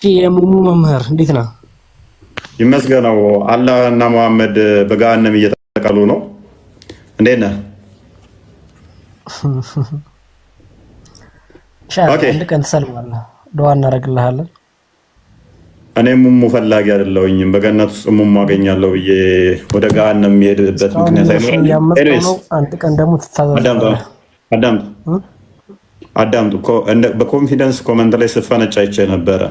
የሙሙ መምህር እንዴት ነው? ይመስገነው። አላህ እና መሐመድ በገሃነም እየተቀሉ ነው። እንዴት ነህ? አንድ ቀን ትሰልማለህ፣ ዱዓ እናደርግልሃለን። እኔ ሙሙ ፈላጊ አይደለሁኝም። በገነት ውስጥ ሙሙ አገኛለሁ ብዬ ወደ ገሃነም የሚሄድበት ምክንያት አይኖርም። አንድ ቀን ደግሞ ትታዘዛለህ። አዳምጡ። በኮንፊደንስ ኮመንት ላይ ስትፈነጭ አይቼ ነበረ።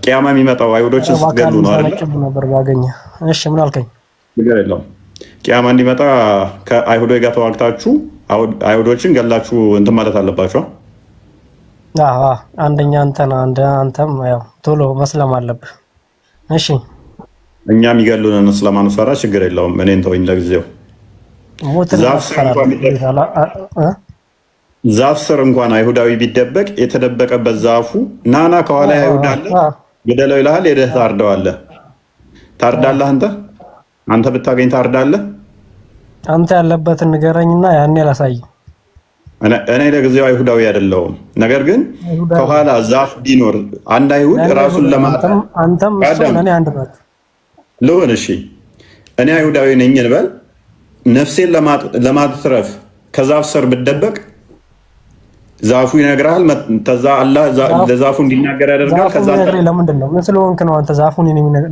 ቅያማ የሚመጣው አይሁዶችን ስትገሉ ነው አይደል? ነበር ባገኘ። እሺ ምን አልከኝ? ነገር የለውም። ቅያማ እንዲመጣ ከአይሁዶች ጋር ተዋግታችሁ አይሁዶችን ገላችሁ እንትን ማለት አለባችሁ። አንደኛ አንተም ያው ቶሎ መስለም አለብህ። እሺ እኛ የሚገሉንን ስለማንፈራ ችግር የለውም። እኔን ተወኝ ለጊዜው። ዛፍ ስር እንኳን አይሁዳዊ ቢደበቅ የተደበቀበት ዛፉ ናና ከኋላ አይሁድ አለ ግደለው ይልሃል። ሄደህ ታርደዋለህ። ታርዳለህ። አንተ ብታገኝ ታርዳለህ። አንተ ያለበትን ንገረኝና ያኔ ላሳየው። እኔ ለጊዜው አይሁዳዊ አይደለሁም። ነገር ግን ከኋላ ዛፍ ቢኖር አንድ አይሁድ ራሱን ለማጥፋት አንተም እሱ ለኔ አንድ ናት ልሆን። እሺ እኔ አይሁዳዊ ነኝ እንበል። ነፍሴን ለማትረፍ ከዛፍ ስር ብደበቅ ዛፉ ይነግራል። ተዛ አላህ ለዛፉ እንዲናገር ያደርጋል። ከዛ ለምንድን ነው? ምን ስለሆንክ ነው አንተ ዛፉን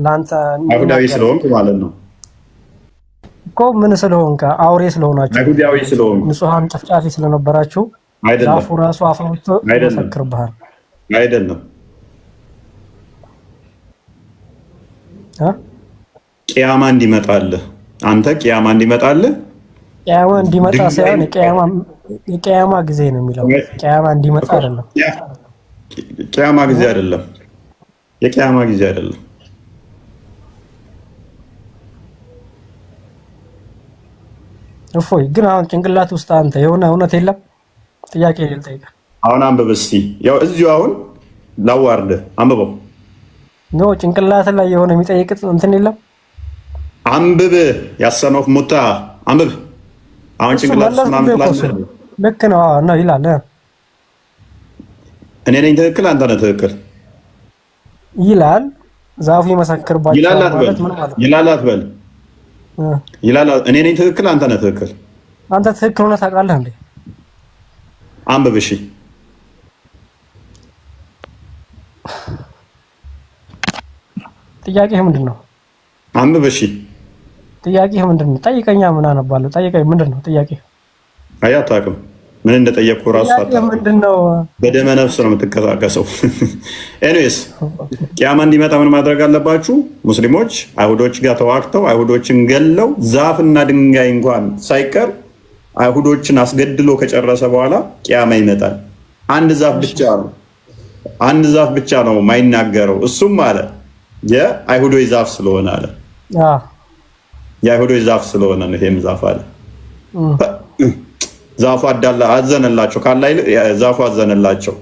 ለአንተ አይሁዳዊ ስለሆንክ ማለት ነው እኮ። ምን ስለሆንክ? አውሬ ስለሆናችሁ፣ አይሁዳዊ ስለሆንክ፣ ንጹሃን ጨፍጫፊ ስለነበራችሁ ዛፉ ራሱ አፋውቶ ይመሰክርብሃል። አይደለም ቅያማ እንዲመጣልህ አንተ ቅያማ እንዲመጣልህ ቅያማ እንዲመጣ ሳይሆን የቅያማ ጊዜ ነው የሚለው። ቅያማ እንዲመጣ አይደለም። ቅያማ ጊዜ አይደለም። የቅያማ ጊዜ አይደለም። እፎይ ግን አሁን ጭንቅላት ውስጥ አንተ የሆነ እውነት የለም። ጥያቄ ልጠይቅህ። አሁን አንብብ እስኪ። ያው እዚሁ አሁን ላዋርድህ አንብበው። ኖ ጭንቅላት ላይ የሆነ የሚጠይቅ እንትን የለም። አንብብ። ያሰነው ሙታ አንብብ። አሁን ጭንቅላት ልክ ነው ነው ይላል። እኔ ነኝ ትክክል፣ አንተ ነህ ትክክል ይላል። ዛፉ ይመሰክርባቸዋል ማለት ምን ማለት ነው? ይላል አትበል። ይላል እኔ ነኝ ትክክል፣ አንተ ነህ ትክክል። አንተ ትክክል ሆነህ ታውቃለህ እንዴ? አንብብ። እሺ ጥያቄህ ምንድን ነው? አንብብ። እሺ ጥያቄህ ምንድን ነው? ጠይቀኛ። ምን አነባለሁ? ጠይቀኝ። ምንድን ነው ጥያቄ? አታውቅም። ምን እንደጠየቅኩ ራሱ ምንድን ነው? በደመ ነፍስ ነው የምትንቀሳቀሰው። ኤኒዌይስ ቅያማ እንዲመጣ ምን ማድረግ አለባችሁ? ሙስሊሞች አይሁዶች ጋር ተዋግተው አይሁዶችን ገለው ዛፍና ድንጋይ እንኳን ሳይቀር አይሁዶችን አስገድሎ ከጨረሰ በኋላ ቅያማ ይመጣል። አንድ ዛፍ ብቻ ነው ማይናገረው። እሱም አለ የአይሁዶች ዛፍ ስለሆነ አለ የአይሁዶች ዛፍ ስለሆነ ነው። ይሄም ዛፍ አለ ዛፉ አዘነላቸው ካላይ ዛፉ አዘነላቸው።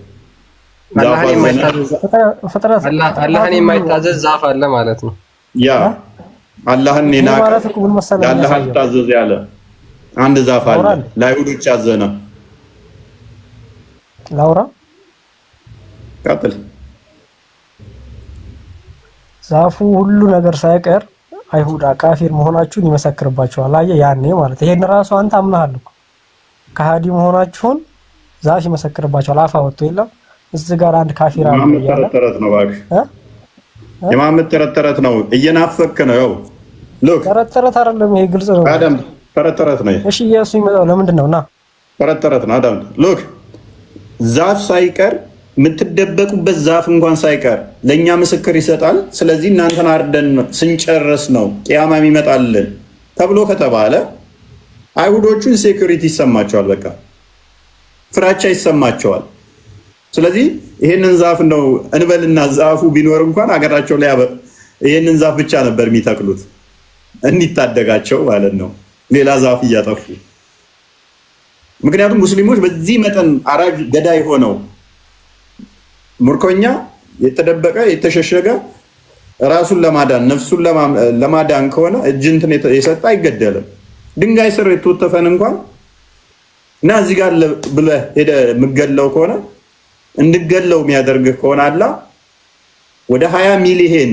አላህን የማይታዘዝ ዛፍ አለ ማለት ነው። ያ አላህን የናቀ ለአላህ ታዘዝ ያለ አንድ ዛፍ አለ። ለአይሁዶች ያዘነ ላውራ ቀጥል። ዛፉ ሁሉ ነገር ሳይቀር አይሁዳ ካፊር መሆናችሁን ይመሰክርባችኋል። አየህ ያኔ ማለት ይሄን ራሱ አንተ አምናሃል እኮ ከሃዲ መሆናችሁን ዛፍ ይመሰክርባችኋል። አፋ ወጥቶ የለም እዚህ ጋር አንድ ካፊር አለ ያለ ተረት ነው። እባክህ የማመት ተረት ነው። እየናፈክ ነው። ያው ሉክ ተረት አይደለም ይሄ ግልጽ ነው። አዳም ተረት ነው። እሺ ኢየሱስ ይመጣው ለምንድን ነው? እና ተረት ነው። አዳም ሉክ ዛፍ ሳይቀር የምትደበቁበት ዛፍ እንኳን ሳይቀር ለእኛ ምስክር ይሰጣል። ስለዚህ እናንተን አርደን ስንጨርስ ነው ቅያማ ይመጣልን ተብሎ ከተባለ አይሁዶቹን ሴኩሪቲ ይሰማቸዋል። በቃ ፍራቻ ይሰማቸዋል። ስለዚህ ይሄንን ዛፍ ነው እንበልና ዛፉ ቢኖር እንኳን ሀገራቸው ላይ ይሄንን ዛፍ ብቻ ነበር የሚተክሉት እንዲታደጋቸው ማለት ነው፣ ሌላ ዛፍ እያጠፉ። ምክንያቱም ሙስሊሞች በዚህ መጠን አራጅ ገዳይ ሆነው ምርኮኛ የተደበቀ የተሸሸገ ራሱን ለማዳን ነፍሱን ለማዳን ከሆነ እጅ እንትን የሰጠ አይገደልም። ድንጋይ ስር የተወተፈን እንኳን እና እዚህ ጋር ብለህ ሄደህ የምትገለው ከሆነ እንድገለው የሚያደርግህ ከሆነ አላ ወደ 20 ሚሊዮን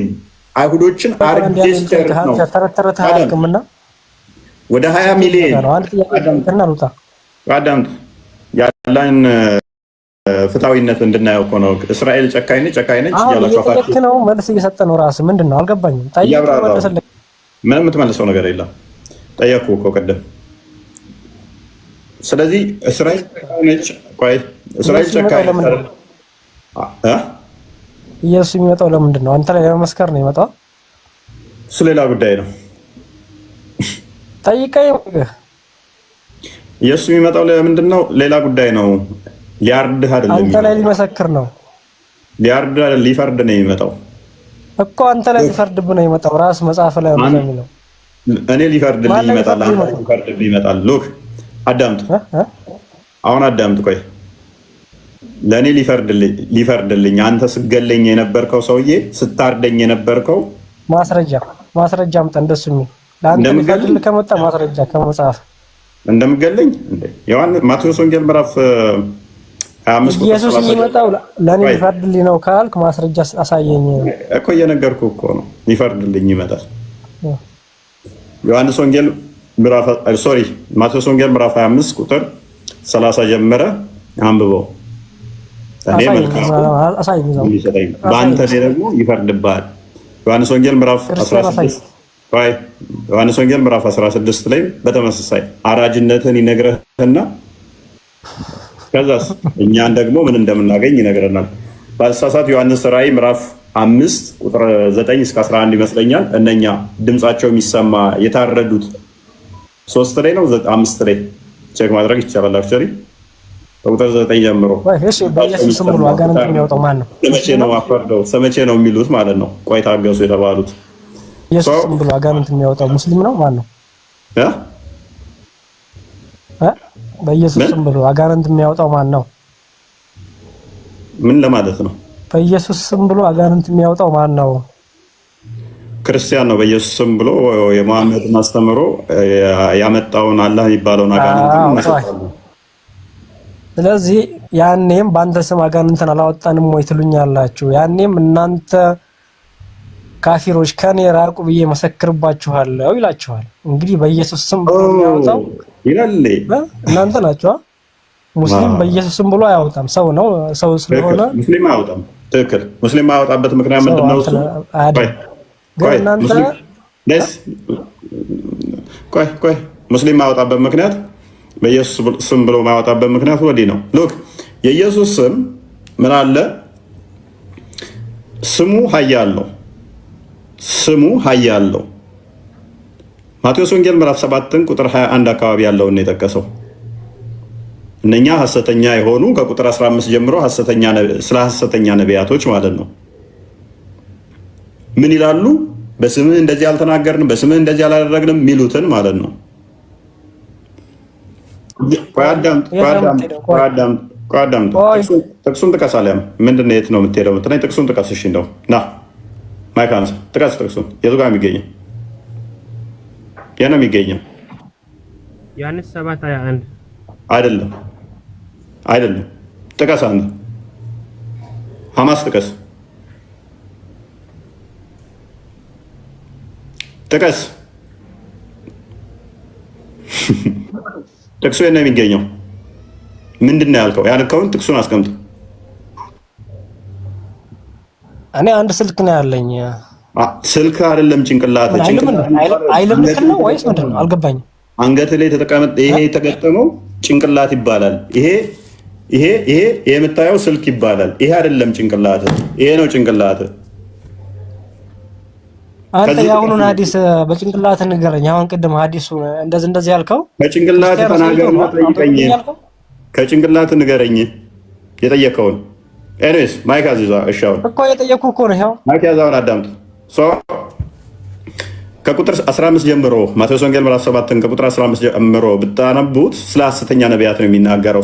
አይሁዶችን አርጀስቸር ነው። ወደ 20 ሚሊዮን አዳምጡ። ያለን ፍትሃዊነት እንድናየው እኮ ነው። እስራኤል ጨካኝ ነች እያላችሁ ነው። መልስ እየሰጠ ነው። ራስህ ምንድን ነው አልገባኝም። ምንም የምትመልሰው ነገር የለም። ጠየኩ እኮ ቅድም። ስለዚህ እስራኤል ጨካኝ ነች። ቆይ እስራኤል ጨካኝ ኢየሱስ የሚመጣው ለምንድን ነው? አንተ ላይ ለመመስከር ነው የመጣው? እሱ ሌላ ጉዳይ ነው። ጠይቀኝ። ኢየሱስ የሚመጣው ለምንድን ነው? ሌላ ጉዳይ ነው። ሊያርድህ አይደለም። አንተ ላይ ሊመሰክር ነው። ሊያርድህ አይደለም፣ ሊፈርድ ነው የሚመጣው እኮ። አንተ ላይ ሊፈርድብህ ነው የሚመጣው። ራስ መጽሐፍ ላይ ነው የሚለው። እኔ ሊፈርድልኝ ይመጣል። አንተ ሊፈርድብህ ይመጣል። ሉክ አዳምጡ። አሁን አዳምጡ። ቆይ ለእኔ ሊፈርድልኝ አንተ ስገለኝ የነበርከው ሰውዬ ስታርደኝ የነበርከው ማስረጃ አምጣ። እንደሱ የሚል ለአንተ ሊፈርድልህ ከመጣ ማስረጃ ከመጽሐፍ እንደምገለኝ ማቴዎስ ወንጌል ምዕራፍ 25 ኢየሱስ የሚመጣው ለእኔ ሊፈርድልኝ ነው ካልክ ማስረጃ አሳየኝ እኮ። እየነገርኩህ እኮ ነው። ሊፈርድልኝ ይመጣል። ማቴዎስ ወንጌል ምዕራፍ 25 ቁጥር 30 ጀምረ አንብበው። በአንተ ላይ ደግሞ ይፈርድብሃል። ዮሐንስ ወንጌል ምዕራፍ 16 ላይ በተመሳሳይ አራጅነትን ይነግረህና ከዛስ እኛን ደግሞ ምን እንደምናገኝ ይነግረናል። ባልሳሳት ዮሐንስ ራእይ ምዕራፍ 5 ቁጥር 9 እስከ 11 ይመስለኛል። እነኛ ድምፃቸው የሚሰማ የታረዱት 3 ላይ ነው 5 ላይ ቼክ ማድረግ ይቻላል። አክቹዋሊ ቁጥር 9 ጀምሮ በኢየሱስ ስም ብሎ አጋንንት የሚያወጣው ማን ነው? ሰመቼ ነው የሚሉት ማለት ነው። ቆይ ታገሱ የተባሉት ኢየሱስ ስም ብሎ አጋንንት የሚያወጣው ሙስሊም ነው ማን ነው? በኢየሱስ ስም ብሎ አጋንንት የሚያወጣው ማን ነው? ምን ለማለት ነው? በኢየሱስ ስም ብሎ አጋንንት የሚያወጣው ማን ነው? ክርስቲያን ነው። በኢየሱስ ስም ብሎ የመሐመድ ማስተምሮ ያመጣውን አላህ የሚባለውን አጋንንት። ስለዚህ ያኔም በአንተ ስም አጋንንትን አላወጣንም ወይ ትሉኛላችሁ? ያኔም እናንተ ካፊሮች ከኔ ራቁ ብዬ መሰክርባችኋለሁ ይላችኋል። እንግዲህ በኢየሱስ ስም ብሎ የሚያወጣው ይላል እናንተ ናችሁ። ሙስሊም በኢየሱስ ስም ብሎ አያወጣም። ሰው ነው፣ ሰው ስለሆነ ሙስሊም አያወጣም። ትክክል። ሙስሊም አያወጣበት ምክንያት ምንድን ነው? ግን እናንተ ቆይ ሙስሊም ማያወጣበት ምክንያት በኢየሱስ ስም ብሎ ማያወጣበት ምክንያት ወዲህ ነው። ሉክ የኢየሱስ ስም ምን አለ? ስሙ ኃያል ነው። ስሙ ኃያል ነው። ማቴዎስ ወንጌል ምዕራፍ 7 ቁጥር 21 አካባቢ ያለውን የጠቀሰው እነኛ ሐሰተኛ የሆኑ ከቁጥር 15 ጀምሮ ስለ ሐሰተኛ ነቢያቶች ማለት ነው። ምን ይላሉ? በስምህ እንደዚህ አልተናገርንም፣ በስምህ እንደዚህ አላደረግንም የሚሉትን ማለት ነው። ጥቅሱን ጥቀስ። አሊያም ምንድን ነው የት ነው የምትሄደው ምትለኝ? ጥቅሱን ጥቀስ። እሺ እንደው ና ማይክ አንሳ፣ ጥቀስ። ጥቅሱን የቱ ጋር የሚገኘው? የት ነው የሚገኘው? ዮሐንስ 7:21 አይደለም። ጥቀስ አንተ ሐማስ ጥቀስ። ጥቅሱ የት ነው የሚገኘው? ምንድን ነው ያልከው? ያልከውን ጥቅሱን አስቀምጥ። እኔ አንድ ስልክ ነው ያለኝ። ስልክ አይደለም ጭንቅላት አይልም። ልክ ነው ወይስ ምንድን ነው? አልገባኝም። አንገት ላይ ተቀመጠ። ይሄ የተገጠመው ጭንቅላት ይባላል። ይሄ የምታየው ስልክ ይባላል። ይሄ አይደለም ጭንቅላት፣ ይሄ ነው ጭንቅላት። አንተ የአሁኑን ሐዲስ በጭንቅላት ንገረኝ። አሁን ቅድም ሐዲሱ እንደዚህ ያልከው በጭንቅላት ተናገር ነው። ጠይቀኝ፣ ከጭንቅላት ንገረኝ የጠየቀውን። ኤኒዌይስ ማይክ አዚዛ እሻው እኮ የጠየኩህ እኮ ነው። ይሄው ማይክ ያዛውን አዳምጥ። ከቁጥር 15 ጀምሮ ማቴዎስ ወንጌል ምዕራፍ 7 ከቁጥር 15 ጀምሮ ብታነቡት ስለ ሐሰተኛ ነቢያት ነው የሚናገረው።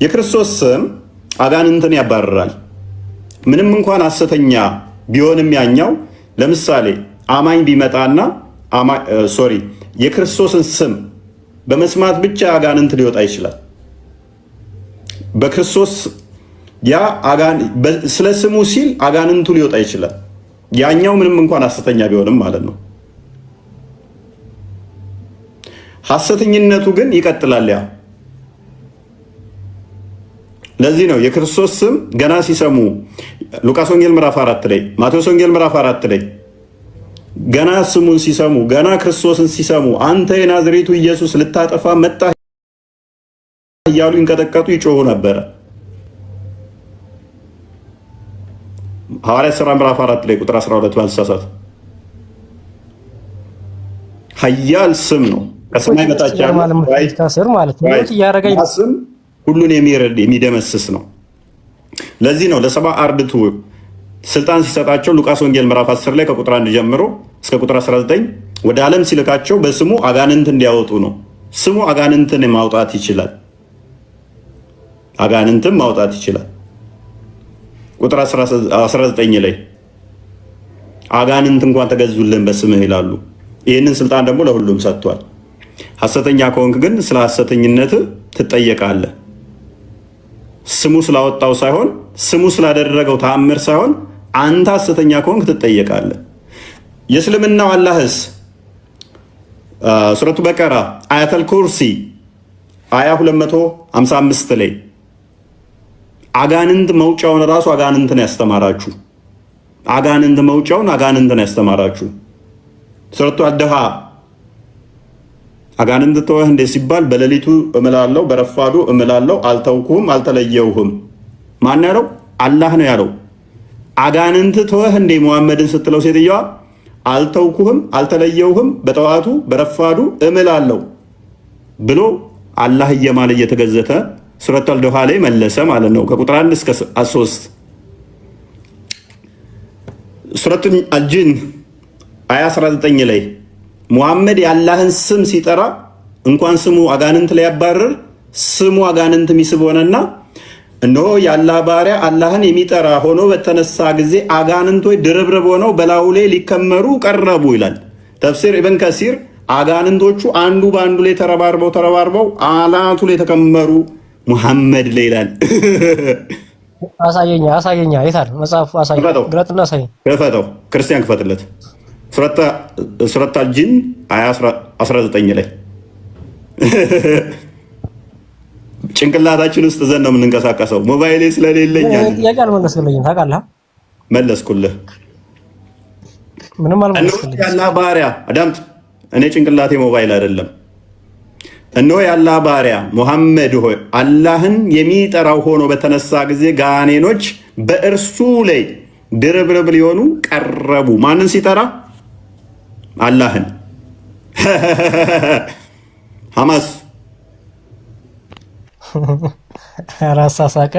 የክርስቶስ ስም አጋንንትን ያባርራል። ምንም እንኳን ሐሰተኛ ቢሆንም ያኛው ለምሳሌ አማኝ ቢመጣና የክርስቶስን ስም በመስማት ብቻ አጋንንት ሊወጣ ይችላል። በክርስቶስ ስለ ስሙ ሲል አጋንንቱ ሊወጣ ይችላል። ያኛው ምንም እንኳን ሐሰተኛ ቢሆንም ማለት ነው። ሐሰተኝነቱ ግን ይቀጥላል። ያ ለዚህ ነው የክርስቶስ ስም ገና ሲሰሙ ሉቃስ ወንጌል ምዕራፍ 4 ላይ ማቴዎስ ወንጌል ምዕራፍ 4 ላይ ገና ስሙን ሲሰሙ ገና ክርስቶስን ሲሰሙ አንተ የናዝሬቱ ኢየሱስ ልታጠፋ መጣህ እያሉ ይንቀጠቀጡ ይጮሁ ነበረ። ሐዋርያት ሥራ ምዕራፍ 4 ላይ ቁጥር 12 ባልተሳሳት ኃያል ስም ነው። ከሰማይ በታች ያለው ስም ሁሉን የሚረድ የሚደመስስ ነው። ለዚህ ነው ለሰባ አርድእቱ ስልጣን ሲሰጣቸው ሉቃስ ወንጌል ምዕራፍ 10 ላይ ከቁጥር 1 ጀምሮ እስከ ቁጥር 19 ወደ ዓለም ሲልካቸው በስሙ አጋንንት እንዲያወጡ ነው። ስሙ አጋንንትን ማውጣት ይችላል። አጋንንትን ማውጣት ይችላል። ቁጥር 19 ላይ አጋንንት እንኳን ተገዙልን በስምህ ይላሉ። ይህንን ስልጣን ደግሞ ለሁሉም ሰጥቷል። ሐሰተኛ ከሆንክ ግን ስለ ሐሰተኝነት ትጠየቃለህ። ስሙ ስላወጣው ሳይሆን ስሙ ስላደረገው ተአምር ሳይሆን አንተ ሐሰተኛ ከሆንክ ትጠየቃለህ። የእስልምናው አላህስ ሱረቱ በቀራ አያተል ኩርሲ አያ 255 ላይ አጋንንት መውጫውን ራሱ አጋንንትን ያስተማራችሁ አጋንንት መውጫውን አጋንንትን ያስተማራችሁ። ሱረቱ አደሃ አጋንንት ተወህ እንደ ሲባል በሌሊቱ እምላለው በረፋዱ እምላለው አልተውኩህም አልተለየውህም። ማን ያለው? አላህ ነው ያለው። አጋንንት ተወህ እንደ ሙሐመድን ስትለው ሴትዮዋ አልተውኩህም አልተለየውህም በጠዋቱ በረፋዱ እምላለው ብሎ አላህ እየማለ እየተገዘተ ሱረቱ አልዶሃ ላይ መለሰ ማለት ነው። ከቁጥር 1 እስከ 3 ሱረቱ አልጂን አያ 19 ላይ ሙሐመድ የአላህን ስም ሲጠራ እንኳን ስሙ አጋንንት ላይ ያባረር ስሙ አጋንንት የሚስብ ሆነና እነሆ የአላህ ባሪያ አላህን የሚጠራ ሆኖ በተነሳ ጊዜ አጋንንቶች ድርብርብ ሆነው በላዩ ላይ ሊከመሩ ቀረቡ ይላል ተፍሲር ኢብን ከሲር። አጋንንቶቹ አንዱ በአንዱ ላይ ተረባርበው አናቱ ላይ ተከመሩ ሙሐመድ ላይ ይላል። አሳየኛ የታል መጽሐፉ? አሳየኝ፣ ግለጥና አሳየኝ። ክፈተው፣ ክርስቲያን ክፈትለት። ሱረቱ አልጂን አያ 19 ላይ ጭንቅላታችን ውስጥ ዘን ነው የምንንቀሳቀሰው። ሞባይሌ ስለሌለኝ ጥያቄ አልመለስክልኝም ታውቃለህ? መለስኩልህ። ምንም አልመለስክልኝም። ያላህ ባሪያ አዳምጥ። እኔ ጭንቅላቴ ሞባይል አይደለም። እነሆ ያላህ ባሪያ ሙሐመድ ሆይ አላህን የሚጠራው ሆኖ በተነሳ ጊዜ ጋኔኖች በእርሱ ላይ ድርብርብ ሊሆኑ ቀረቡ። ማንን ሲጠራ? አላህን። ሐማስ ራስ ሳሳቀ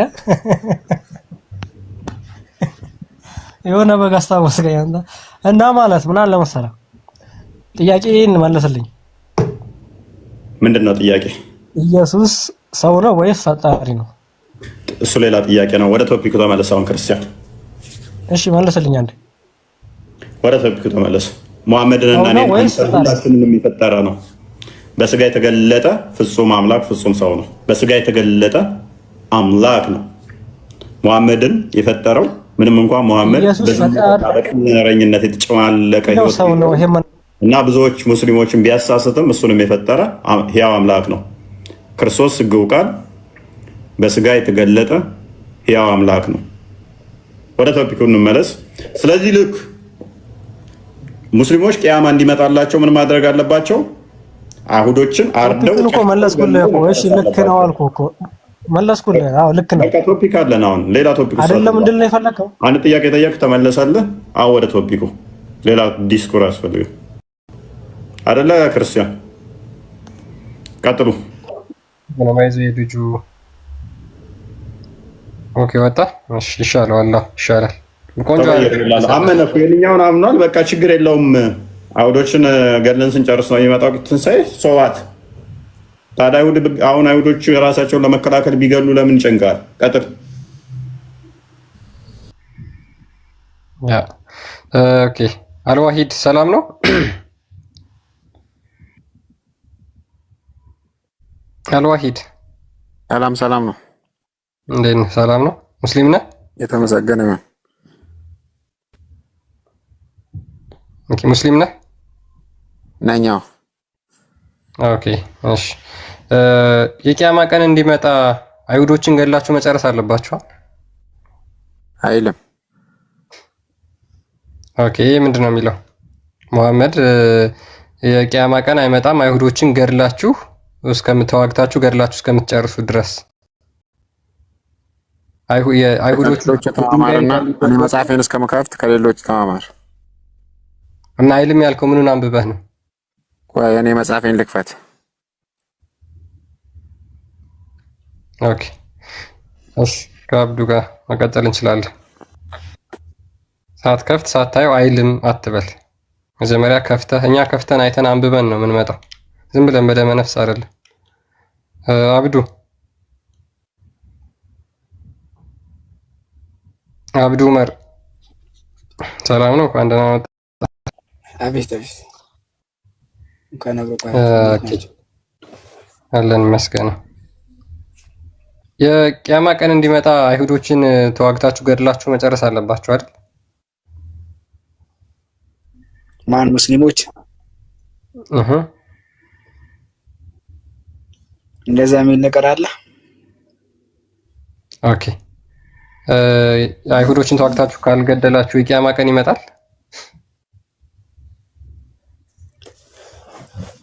የሆነ በግ አስታወስከኝ አንተ። እና ማለት ምን አለ መሰለህ ጥያቄን መለስልኝ። ምንድን ነው ጥያቄ? ኢየሱስ ሰው ነው ወይስ ፈጣሪ ነው? እሱ ሌላ ጥያቄ ነው። ወደ ቶፒኩ ተመለስ። አሁን ክርስቲያን እሺ መልስልኝ አንዴ። ወደ ቶፒኩ ተመለስ። ሙሐመድንና እኔን ሁላችንን የሚፈጠረ ነው። በስጋ የተገለጠ ፍጹም አምላክ ፍጹም ሰው ነው። በስጋ የተገለጠ አምላክ ነው። ሙሐመድን የፈጠረው ምንም እንኳን ሙሐመድ በዘረኝነት የተጨማለቀ ህይወት እና ብዙዎች ሙስሊሞችን ቢያሳስትም እሱንም የፈጠረ ሕያው አምላክ ነው። ክርስቶስ ስግው ቃል በስጋ የተገለጠ ሕያው አምላክ ነው። ወደ ቶፒኩ እንመለስ። ስለዚህ ልክ ሙስሊሞች ቅያማ እንዲመጣላቸው ምን ማድረግ አለባቸው? አይሁዶችን አርደው መለስኩልህ እኮ። እሺ ልክ ነው አልኩህ እኮ መለስኩልህ። አዎ ልክ ነው። ቶፒክ አለን አሁን። ሌላ ቶፒክ አይደለም ምንድን ነው የፈለከው? አንድ ጥያቄ ጠየቅ ተመለሰልህ። አሁን ወደ ቶፒኩ ሌላ ዲስኩር አስፈልግ አይደለ? ክርስቲያን ቀጥሉ። ምንማይዘ ልጁ ኦኬ ወጣ። እሺ ይሻላል፣ አላ ይሻላል። ቆንጆ አመነ እኮ የእኛውን አምኗል። በቃ ችግር የለውም። አይሁዶችን ገድለን ስንጨርስ ነው የሚመጣው ትንሣኤ። ሰዋት ታዲያ አሁን አይሁዶቹ የራሳቸውን ለመከላከል ቢገሉ ለምን ይጨንቃል? ቀጥል። ኦኬ አልዋሂድ ሰላም ነው? አልዋሂድ ሰላም ነው። እንዴት ነህ? ሰላም ነው? ሙስሊም ነህ? የተመሰገነ ነው። ኦኬ ሙስሊም ነህ? ነኛው። ኦኬ እሺ። የቂያማ ቀን እንዲመጣ አይሁዶችን ገድላችሁ መጨረስ አለባችኋል? አይልም። ኦኬ ምንድን ነው የሚለው? ሙሐመድ የቂያማ ቀን አይመጣም አይሁዶችን ገድላችሁ እስከምትዋግታችሁ ገድላችሁ እስከምትጨርሱ ድረስ አይሁዶች ተማማርና እኔ መጽሐፌን እስከመከፍት ከሌሎች ተማማር እና አይልም ያልከው ምኑን አንብበህ ነው? ቆይ እኔ መጽሐፌን ልክፈት። ኦኬ እሺ፣ ከአብዱ ጋር መቀጠል እንችላለን። ሳትከፍት ሳታየው አይልም አትበል። መጀመሪያ ከፍተህ እኛ ከፍተን አይተን አንብበን ነው የምንመጣው። ዝም ብለን በደመ ነፍስ አይደለም። አብዱ ዑመር ሰላም ነው? እንኳን ደህና መጣ። አቤት አቤት። እንኳን አብሮ አለን መስገን። የቂያማ ቀን እንዲመጣ አይሁዶችን ተዋግታችሁ ገድላችሁ መጨረስ አለባችሁ አይደል? ማን ሙስሊሞች? እንደዛ የሚል ነገር አለ። ኦኬ አይሁዶችን ተዋግታችሁ ካልገደላችሁ የቂያማ ቀን ይመጣል?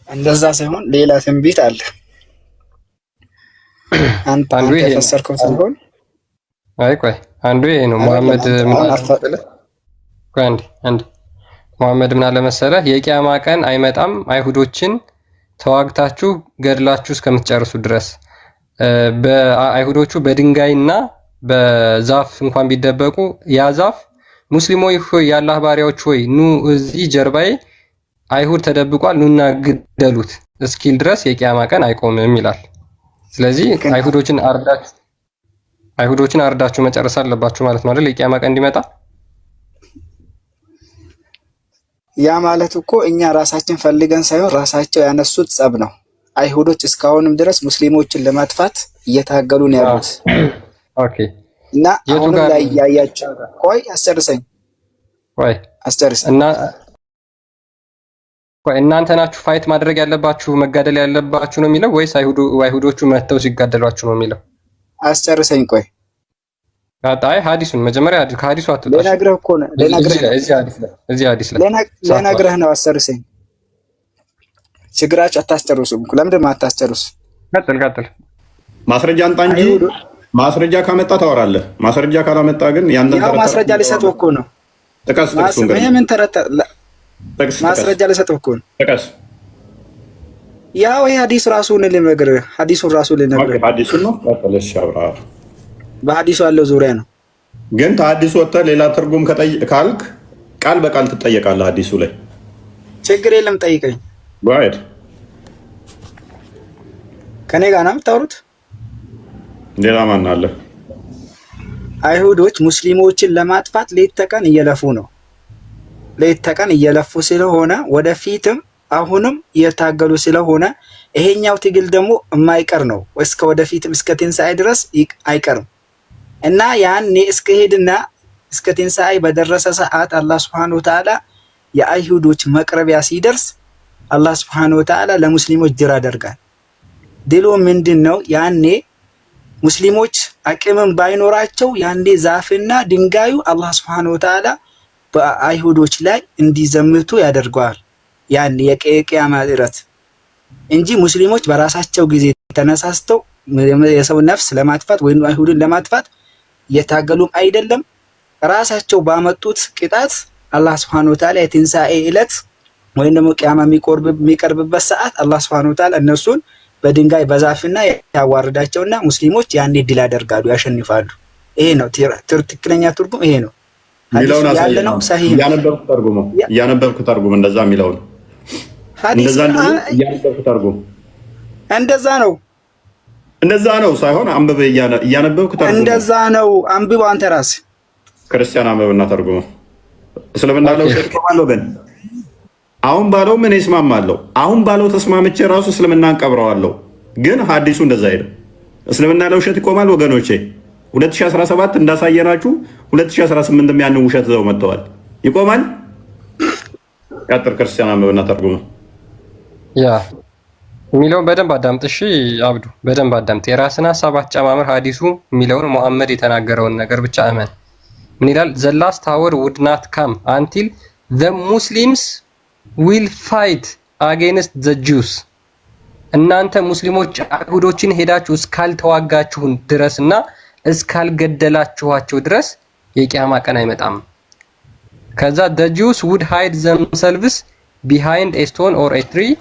እንደዛ ሳይሆን ሌላ ትንቢት አለ። አንተ የፈሰርከው ሳይሆን ቆይ አንዱ ይሄ ነው። ሙሐመድ ሙሐመድ ምን አለ መሰለህ? የቂያማ ቀን አይመጣም አይሁዶችን ተዋግታችሁ ገድላችሁ እስከምትጨርሱ ድረስ። በአይሁዶቹ በድንጋይና በዛፍ እንኳን ቢደበቁ ያ ዛፍ ሙስሊሞች ሆይ የአላህ ባሪያዎች ሆይ ኑ እዚህ ጀርባዬ አይሁድ ተደብቋል ኑና ግደሉት እስኪል ድረስ የቂያማ ቀን አይቆምም ይላል። ስለዚህ አይሁዶችን አርዳችሁ መጨረስ አለባችሁ ማለት ነው አይደል? የቂያማ ቀን እንዲመጣ ያ ማለት እኮ እኛ ራሳችን ፈልገን ሳይሆን ራሳቸው ያነሱት ጸብ ነው። አይሁዶች እስካሁንም ድረስ ሙስሊሞችን ለማጥፋት እየታገሉ ነው ያሉት። ኦኬ እና አሁን ላይ ያያችሁ ቆይ አስጨርሰኝ። እናንተ ናችሁ ፋይት ማድረግ ያለባችሁ መጋደል ያለባችሁ ነው የሚለው ወይስ አይሁዶቹ መተው ሲጋደሏችሁ ነው የሚለው? አስጨርሰኝ ቆይ። አጣይ ሐዲሱን መጀመሪያ ከሐዲሱ አትጣሽ። ለነግረህ እኮ ነው እዚህ ሐዲስ ላይ ለነግረህ ነው። አስጨርሰኝ። ችግራችሁ አታስጨርሱም እኮ። ለምንድን ነው አታስጨርሱ? ቀጥል። ማስረጃ አንጣ እንጂ ማስረጃ ካመጣ ታወራለህ። ማስረጃ ካላመጣ ግን ያንተን ያው ማስረጃ ሊሰጥህ እኮ ነው። ጥቀስ። ምን ተረታ ማስረጃ ሊሰጥህ እኮ ነው። ጥቀስ። ያው ይሄ ሐዲስ ራሱን ልነግርህ ሐዲሱን ሐዲሱን ነው። ቀጥለሽ አብራ በሐዲሱ ያለው ዙሪያ ነው። ግን ተሐዲሱ ወጥተህ ሌላ ትርጉም ካልክ ቃል በቃል ትጠየቃለህ። ሐዲሱ ላይ ችግር የለም ጠይቀኝ። ባይድ ከኔ ጋር ነው የምታወሩት? ሌላ ማን አለ? አይሁዶች ሙስሊሞችን ለማጥፋት ሌት ተቀን እየለፉ ነው። ሌት ተቀን እየለፉ ስለሆነ ወደፊትም አሁንም እየታገሉ ስለሆነ ይሄኛው ትግል ደግሞ የማይቀር ነው። እስከ ወደፊትም እስከ ትንሣኤ ድረስ አይቀርም እና ያኔ እስከሄድና እስከ ትንሣኤ በደረሰ ሰዓት አላህ Subhanahu Wa Ta'ala የአይሁዶች መቅረቢያ ሲደርስ አላህ Subhanahu Wa Ta'ala ለሙስሊሞች ድል ያደርጋል። ድሉ ምንድነው? ያኔ ሙስሊሞች አቅምም ባይኖራቸው ያኔ ዛፍና ድንጋዩ አላህ Subhanahu Wa Ta'ala በአይሁዶች ላይ እንዲዘምቱ ያደርገዋል። ያኔ የቂያማ ዕለት እንጂ ሙስሊሞች በራሳቸው ጊዜ ተነሳስተው የሰው ነፍስ ለማጥፋት ወይም አይሁድን ለማጥፋት የታገሉም አይደለም። ራሳቸው ባመጡት ቅጣት አላህ Subhanahu Wa Ta'ala የትንሣኤ ዕለት ወይም ደግሞ ቂያማ የሚቀርብበት ሰዓት አላህ Subhanahu Wa Ta'ala እነሱን በድንጋይ በዛፍና ያዋርዳቸውና ሙስሊሞች ያኔ ድል ያደርጋሉ፣ ያሸንፋሉ። ይሄ ነው ትክክለኛ ትርጉም። ይሄ ነው ሚለውን ያለ ነው። ሰሂህ ያነበብኩ ተርጉም እንደዛ ሚለው ነው። እንደዛ ነው ሳይሆን አንብበ እያነበብኩ ተርጉም እንደዛ ነው። አንብበው አንተ ራስህ ክርስቲያን አንብበና ተርጉም። እስልምና ለው ተቀባለው ግን አሁን ባለው ምን ይስማማለሁ? አሁን ባለው ተስማምቼ ራሱ እስልምናን ቀብረዋለሁ። ግን ሐዲሱ እንደዛ አይደለም። እስልምና ለውሸት ይቆማል ወገኖቼ። 2017 እንዳሳየናችሁ 2018ም ያንን ውሸት ዘው መጥተዋል። ይቆማል ቀጥር ክርስቲያን አንብብና ተርጉሙ። ያ የሚለውን በደንብ አዳምጥ። እሺ አብዱ በደንብ አዳምጥ። የራስን ሀሳብ አትጨማምር። ሀዲሱ የሚለውን መሐመድ የተናገረውን ነገር ብቻ እመን። ምን ይላል? the last hour would not come until the Muslims will fight against the Jews። እናንተ ሙስሊሞች አይሁዶችን ሄዳችሁ እስካልተዋጋችሁን ድረስና እስካልገደላችኋቸው ድረስ የቂያማ ቀን አይመጣም። ከዛ the Jews would hide themselves behind a stone or a tree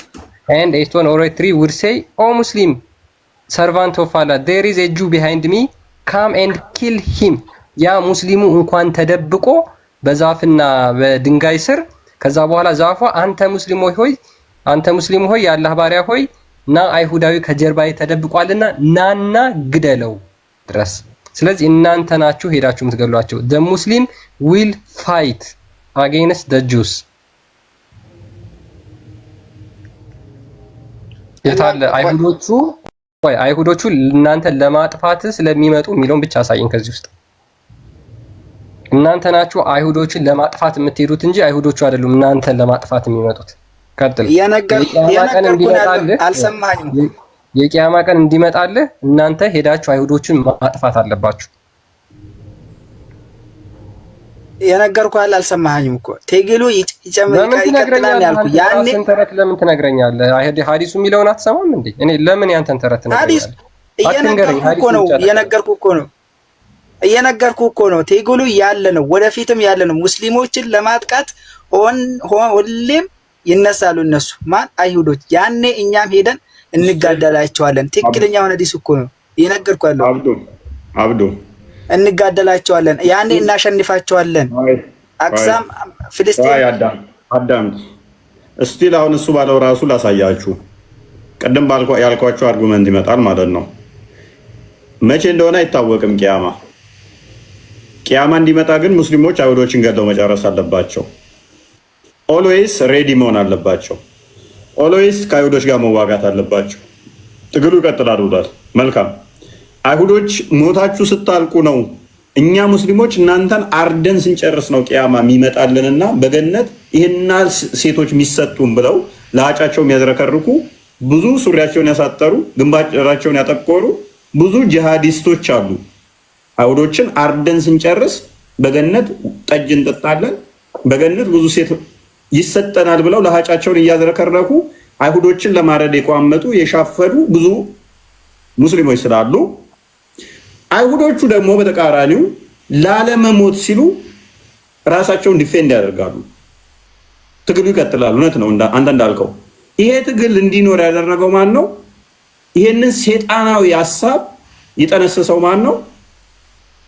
and a stone or a tree would say, "Oh Muslim servant of Allah, there is a Jew behind me, come and kill him." ያ ሙስሊሙ እንኳን ተደብቆ በዛፍና በድንጋይ ስር ከዛ በኋላ ዛፏ አንተ ሙስሊም ሆይ የአላህ ባሪያ ሆይ ና አይሁዳዊ ከጀርባዬ ተደብቋልና ናና ግደለው ድረስ። ስለዚህ እናንተ ናችሁ ሄዳችሁ የምትገሏቸው። the Muslim will fight against the Jews። የታለ አይሁዶቹ እናንተ ለማጥፋት ስለሚመጡ የሚለውን ብቻ አሳየን ከዚህ ውስጥ። እናንተ ናችሁ አይሁዶችን ለማጥፋት የምትሄዱት እንጂ አይሁዶቹ አይደሉም እናንተን ለማጥፋት የሚመጡት። ቀጥል። የቂያማ ቀን እንዲመጣልህ እናንተ ሄዳችሁ አይሁዶችን ማጥፋት አለባችሁ። የነገርኩህ አልሰማኸኝም እኮ ትግሉ ይቀጥላል ያልኩህ ያኔ። ተረት ለምን ትነግረኛለህ? ሀዲሱ የሚለውን አትሰማም እንዴ? እኔ ለምን ያንተን ተረት ትነግረኛለህ? እየነገርኩህ እኮ ነው። ትግሉ ያለ ነው፣ ወደፊትም ያለ ነው። ሙስሊሞችን ለማጥቃት ሁሌም ይነሳሉ እነሱ ማን? አይሁዶች። ያኔ እኛም ሄደን እንጋደላቸዋለን። ትክክለኛው ሀዲስ እኮ ነው እየነገርኩህ ያለው። አብዱ እንጋደላቸዋለን፣ ያኔ እናሸንፋቸዋለን። አክሳም ፍልስጤም አዳምጥ እስቲ። አሁን እሱ ባለው ራሱ ላሳያችሁ። ቅድም ያልኳቸው አርጉመንት ይመጣል ማለት ነው። መቼ እንደሆነ አይታወቅም ቂያማ እንዲመጣ ግን ሙስሊሞች አይሁዶችን ገድለው መጨረስ አለባቸው። ኦልዌይስ ሬዲ መሆን አለባቸው። ኦልዌይስ ከአይሁዶች ጋር መዋጋት አለባቸው። ትግሉ ይቀጥላል ብሏል። መልካም። አይሁዶች ሞታችሁ ስታልቁ ነው እኛ ሙስሊሞች እናንተን አርደን ስንጨርስ ነው ቂያማ የሚመጣልንና በገነት ይህና ሴቶች የሚሰጡን ብለው ለአጫቸው የሚያዝረከርኩ ብዙ ሱሪያቸውን ያሳጠሩ ግንባራቸውን ያጠቆሩ ብዙ ጂሃዲስቶች አሉ። አይሁዶችን አርደን ስንጨርስ በገነት ጠጅ እንጠጣለን፣ በገነት ብዙ ሴት ይሰጠናል ብለው ለሀጫቸውን እያዝረከረኩ አይሁዶችን ለማረድ የቋመጡ የሻፈዱ ብዙ ሙስሊሞች ስላሉ አይሁዶቹ ደግሞ በተቃራኒው ላለመሞት ሲሉ ራሳቸውን ዲፌንድ ያደርጋሉ። ትግሉ ይቀጥላል። እውነት ነው አንተ እንዳልከው። ይሄ ትግል እንዲኖር ያደረገው ማን ነው? ይሄንን ሴጣናዊ ሀሳብ የጠነሰሰው ማን ነው?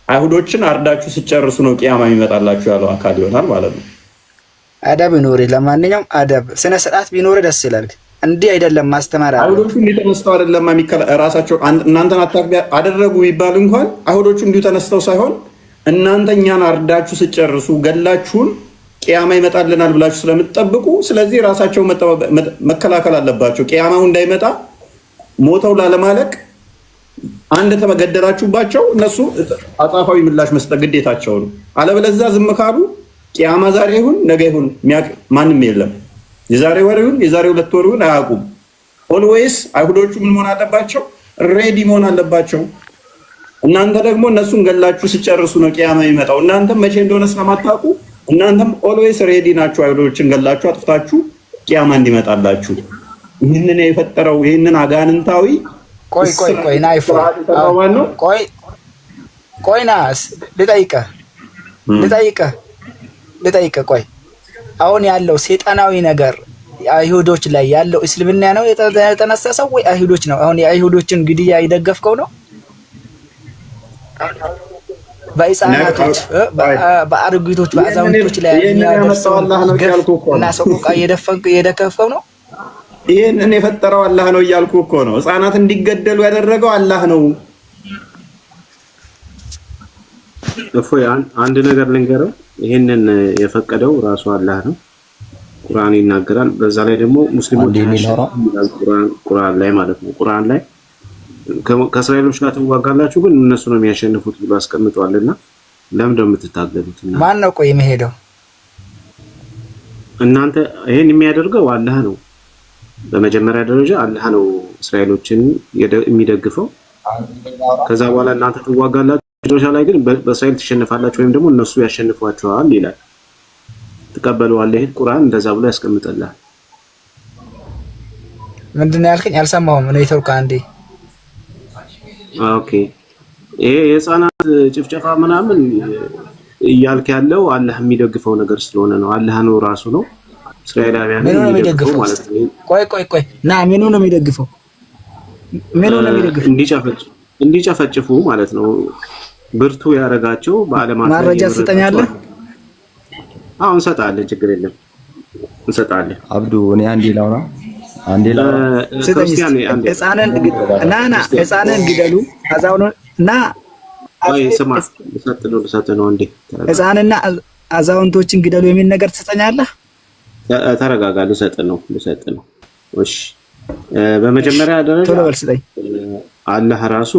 አይሁዶችን አርዳችሁ ስጨርሱ ነው ቂያማ የሚመጣላችሁ ያለው አካል ይሆናል ማለት ነው። አደብ ይኖር። ለማንኛውም አደብ ስነ ስርዓት ቢኖር ደስ ይላል። እንዲህ አይደለም ማስተማር አለ። አይሁዶቹ እንዲህ ተነስተው አይደለም ራሳቸው እናንተን አታክ አደረጉ ይባል እንኳን አይሁዶቹ እንዲሁ ተነስተው ሳይሆን እናንተ እኛን አርዳችሁ ስጨርሱ ገላችሁን ቂያማ ይመጣልናል ብላችሁ ስለምትጠብቁ፣ ስለዚህ ራሳቸው መከላከል አለባቸው። ቂያማው እንዳይመጣ ሞተው ላለማለቅ አንድ ተገደላችሁባቸው እነሱ አጻፋዊ ምላሽ መስጠት ግዴታቸው ነው። አለበለዚያ ዝም ካሉ ቂያማ ዛሬ ይሁን ነገ ይሁን ማንም የለም። የዛሬ ወር ይሁን የዛሬ 2 ወር ይሁን አያውቁም። ኦልዌይስ አይሁዶቹ ምን መሆን አለባቸው? ሬዲ መሆን አለባቸው። እናንተ ደግሞ እነሱን ገላችሁ ስጨርሱ ነው ቂያማ የሚመጣው። እናንተም መቼ እንደሆነ ስለማታውቁ እናንተም ኦልዌይስ ሬዲ ናችሁ። አይሁዶችን ገላችሁ አጥፍታችሁ ቂያማ እንዲመጣላችሁ ይህንን የፈጠረው ይህንን አጋንንታዊ ቆይ ናይፎ ቆይ ናስ ልጠይቅህ ቆይ አሁን ያለው ሴጣናዊ ነገር አይሁዶች ላይ ያለው እስልምና ነው የተነሳሰው ወይ አይሁዶች ነው? አሁን የአይሁዶችን ግድያ የደገፍከው ነው? በሕፃናቶች በአሮጊቶች በአዛውንቶች ላይ የሚያደርሰው እና ሰቆቃ የደገፍከው ነው? ይህንን የፈጠረው አላህ ነው እያልኩ እኮ ነው። ህፃናት እንዲገደሉ ያደረገው አላህ ነው። እፎይ አንድ ነገር ልንገረው። ይህንን የፈቀደው ራሱ አላህ ነው። ቁርአን ይናገራል። በዛ ላይ ደግሞ ሙስሊሞች ቁርአን ላይ ማለት ነው። ቁርአን ላይ ከእስራኤሎች ጋር ትዋጋላችሁ ግን እነሱ ነው የሚያሸንፉት ብሎ አስቀምጧልና ለምን እንደምትታገሉት? ማን ነው ቆይ የሚሄደው? እናንተ ይሄን የሚያደርገው አላህ ነው። በመጀመሪያ ደረጃ አላህ ነው እስራኤሎችን የሚደግፈው። ከዛ በኋላ እናንተ ትዋጋላችሁ። መጨረሻ ላይ ግን በእስራኤል ትሸነፋላችሁ ወይም ደግሞ እነሱ ያሸንፏቸዋል ይላል። ትቀበለዋለህ። ይሄ ቁርአን እንደዛ ብሎ ያስቀምጥልሃል። ምንድን ነው ያልከኝ? አልሰማሁም። እኔ ተውካ አንዴ። ኦኬ ይሄ የህፃናት ጭፍጨፋ ምናምን እያልክ ያለው አላህ የሚደግፈው ነገር ስለሆነ ነው። አላህ ነው ራሱ ነው እስራኤላውያን የሚደግፈው ማለት ነው። ቆይ ና ምኑ ነው የሚደግፈው? ምኑ ነው የሚደግፈው? እንዲጨፈጭፉ ማለት ነው። ብርቱ ያረጋቸው በአለማት ላይ ማረጃ ትሰጠኛለህ? አሁን እንሰጣለን፣ ችግር የለም እንሰጣለን። አብዱ እኔ አንዴ ላውራ ክርስቲያን አንዴ ህፃንን ግደሉ አዛውኑ ና ስማ ልሰጥ ነው እንዴ ህፃንና አዛውንቶችን ግደሉ የሚል ነገር ትሰጠኛለህ? ተረጋጋ። ልሰጥ ነው። እሺ በመጀመሪያ ደረጃ አላህ ራሱ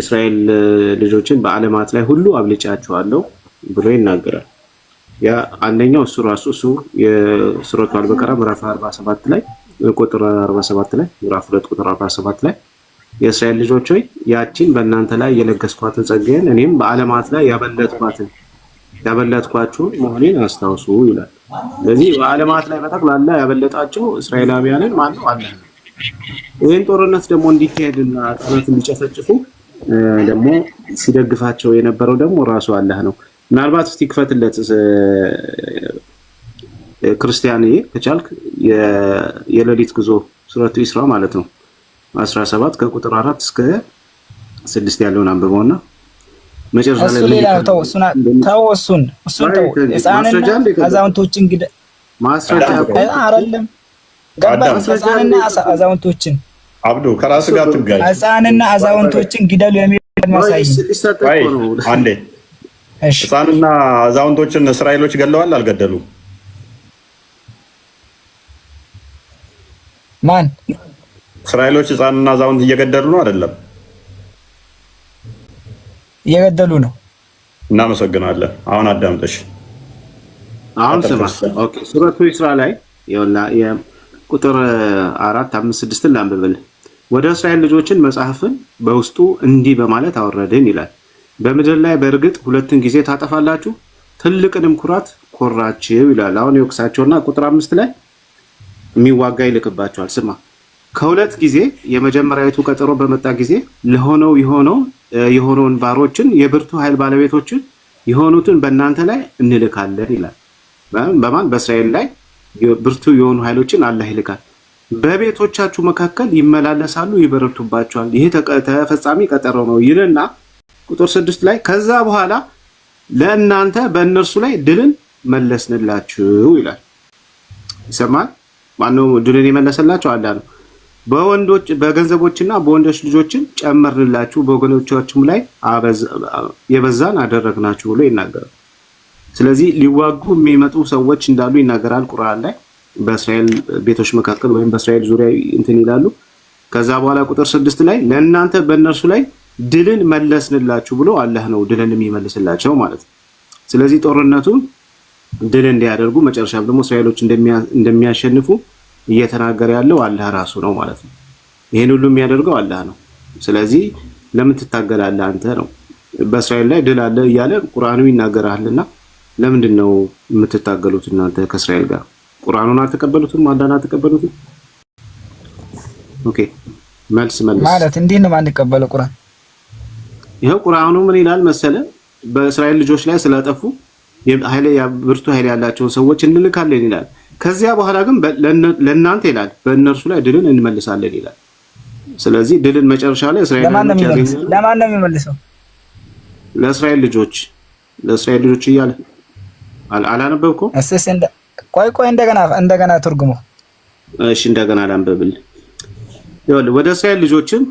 እስራኤል ልጆችን በአለማት ላይ ሁሉ አብልጫቸዋለሁ ብሎ ይናገራል። ያ አንደኛው እሱ ራሱ የሱረቱ አልበቀራ ምዕራፍ 47 ላይ ቁጥር 47 ላይ ምዕራፍ 2 ቁጥር 47 ላይ የእስራኤል ልጆች ሆይ ያቺን በእናንተ ላይ የለገስኳትን ጸጋዬን እኔም በአለማት ላይ ያበለጥኳችሁ መሆኔን አስታውሱ ይላል። ስለዚህ በአለማት ላይ በጠቅላላ ያበለጣቸው እስራኤላውያንን ማን ነው? አላህ ነው። ይህን ጦርነት ደግሞ እንዲካሄድና ጦርነት እንዲጨፈጭፉ ደግሞ ሲደግፋቸው የነበረው ደግሞ ራሱ አላህ ነው። ምናልባት እስቲ ክፈትለት ክርስቲያን ከቻልክ የሌሊት ጉዞ ሱረቱ ኢስራ ማለት ነው 17 ከቁጥር 4 እስከ 6 ያለውን አንብበውና መጨረሻ ላይ እሱን አዛውንቶችን ግደ ማስረጃ አይደለም ህፃንና አዛውንቶችን አብዱ ከራስ ጋር ትጋጭ። ህፃንና አዛውንቶችን ግደሉ የሚል ማሳይ አንዴ ህፃንና አዛውንቶችን እስራኤሎች ገለዋል አልገደሉም? ማን? እስራኤሎች ህፃንና አዛውንት እየገደሉ ነው አይደለም? እየገደሉ ነው። እናመሰግናለን። አሁን አዳምጠሽ አሁን ስማ። ኦኬ ሱረቱ ኢስራ ላይ ቁጥር 4 5 6 ላንብብል። ወደ እስራኤል ልጆችን መጽሐፍን በውስጡ እንዲህ በማለት አወረድን ይላል። በምድር ላይ በእርግጥ ሁለትን ጊዜ ታጠፋላችሁ፣ ትልቅንም ኩራት ኮራችሁ ይላል። አሁን ይወቅሳቸውና ቁጥር 5 ላይ የሚዋጋ ይልክባቸዋል። ስማ ከሁለት ጊዜ የመጀመሪያዊቱ ቀጠሮ በመጣ ጊዜ የሆነውን ባሮችን የብርቱ ኃይል ባለቤቶችን የሆኑትን በእናንተ ላይ እንልካለን ይላል። በማን? በእስራኤል ላይ ብርቱ የሆኑ ኃይሎችን አላህ ይልካል። በቤቶቻችሁ መካከል ይመላለሳሉ፣ ይበረቱባቸዋል። ይሄ ተፈጻሚ ቀጠሮ ነው ይልና ቁጥር 6 ላይ ከዛ በኋላ ለእናንተ በእነርሱ ላይ ድልን መለስንላችሁ ይላል። ይሰማል? ማነው ድልን የመለሰላቸው? አላህ ነው። በወንዶች በገንዘቦችና በወንዶች ልጆችን ጨመርንላችሁ፣ በወገኖቻችሁም ላይ የበዛን አደረግናችሁ ብሎ ይናገራል። ስለዚህ ሊዋጉ የሚመጡ ሰዎች እንዳሉ ይናገራል ቁርአን ላይ። በእስራኤል ቤቶች መካከል ወይም በእስራኤል ዙሪያ እንትን ይላሉ። ከዛ በኋላ ቁጥር 6 ላይ ለእናንተ በእነርሱ ላይ ድልን መለስንላችሁ ብሎ አላህ ነው ድልን የሚመልስላቸው ማለት ነው። ስለዚህ ጦርነቱን ድል እንዲያደርጉ መጨረሻም ደግሞ እስራኤሎች እንደሚያሸንፉ እየተናገረ ያለው አላህ ራሱ ነው ማለት ነው። ይሄን ሁሉ የሚያደርገው አላህ ነው። ስለዚህ ለምን ትታገላለህ አንተ ነው። በእስራኤል ላይ ድል አለ እያለ ቁርአኑ ይናገራልና ለምንድን ነው የምትታገሉት እናንተ ከእስራኤል ጋር? ቁርአኑን አልተቀበሉትም? አላህን አልተቀበሉትም? ኦኬ መልስ ማለት እንዴት ነው ማንቀበለው? ቁርአን ይሄው ቁርአኑ ምን ይላል መሰለ? በእስራኤል ልጆች ላይ ስለጠፉ ብርቱ ኃይል ያላቸውን ሰዎች እንልካለን ይላል። ከዚያ በኋላ ግን ለእናንተ ይላል በእነርሱ ላይ ድልን እንመልሳለን ይላል። ስለዚህ ድልን መጨረሻ ላይ እስራኤል ያገኛሉ። ለማን ነው የሚመልሰው? ለእስራኤል ልጆች እያለ አላነበብከው? እሺ ቆይ እንደገና ትርጉሙ። እሺ እንደገና ላንብብል። ይኸውልህ ወደ እስራኤል ልጆችም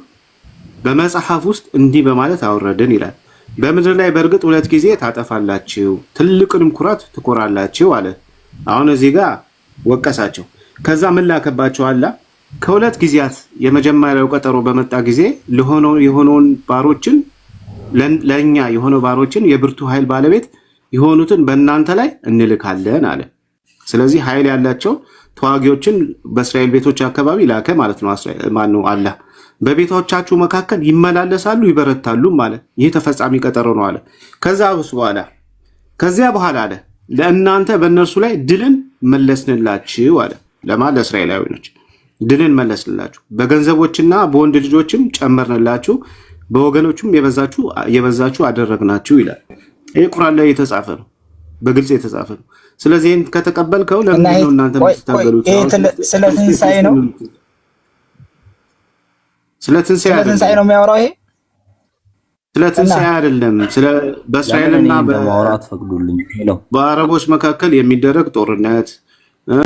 በመጽሐፍ ውስጥ እንዲህ በማለት አወረድን ይላል። በምድር ላይ በእርግጥ ሁለት ጊዜ ታጠፋላችሁ፣ ትልቅንም ኩራት ትኮራላችሁ አለ። አሁን እዚህ ጋር ወቀሳቸው። ከዛ ምን ላከባቸው አላ? ከሁለት ጊዜያት የመጀመሪያው ቀጠሮ በመጣ ጊዜ የሆነውን ባሮችን ለኛ የሆነው ባሮችን የብርቱ ኃይል ባለቤት የሆኑትን በእናንተ ላይ እንልካለን አለ። ስለዚህ ኃይል ያላቸው ተዋጊዎችን በእስራኤል ቤቶች አካባቢ ላከ ማለት ነው። ማነው አላህ በቤቶቻችሁ መካከል ይመላለሳሉ ይበረታሉ ማለት ይህ ተፈጻሚ ቀጠሮ ነው አለ። ከዚያ በኋላ አለ ለእናንተ በእነርሱ ላይ ድልን መለስንላችሁ አለ። ለማን? ለእስራኤላውያኖች ድልን መለስንላችሁ፣ በገንዘቦችና በወንድ ልጆችም ጨመርንላችሁ፣ በወገኖችም የበዛችሁ አደረግናችሁ ይላል። ይህ ቁርአን ላይ የተጻፈ ነው፣ በግልጽ የተጻፈ ነው። ስለዚህ ይህን ከተቀበልከው ለምንድን ነው እናንተ የምትታገሉት? ስለ ትንሣኤ ነው፣ ስለ ትንሣኤ ነው የሚያወራው። ይሄ ስለ ትንሣኤ አይደለም። በእስራኤልና በአረቦች መካከል የሚደረግ ጦርነት፣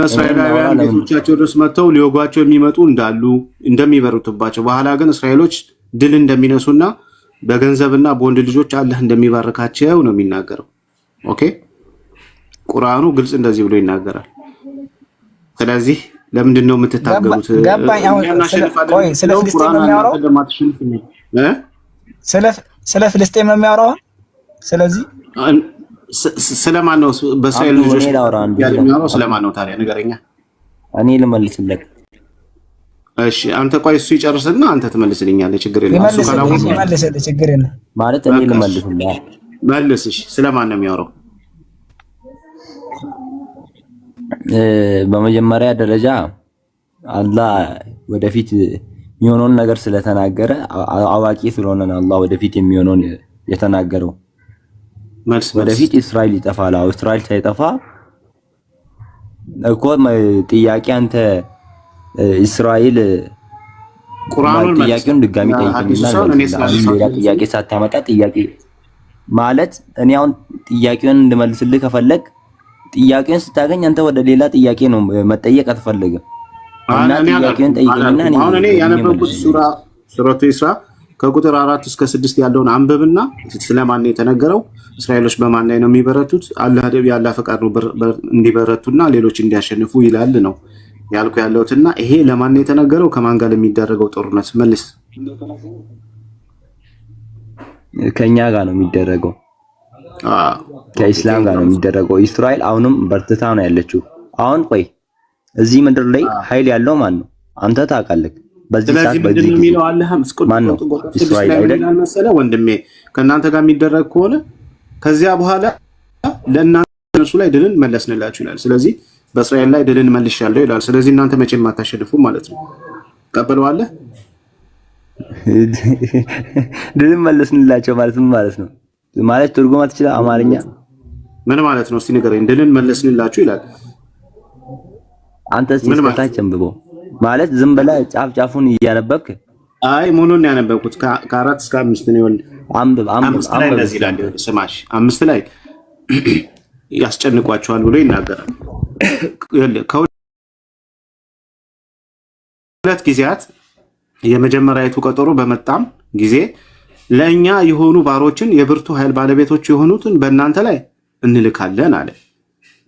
እስራኤላውያን ቤቶቻቸው ድረስ መጥተው ሊወጓቸው የሚመጡ እንዳሉ እንደሚበሩትባቸው፣ በኋላ ግን እስራኤሎች ድል እንደሚነሱና በገንዘብና በወንድ ልጆች አላህ እንደሚባርካቸው ነው የሚናገረው። ኦኬ፣ ቁርአኑ ግልጽ እንደዚህ ብሎ ይናገራል። ስለዚህ ለምንድን ነው የምትታገሉት? ስለ ፍልስጤም ነው የሚያወራው። ስለዚህ ስለማን ነው በእስራኤል ልጆች የሚያወራው? ስለማን ነው ታዲያ ንገረኛ። እኔ ልመልስለት። እሺ አንተ ቆይ እሱ ይጨርስና አንተ ትመልስልኛለህ። ችግር የለም። እሱ ይመልስልህ፣ ችግር የለም ማለት እኔ ልመልስልህ። መልስ። እሺ ስለማን ነው የሚያወራው? በመጀመሪያ ደረጃ አላህ ወደፊት የሚሆነውን ነገር ስለተናገረ አዋቂ ስለሆነ ነው አላህ ወደፊት የሚሆነውን የተናገረው። ወደፊት እስራኤል ይጠፋል። እስራኤል ሳይጠፋ እኮ ጥያቄ አንተ እስራኤል ቁርአኑን ጥያቄውን ድጋሚ ጠይቀኝና ሌላ ጥያቄ ሳታመጣ ጥያቄ ማለት እኔ አሁን ጥያቄውን እንድመልስልህ ከፈለግ ጥያቄውን ስታገኝ አንተ ወደ ሌላ ጥያቄ ነው መጠየቅ አትፈልግም። እና ጥያቄውን ጠይቀኝና እኔ ያነበብኩት ሱረቱ ኢስራ ከቁጥር 4 እስከ 6 ያለውን አንብብና ስለማን ነው የተነገረው? እስራኤሎች በማን ላይ ነው የሚበረቱት? አላህ ያለ ፈቃድ ነው እንዲበረቱና ሌሎች እንዲያሸንፉ ይላል ነው ያልኩ ያለውትና ይሄ ለማን ነው የተነገረው? ከማን ጋር የሚደረገው ጦርነት? መልስ። ከኛ ጋር ነው የሚደረገው። ከኢስላም ጋር ነው የሚደረገው። እስራኤል አሁንም በርትታ ነው ያለችው። አሁን ቆይ እዚህ ምድር ላይ ኃይል ያለው ማን ነው? አንተ ታውቃለህ። በዚህ ሰዓት በዚህ የሚለው አላህ ማን ነው? እስራኤል አይደል መሰለ ወንድሜ። ከእናንተ ጋር የሚደረግ ከሆነ ከዚያ በኋላ ለእናንተ ላይ ድልን መለስንላችሁ ይላል። ስለዚህ በእስራኤል ላይ ድልን መልሻለሁ ይላል። ስለዚህ እናንተ መቼም አታሸንፉ ማለት ነው። ቀበለዋለህ? ድልን መለስንላቸው ማለት ምን ማለት ነው? ማለት ትርጉም አትችልም። አማርኛ ምን ማለት ነው? እስቲ ንገረኝ። ድልን መለስንላችሁ ይላል። አንተ ሲስታች አንብበው ማለት ዝም ብለህ ጫፍ ጫፉን እያነበብክ። አይ ሙሉን ያነበብኩት ከ4 እስከ 5 ነው። አንብብ። እንደዚህ ይላል። ስማሽ 5 ላይ ያስጨንቋቸዋል ብሎ ይናገራል። ከሁለት ጊዜያት የመጀመሪያዊቱ ቀጠሮ በመጣም ጊዜ ለእኛ የሆኑ ባሮችን የብርቱ ኃይል ባለቤቶች የሆኑትን በእናንተ ላይ እንልካለን አለ።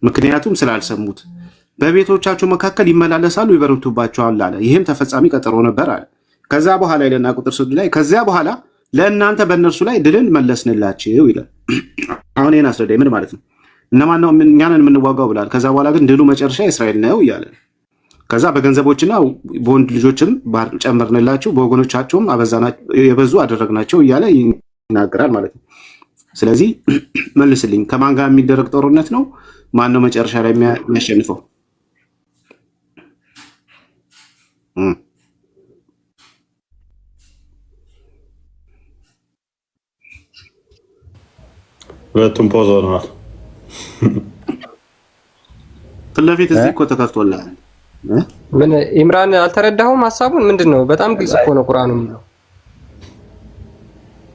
ምክንያቱም ስላልሰሙት በቤቶቻቸው መካከል ይመላለሳሉ ይበረቱባቸዋል አለ። ይህም ተፈጻሚ ቀጠሮ ነበር አለ። ከዛ በኋላ ይለና ቁጥር 6 ላይ ከዚያ በኋላ ለእናንተ በእነርሱ ላይ ድልን መለስንላችሁ ይላል። አሁን ይህን አስረዳኝ። ምን ማለት ነው? እነማን ነው እኛንን የምንዋጋው ብላል። ከዛ በኋላ ግን ድሉ መጨረሻ እስራኤል ነው እያለ ከዛ በገንዘቦችና በወንድ ልጆችም ጨመርንላችሁ፣ በወገኖቻቸውም የበዙ አደረግናቸው እያለ ይናገራል ማለት ነው። ስለዚህ መልስልኝ፣ ከማን ጋር የሚደረግ ጦርነት ነው? ማን ነው መጨረሻ ላይ የሚያሸንፈው? ሁለቱም ፖዝ ሆነዋል። ፊት ለፊት እዚህ እኮ ተከፍቶልሃል። ምን ኢምራን አልተረዳሁም ሀሳቡን። ምንድነው? በጣም ግልጽ እኮ ነው ቁርአኑ የሚለው።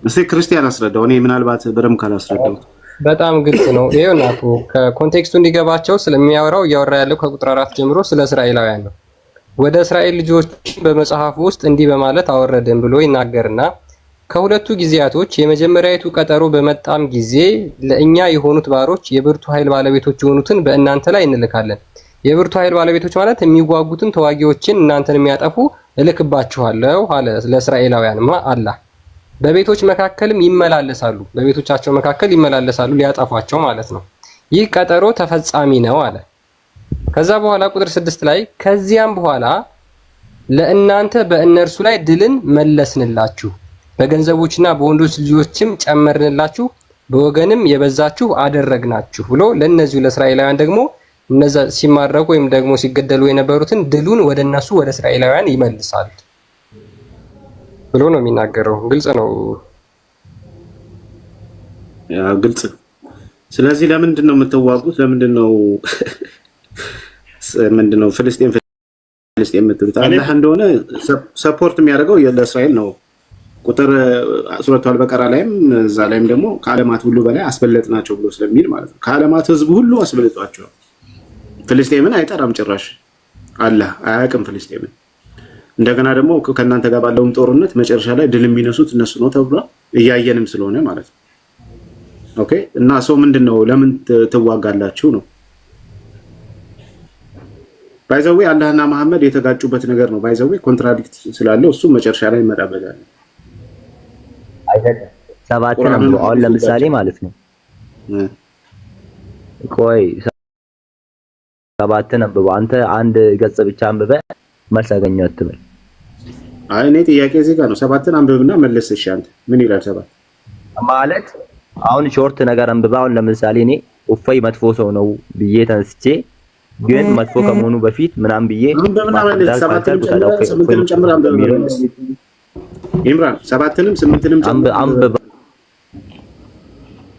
እስቲ ክርስቲያን አስረዳው። እኔ ምናልባት በደምብ ካላስረዳው በጣም ግልጽ ነው። ይሄውና እኮ ከኮንቴክስቱ እንዲገባቸው ስለሚያወራው እያወራ ያለው ከቁጥር 4 ጀምሮ ስለ እስራኤላውያን ነው። ወደ እስራኤል ልጆች በመጽሐፉ ውስጥ እንዲህ በማለት አወረድን ብሎ ይናገርና ከሁለቱ ጊዜያቶች የመጀመሪያዊቱ ቀጠሮ በመጣም ጊዜ ለእኛ የሆኑት ባሮች የብርቱ ኃይል ባለቤቶች የሆኑትን በእናንተ ላይ እንልካለን። የብርቱ ኃይል ባለቤቶች ማለት የሚዋጉትን ተዋጊዎችን እናንተን የሚያጠፉ እልክባችኋለሁ አለ። ለእስራኤላውያንማ አላህ በቤቶች መካከልም ይመላለሳሉ፣ በቤቶቻቸው መካከል ይመላለሳሉ ሊያጠፏቸው ማለት ነው። ይህ ቀጠሮ ተፈጻሚ ነው አለ። ከዛ በኋላ ቁጥር 6 ላይ ከዚያም በኋላ ለእናንተ በእነርሱ ላይ ድልን መለስንላችሁ፣ በገንዘቦችና በወንዶች ልጆችም ጨመርንላችሁ፣ በወገንም የበዛችሁ አደረግናችሁ ብሎ ለነዚሁ ለእስራኤላውያን ደግሞ እነዛ ሲማረኩ ወይም ደግሞ ሲገደሉ የነበሩትን ድሉን ወደ እነሱ ወደ እስራኤላውያን ይመልሳል ብሎ ነው የሚናገረው። ግልጽ ነው። ያ ግልጽ። ስለዚህ ለምንድን ነው የምትዋጉት? ለምንድን ነው ፍልስጤም የምትሉት? አላህ እንደሆነ ሰፖርት የሚያደርገው ለእስራኤል ነው። ቁጥር ሱረቱ አልበቀራ ላይም እዛ ላይም ደግሞ ከዓለማት ሁሉ በላይ አስበለጥናቸው ብሎ ስለሚል ማለት ነው። ከዓለማት ህዝብ ሁሉ አስበልጧቸዋል። ፍልስጤምን አይጠራም ጭራሽ። አላህ አያውቅም ፍልስጤምን። እንደገና ደግሞ ከእናንተ ጋር ባለውም ጦርነት መጨረሻ ላይ ድል የሚነሱት እነሱ ነው ተብሏል። እያየንም ስለሆነ ማለት ነው። ኦኬ። እና ሰው ምንድነው ለምን ትዋጋላችሁ ነው? ባይዘዌ አላህና መሐመድ የተጋጩበት ነገር ነው። ባይዘዌ ኮንትራዲክት ስላለው እሱ መጨረሻ ላይ ይመጣበታል። አይደለም ሰባትን አንብበው። አሁን ለምሳሌ ማለት ነው ቆይ ሰባትን አንብበው። አንተ አንድ ገጽ ብቻ አንብበህ መልስ አገኘው አትበል። አይ እኔ ጥያቄ እዚህ ጋር ነው። ሰባትን አንብብና መለስ። እሺ አንተ ምን ይላል ሰባት ማለት? አሁን ሾርት ነገር አንብበህ። አሁን ለምሳሌ እኔ እፎይ መጥፎ ሰው ነው ብዬ ተነስቼ ግን መጥፎ ከመሆኑ በፊት ምናምን ብዬ ኢምራን ሰባትንም ስምንትንም አንብበ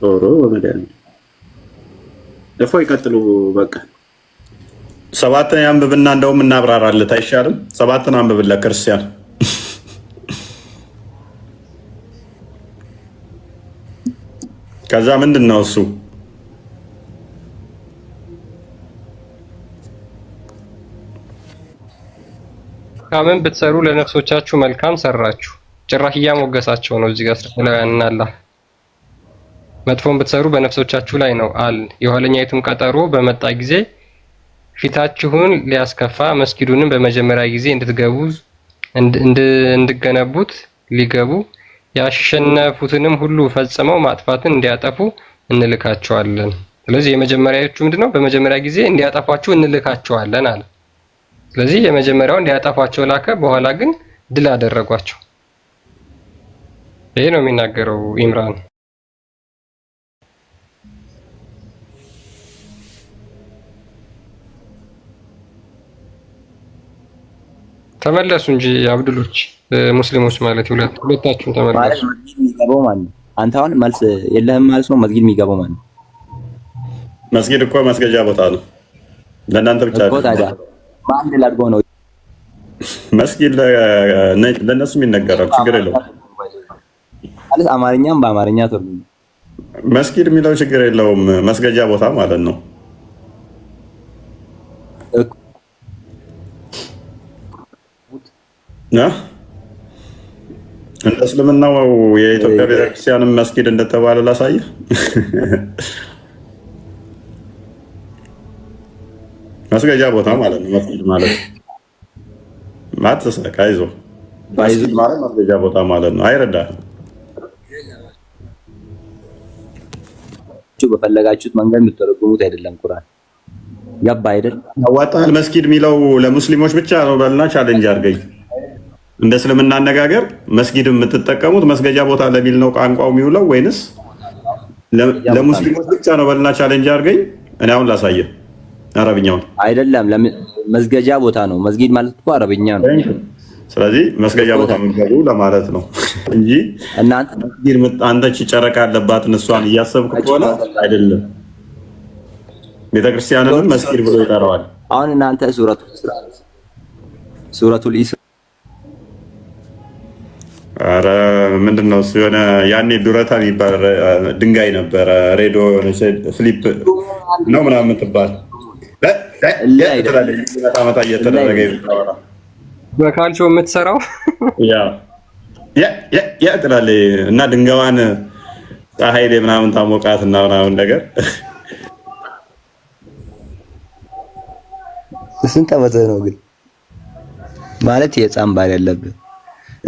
ኦሮ ወመዳን እፎይ ይቀጥሉ። በቃ ሰባትን ያንብብና እንደውም እናብራራለት አይሻልም? ሰባትን አንብብለት ክርስቲያን። ከዛ ምንድን ነው እሱ ካምን ብትሰሩ ለነፍሶቻችሁ መልካም ሰራችሁ። ጭራሽ እያሞገሳቸው ነው እዚህ ጋር እስራኤላውያንና አላህ። መጥፎን ብትሰሩ በነፍሶቻችሁ ላይ ነው አል የኋለኛይቱም ቀጠሮ በመጣ ጊዜ ፊታችሁን ሊያስከፋ መስጊዱንም በመጀመሪያ ጊዜ እንድገነቡት ሊገቡ ያሸነፉትንም ሁሉ ፈጽመው ማጥፋትን እንዲያጠፉ እንልካቸዋለን። ስለዚህ የመጀመሪያዎቹ ምንድነው? በመጀመሪያ ጊዜ እንዲያጠፋችሁ እንልካቸዋለን አለ። ስለዚህ የመጀመሪያው እንዲያጠፋቸው ላከ፣ በኋላ ግን ድል አደረጓቸው። ይሄ ነው የሚናገረው ኢምራን። ተመለሱ እንጂ አብዱሎች ሙስሊሞች ማለት ሁለታችሁም ተመለሱ። የሚገባው ማለት አንተ አሁን መልስ የለህም ማለት ነው። መስጊድ የሚገባው ማለት መስጊድ እኮ መስገጃ ቦታ ነው። ለእናንተ ብቻ አይደለም። ማን ላድርገው ነው መስጊድ ለነሱ የሚነገረው? ችግር የለውም ማለት አማርኛም በአማርኛ ተርጉም መስጊድ የሚለው ችግር የለውም። መስገጃ ቦታ ማለት ነው። እንደ እስልምናው የኢትዮጵያ ቤተክርስቲያንም መስጊድ እንደተባለ ላሳይህ። መስገጃ ቦታ ማለት ነው። መስጊድ ማለት ማትሰካ ይዞ መስጊድ ማለት መስገጃ ቦታ ማለት ነው። አይረዳህም። በፈለጋችሁት መንገድ የምትተረጉሙት አይደለም። ቁርአን ገባ አይደል? ያዋጣል። መስጊድ የሚለው ለሙስሊሞች ብቻ ነው በልና ቻሌንጅ አድርገኝ። እንደ እስልምና አነጋገር መስጊድ የምትጠቀሙት መስገጃ ቦታ ለሚል ነው ቋንቋው የሚውለው ወይንስ ለሙስሊሞች ብቻ ነው በልና ቻሌንጅ አድርገኝ። እኔ አሁን ላሳየህ አረብኛውን። አይደለም መስገጃ ቦታ ነው። መስጊድ ማለት እኮ አረብኛ ነው። ስለዚህ መስገጃ ቦታ የምትገቡ ለማለት ነው እንጂ አንተ ጨረቃ ያለባትን እሷን እያሰብክ ከሆነ አይደለም። ቤተክርስቲያንንም መስጊድ ብሎ ይጠራዋል። አሁን እናንተ ሱረቱል ኢስራ ኧረ ምንድን ነው እሱ? የሆነ ያኔ ዱረታ የሚባል ድንጋይ ነበረ፣ ሬዲዮ ፍሊፕ ነው ምናምን የምትባል መጣ እየተደረገ በካልቾ የምትሰራው ያ ትላለች እና ድንጋዋን ፀሐይ ላይ ምናምን ታሞቃት እና ምናምን ነገር። ስንት ዓመት ነው ግን ማለት የህፃን ባል ያለብህ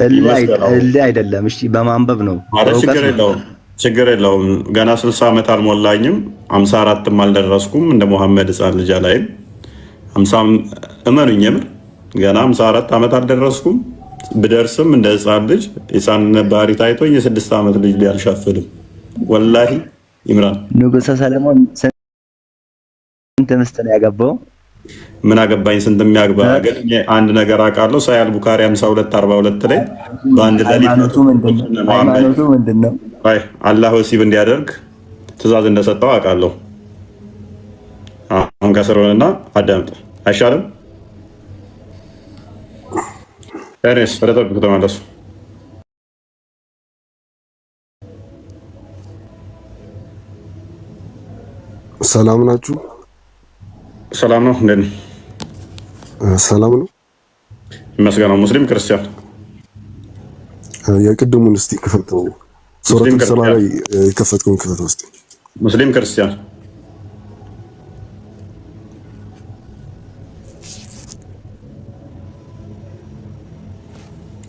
እልህ አይደለም። እሺ በማንበብ ነው ማለት ችግር የለውም። ገና 60 ዓመት አልሞላኝም፣ 54ም አልደረስኩም። እንደ መሐመድ ህፃን ልጅ አላይም። እመኑኝ የምር ገና 54 ዓመት አልደረስኩም። ብደርስም እንደ ህፃን ልጅ የህፃንነት ባህሪ ታይቶኝ የ6 ዓመት ልጅ ሊያልሻፍልም ወላሂ። ኢምራን ንጉሠ ሰለሞን ስንት ሚስት ነው ያገባው? ምን አገባኝ ስንት የሚያግባ። ግን አንድ ነገር አውቃለሁ። ሳሂህ አልቡኻሪ 5242 ላይ በአንድ ሌሊት ሃይማኖቱ ምንድን ነው? አላህ ወሲብ እንዲያደርግ ትእዛዝ እንደሰጠው አውቃለሁ። አሁን ከስር ሆነና አዳምጥ አይሻልም? እኔስ ወደ ጠብቁ ተመለሱ። ሰላም ናችሁ? ሰላም ነው። እንዴት ነው? ሰላም ነው ይመስገነው። ሙስሊም ክርስቲያን? የቅድሙን እስቲ ክፈተው። ሱረቱ ሰላ ላይ የከፈትከውን ክፈተው እስቲ። ሙስሊም ክርስቲያን?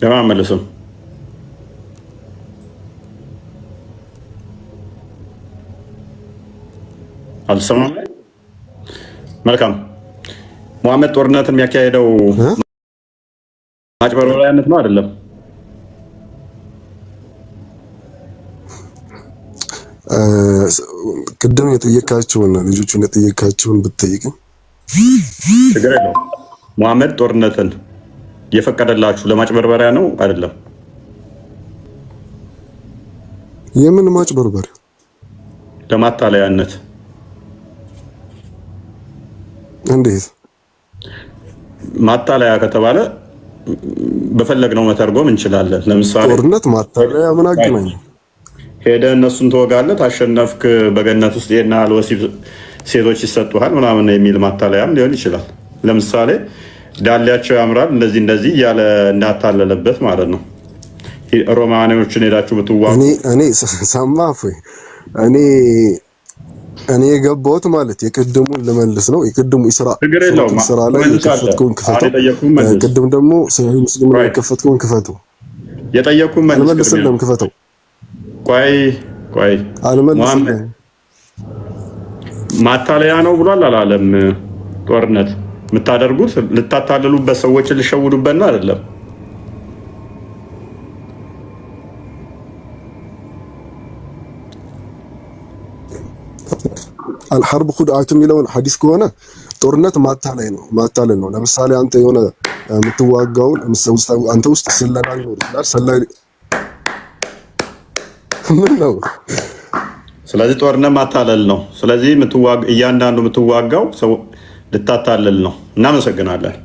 ለማን መልስም? አልሰማም። መልካም። ሙሐመድ ጦርነትን የሚያካሄደው ማጭበርበሪያነት ነው አይደለም? ቅድም የጠየቃቸውን ልጆቹን የጠየቃቸውን ብትጠይቅኝ ችግር የለውም። ሙሐመድ ጦርነትን የፈቀደላችሁ ለማጭበርበሪያ ነው አይደለም? የምን ማጭበርበሪያ? ለማታለያነት። እንዴት ማታለያ ከተባለ በፈለግነው መተርጎም እንችላለን። ለምሳሌ ጦርነት ማታለያ ምን አገናኝ? ሄደህ እነሱን ትወጋለህ፣ ታሸነፍክ፣ በገነት ውስጥ የናል ወሲብ ሴቶች ይሰጡሃል ምናምን የሚል ማታለያም ሊሆን ይችላል። ለምሳሌ ዳሌያቸው ያምራል እንደዚህ እንደዚህ እያለ እንዳታለለበት ማለት ነው። ሮማኔዎችን ሄዳችሁ ብትዋጉ እኔ ሰማህ እኔ የገባሁት ማለት የቅድሙን ልመልስ ነው። የቅድሙ ኢስራ ላይ የከፈትከውን ክፈተው። ቅድም ደግሞ ሰሂህ ሙስሊም ላይ የከፈትከውን ክፈተው። የጠየቅኩህን መልስ። አልመልስልህም፣ ክፈተው። ቆይ አልመልስልህም። ማታለያ ነው ብሏል አላለም? ጦርነት የምታደርጉት ልታታልሉበት፣ ሰዎችን ልሸውዱበት ነው አይደለም? አልሐርብ ኹድዓቱ የሚለውን ሐዲስ ከሆነ ጦርነት ማታለል ነው። ለምሳሌ አንተ የሆነ የምትዋጋውን አንተ ውስጥ ስለላ ሊኖር ይችላል። ሰላይ ምን ነው? ስለዚህ ጦርነት ማታለል ነው። ስለዚህ እያንዳንዱ የምትዋጋው ሰው ልታታለል ነው። እናመሰግናለን።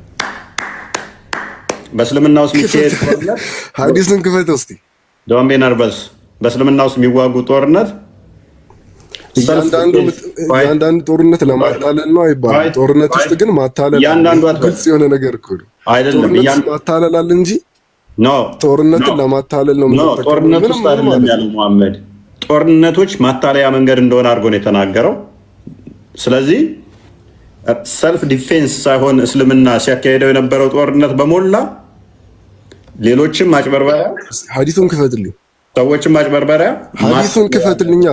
በእስልምና ውስጥ የሚካሄድ ጦርነት ሐዲስን ክፈተው እስቲ። ዶንት ቢ ነርቨስ። በእስልምና ውስጥ የሚዋጉ ጦርነት እያንዳንዱ ጦርነት ለማታለል ነው አይባልም። ጦርነት ውስጥ ግን ማታለል ግልጽ የሆነ ነገር እኮ ነው። አይደለም ማታለላል እንጂ ኖ ጦርነትን ለማታለል ነው። ጦርነት ውስጥ አይደለም ያለው ሙሐመድ። ጦርነቶች ማታለያ መንገድ እንደሆነ አድርጎ ነው የተናገረው። ስለዚህ ሰልፍ ዲፌንስ ሳይሆን እስልምና ሲያካሄደው የነበረው ጦርነት በሞላ ሌሎችም ማጭበርበሪያ፣ ሐዲሱን ክፈትልኝ፣ ሰዎችም ማጭበርበሪያ፣ ሐዲሱን ክፈትልኛ።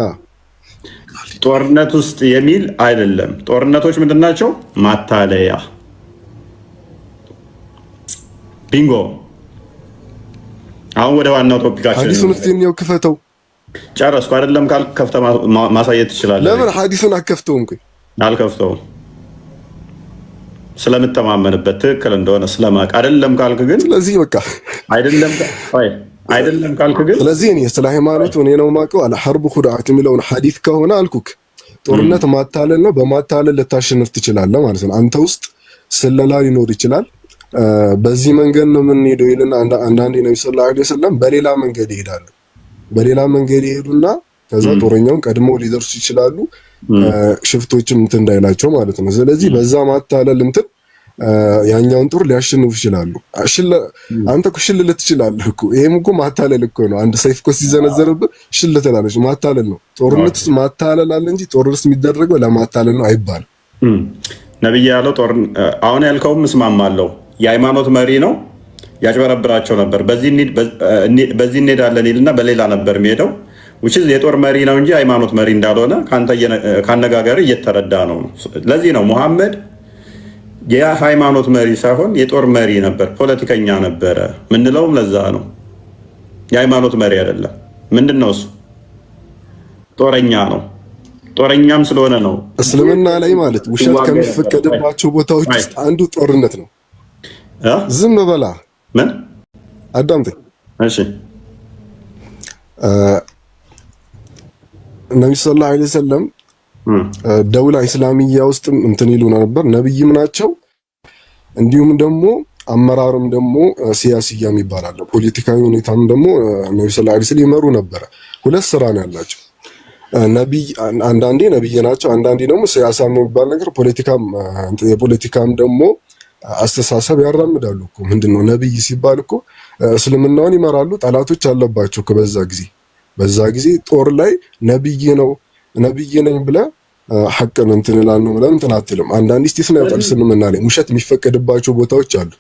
ጦርነት ውስጥ የሚል አይደለም። ጦርነቶች ምንድን ናቸው? ማታለያ። ቢንጎ። አሁን ወደ ዋናው ቶፒካችን ሐዲሱን እስቲ ነው ክፈተው። ጨረስኩ አይደለም ካልክ ከፍተህ ማሳየት ትችላለህ። ለምን ሐዲሱን አከፍተውም? አልከፍተውም ስለምተማመንበት ትክክል እንደሆነ ስለማቅ አይደለም ካልክ ግን ስለዚህ በቃ አይደለም ካልክ ግን ስለዚህ እኔ ስለ ሃይማኖት እኔ ነው የማውቀው። አልሐርብ ኹድዓት የሚለውን ሐዲስ ከሆነ አልኩክ ጦርነት ማታለል ነው። በማታለል ልታሸንፍ ትችላለህ ማለት ነው። አንተ ውስጥ ስለላ ሊኖር ይችላል። በዚህ መንገድ ነው የምንሄደው ይልና አንዳንዴ ነብዩ ሰለላሁ ዐለይሂ ወሰለም በሌላ መንገድ ይሄዳሉ። በሌላ መንገድ ይሄዱና ከዛ ጦረኛውን ቀድመው ሊደርሱ ይችላሉ። ሽፍቶችም እንትን እንዳይላቸው ማለት ነው። ስለዚህ በዛ ማታለል እንትን ያኛውን ጦር ሊያሸንፉ ይችላሉ። አንተ እኮ ሽል ልትችላለህ እኮ። ይሄም እኮ ማታለል እኮ ነው። አንድ ሰይፍ እኮ ሲዘነዘርብህ ሽል ትላለች። ማታለል ነው። ጦርነት ውስጥ ማታለል አለ እንጂ ጦርነት የሚደረገው ለማታለል ነው አይባልም። ነብይ ያለው አሁን ያልከውም እስማማለሁ። የሃይማኖት መሪ ነው፣ ያጭበረብራቸው ነበር። በዚህ እንሄዳለን ይልና በሌላ ነበር የሚሄደው። የጦር መሪ ነው እንጂ ሃይማኖት መሪ እንዳልሆነ ከአነጋገር እየተረዳ ነው። ለዚህ ነው ሙሐመድ የሃይማኖት መሪ ሳይሆን የጦር መሪ ነበር፣ ፖለቲከኛ ነበረ ምንለውም ለዛ ነው። የሃይማኖት መሪ አይደለም። ምንድን ነው እሱ? ጦረኛ ነው። ጦረኛም ስለሆነ ነው። እስልምና ላይ ማለት ውሸት ከሚፈቀድባቸው ቦታዎች ውስጥ አንዱ ጦርነት ነው። ዝም በላ ምን አዳምጠኝ። እሺ ነብዩ ሰለላሁ ዐለይሂ ወሰለም ደውላ ኢስላሚያ ውስጥ እንትን ይሉ ነበር። ነብይም ናቸው፣ እንዲሁም ደግሞ አመራርም ደግሞ ሲያሲያም ይባላል። ፖለቲካዊ ሁኔታም ደግሞ ነብዩ ሰለላሁ ዐለይሂ ወሰለም ይመሩ ነበር። ሁለት ስራ ነው ያላቸው። ነብይ አንዳንዴ ነብይ ናቸው፣ አንዳንዴ ደግሞ ሲያሳ ነው የሚባል ነገር የፖለቲካም ደግሞ አስተሳሰብ ያራምዳሉ እኮ። ምንድነው ነብይ ሲባል እኮ እስልምናውን ይመራሉ። ጠላቶች አለባቸው በዛ ጊዜ ጦር ላይ ነብይ ነኝ ብለህ ሐቅን እንትን እላለሁ ብለህ እንትን አትልም። አንዳንድ እስቲስና ያወጣል። እስልምና ላይ ውሸት የሚፈቀድባቸው ቦታዎች አሉ።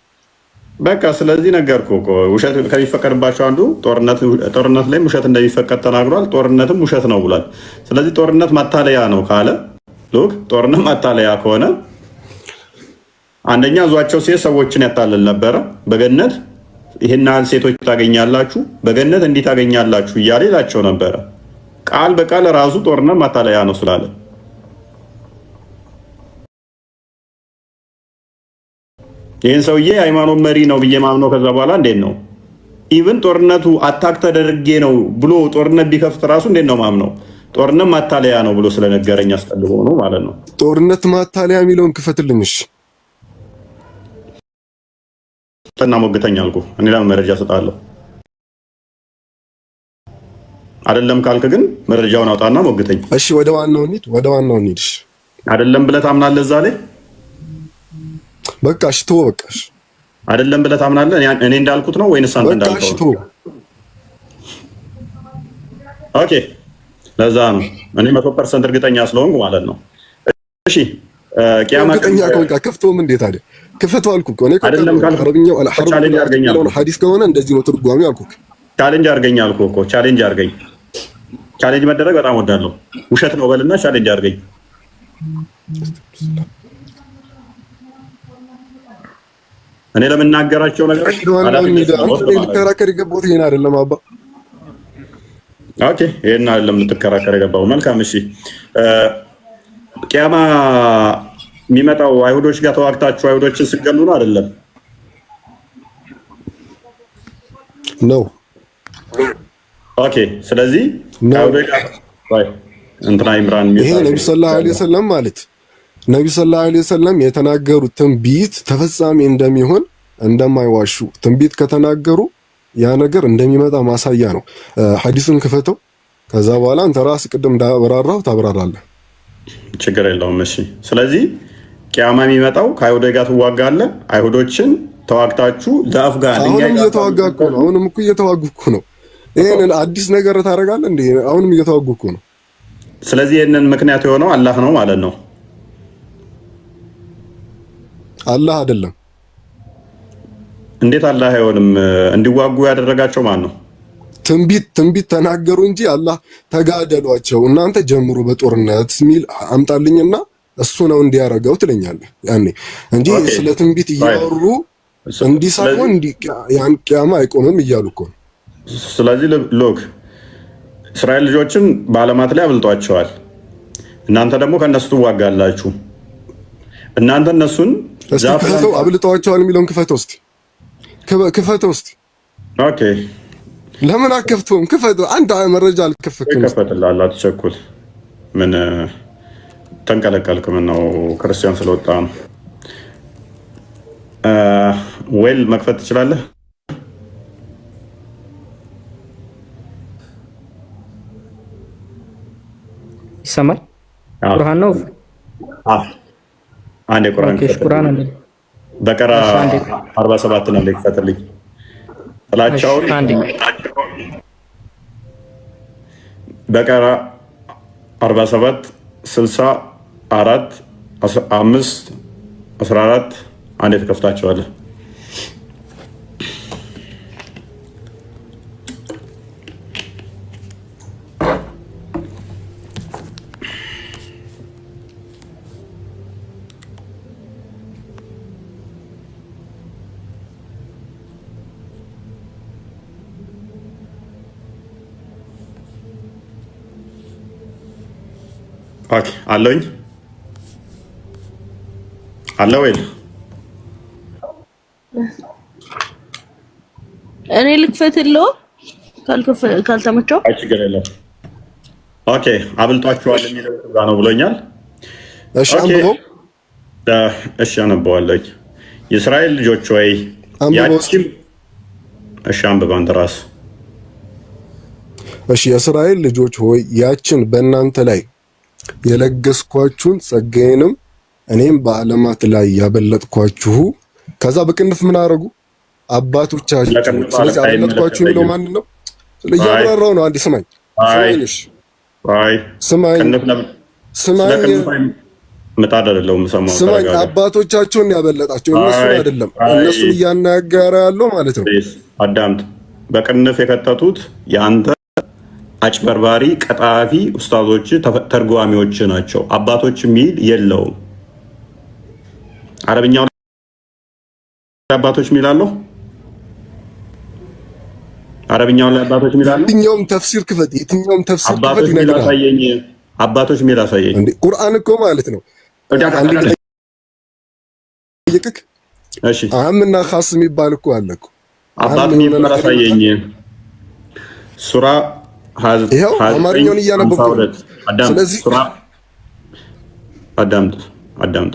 በቃ ስለዚህ ነገርኩህ እኮ ውሸት ከሚፈቀድባቸው አንዱ ጦርነት ላይ ውሸት እንደሚፈቀድ ተናግሯል። ጦርነትም ውሸት ነው ብሏል። ስለዚህ ጦርነት ማታለያ ነው ካለ ሉክ ጦርነት ማታለያ ከሆነ አንደኛ ዟቸው ሴት ሰዎችን ያታለል ነበረ። በገነት ይሄን ያህል ሴቶች ታገኛላችሁ፣ በገነት እንዲህ ታገኛላችሁ እያለ ይላቸው ነበረ። ቃል በቃል ራሱ ጦርነት ማታለያ ነው ስላለ ይህን ሰውዬ የሃይማኖት መሪ ነው ብዬ ማምነው ከዛ በኋላ እንዴት ነው ኢቭን ጦርነቱ አታክ ተደርጌ ነው ብሎ ጦርነት ቢከፍት ራሱ እንዴት ነው ማምነው? ጦርነት ማታለያ ነው ብሎ ስለነገረኝ አስቀልቦ ነው ማለት ነው። ጦርነት ማታለያ የሚለውን ክፈትልኝሽ እና ሞግተኛ አልኩ። እኔ ለምን መረጃ ሰጣለሁ? አይደለም ካልክ ግን መረጃውን አውጣና ሞግተኝ። እሺ ወደ ዋናው እንሂድ። አይደለም ብለህ ታምናለህ እዛ ላይ በቃ እሺ ተወው። በቃ እሺ አይደለም ብለህ ታምናለህ? እኔ እንዳልኩት ነው ወይንስ አንተ እንዳልከው? በቃ እሺ ተወው። ኦኬ ለዛ ነው እኔ 100% እርግጠኛ ስለሆንኩ ማለት ነው። እሺ ቂያማ እርግጠኛ ከሆንክ ከፍቶም እንዴት አይደል? ክፈተው አልኩህ እኮ እኔ አረብኛው አልሐረብ ሐዲስ ከሆነ እንደዚህ ነው ትርጓሜው አልኩህ። ቻሌንጅ አድርገኝ አልኩህ እኮ ቻሌንጅ አድርገኝ። ቻሌንጅ መደረግ በጣም ወዳለሁ። ውሸት ነው በልና ቻሌንጅ አድርገኝ። እኔ ለምናገራቸው ነገሮች ልከራከር የገባሁት ይሄን አይደለም አባ። ኦኬ ይሄን አይደለም ልትከራከር የገባው። መልካም እሺ። ቂያማ የሚመጣው አይሁዶች ጋር ተዋግታችሁ አይሁዶችን ስገሉ ነው አይደለም? ነው። ኦኬ ስለዚህ አይሁዶች ጋር እንትና ኢምራን ይሄ ነብዩ ሰለላሁ ዐለይሂ ወሰለም ማለት ነብዩ ሰለላሁ ዐለይሂ ወሰለም የተናገሩት ትንቢት ተፈጻሚ እንደሚሆን እንደማይዋሹ ትንቢት ከተናገሩ ያ ነገር እንደሚመጣ ማሳያ ነው። ሐዲሱን ክፈተው። ከዛ በኋላ አንተ ራስህ ቅድም እንዳብራራው ታብራራለህ። ችግር የለውም። እሺ ስለዚህ ቂያማ የሚመጣው ከአይሁዶች ጋር ትዋጋለህ። አይሁዶችን ተዋግታችሁ ዛፍ ጋር አሁንም እየተዋጋ እኮ ነው። አሁንም እኮ እየተዋጉ እኮ ነው። ይሄንን አዲስ ነገር ታደርጋለህ እንዴ? አሁንም እየተዋጉ እኮ ነው። ስለዚህ ይሄንን ምክንያት የሆነው አላህ ነው ማለት ነው። አላህ አይደለም። እንዴት አላህ አይሆንም? እንዲዋጉ ያደረጋቸው ማን ነው? ትንቢት ተናገሩ እንጂ አላህ ተጋደሏቸው እናንተ ጀምሩ በጦርነት ሚል አምጣልኝና እሱ ነው እንዲያረጋው ትለኛለህ ያኔ እንጂ ስለ ትንቢት እያወሩ እንዲህ ሳይሆን ያን ቂያማ አይቆምም እያሉ እኮ። ስለዚህ ሎክ እስራኤል ልጆችን በዓለማት ላይ አብልጧቸዋል። እናንተ ደግሞ ከነሱ ትዋጋላችሁ። እናንተ እነሱን ክፈተው አብልጧቸዋል የሚለውን ክፈተው እስቲ። ኦኬ ለምን አከፍተውም? ክፈተው። አንተ መረጃ አልከፈትክም። ከፈትልህ አትቸኩል። ምን ተንቀለቀልክ? ምን ነው ክርስቲያን ስለወጣ ነው? ዌል መክፈት ትችላለህ። ይሰማል? ቁርአን ነው። አንዴ ቁርአን አለ። በቀራ 47 ነው ልክፈትልኝ። ጥላቻውን በቀራ 47 64 5 14 አንዴ ተከፍታቸዋለህ። ኦኬ አለኝ አለ ወይ? እኔ ልክፈትልዎ ካልተመቸው ችግር የለም። ኦኬ አብልጧችኋል የሚለው ጋር ነው ብሎኛል። እሺ አንብበው። እሺ አነበዋለሁ። የእስራኤል ልጆች ወይ ያቺም እሺ አንብበው አንተ ራስህ። እሺ የእስራኤል ልጆች ሆይ ያችን በእናንተ ላይ የለገስኳችሁን ጸጋዬንም እኔም በዓለማት ላይ ያበለጥኳችሁ ከዛ በቅንፍ ምን አደረጉ አባቶቻችሁ። ስለዚህ አበለጥኳችሁ የሚለው ማን ነው? እያብራራው ነው። አንድ ስማኝ ስማኝ አባቶቻቸውን ያበለጣቸው እነሱን አይደለም። እነሱን እያናገረ ያለው ማለት ነው። አዳምጥ። በቅንፍ የከተቱት የአንተ አጭበርባሪ ቀጣፊ ኡስታዞች ተርጓሚዎች ናቸው። አባቶች የሚል የለውም። አረብኛው አባቶች የሚላለው አረብኛው ላይ አባቶች የሚላለው የትኛውም ተፍሲር ክፈት፣ የትኛውም ተፍሲር ክፈት ይነግራል። አባቶች የሚል አሳየኝ። እንዴ ቁርአን እኮ ማለት ነው። እሺ አምና ኻስ የሚባል እኮ አለ እኮ አባት የሚባል አሳየኝ። ሱራ ይሄው አማርኛውን እያነበብኩ ነው። ስለዚህ ሱራ አዳምጥ።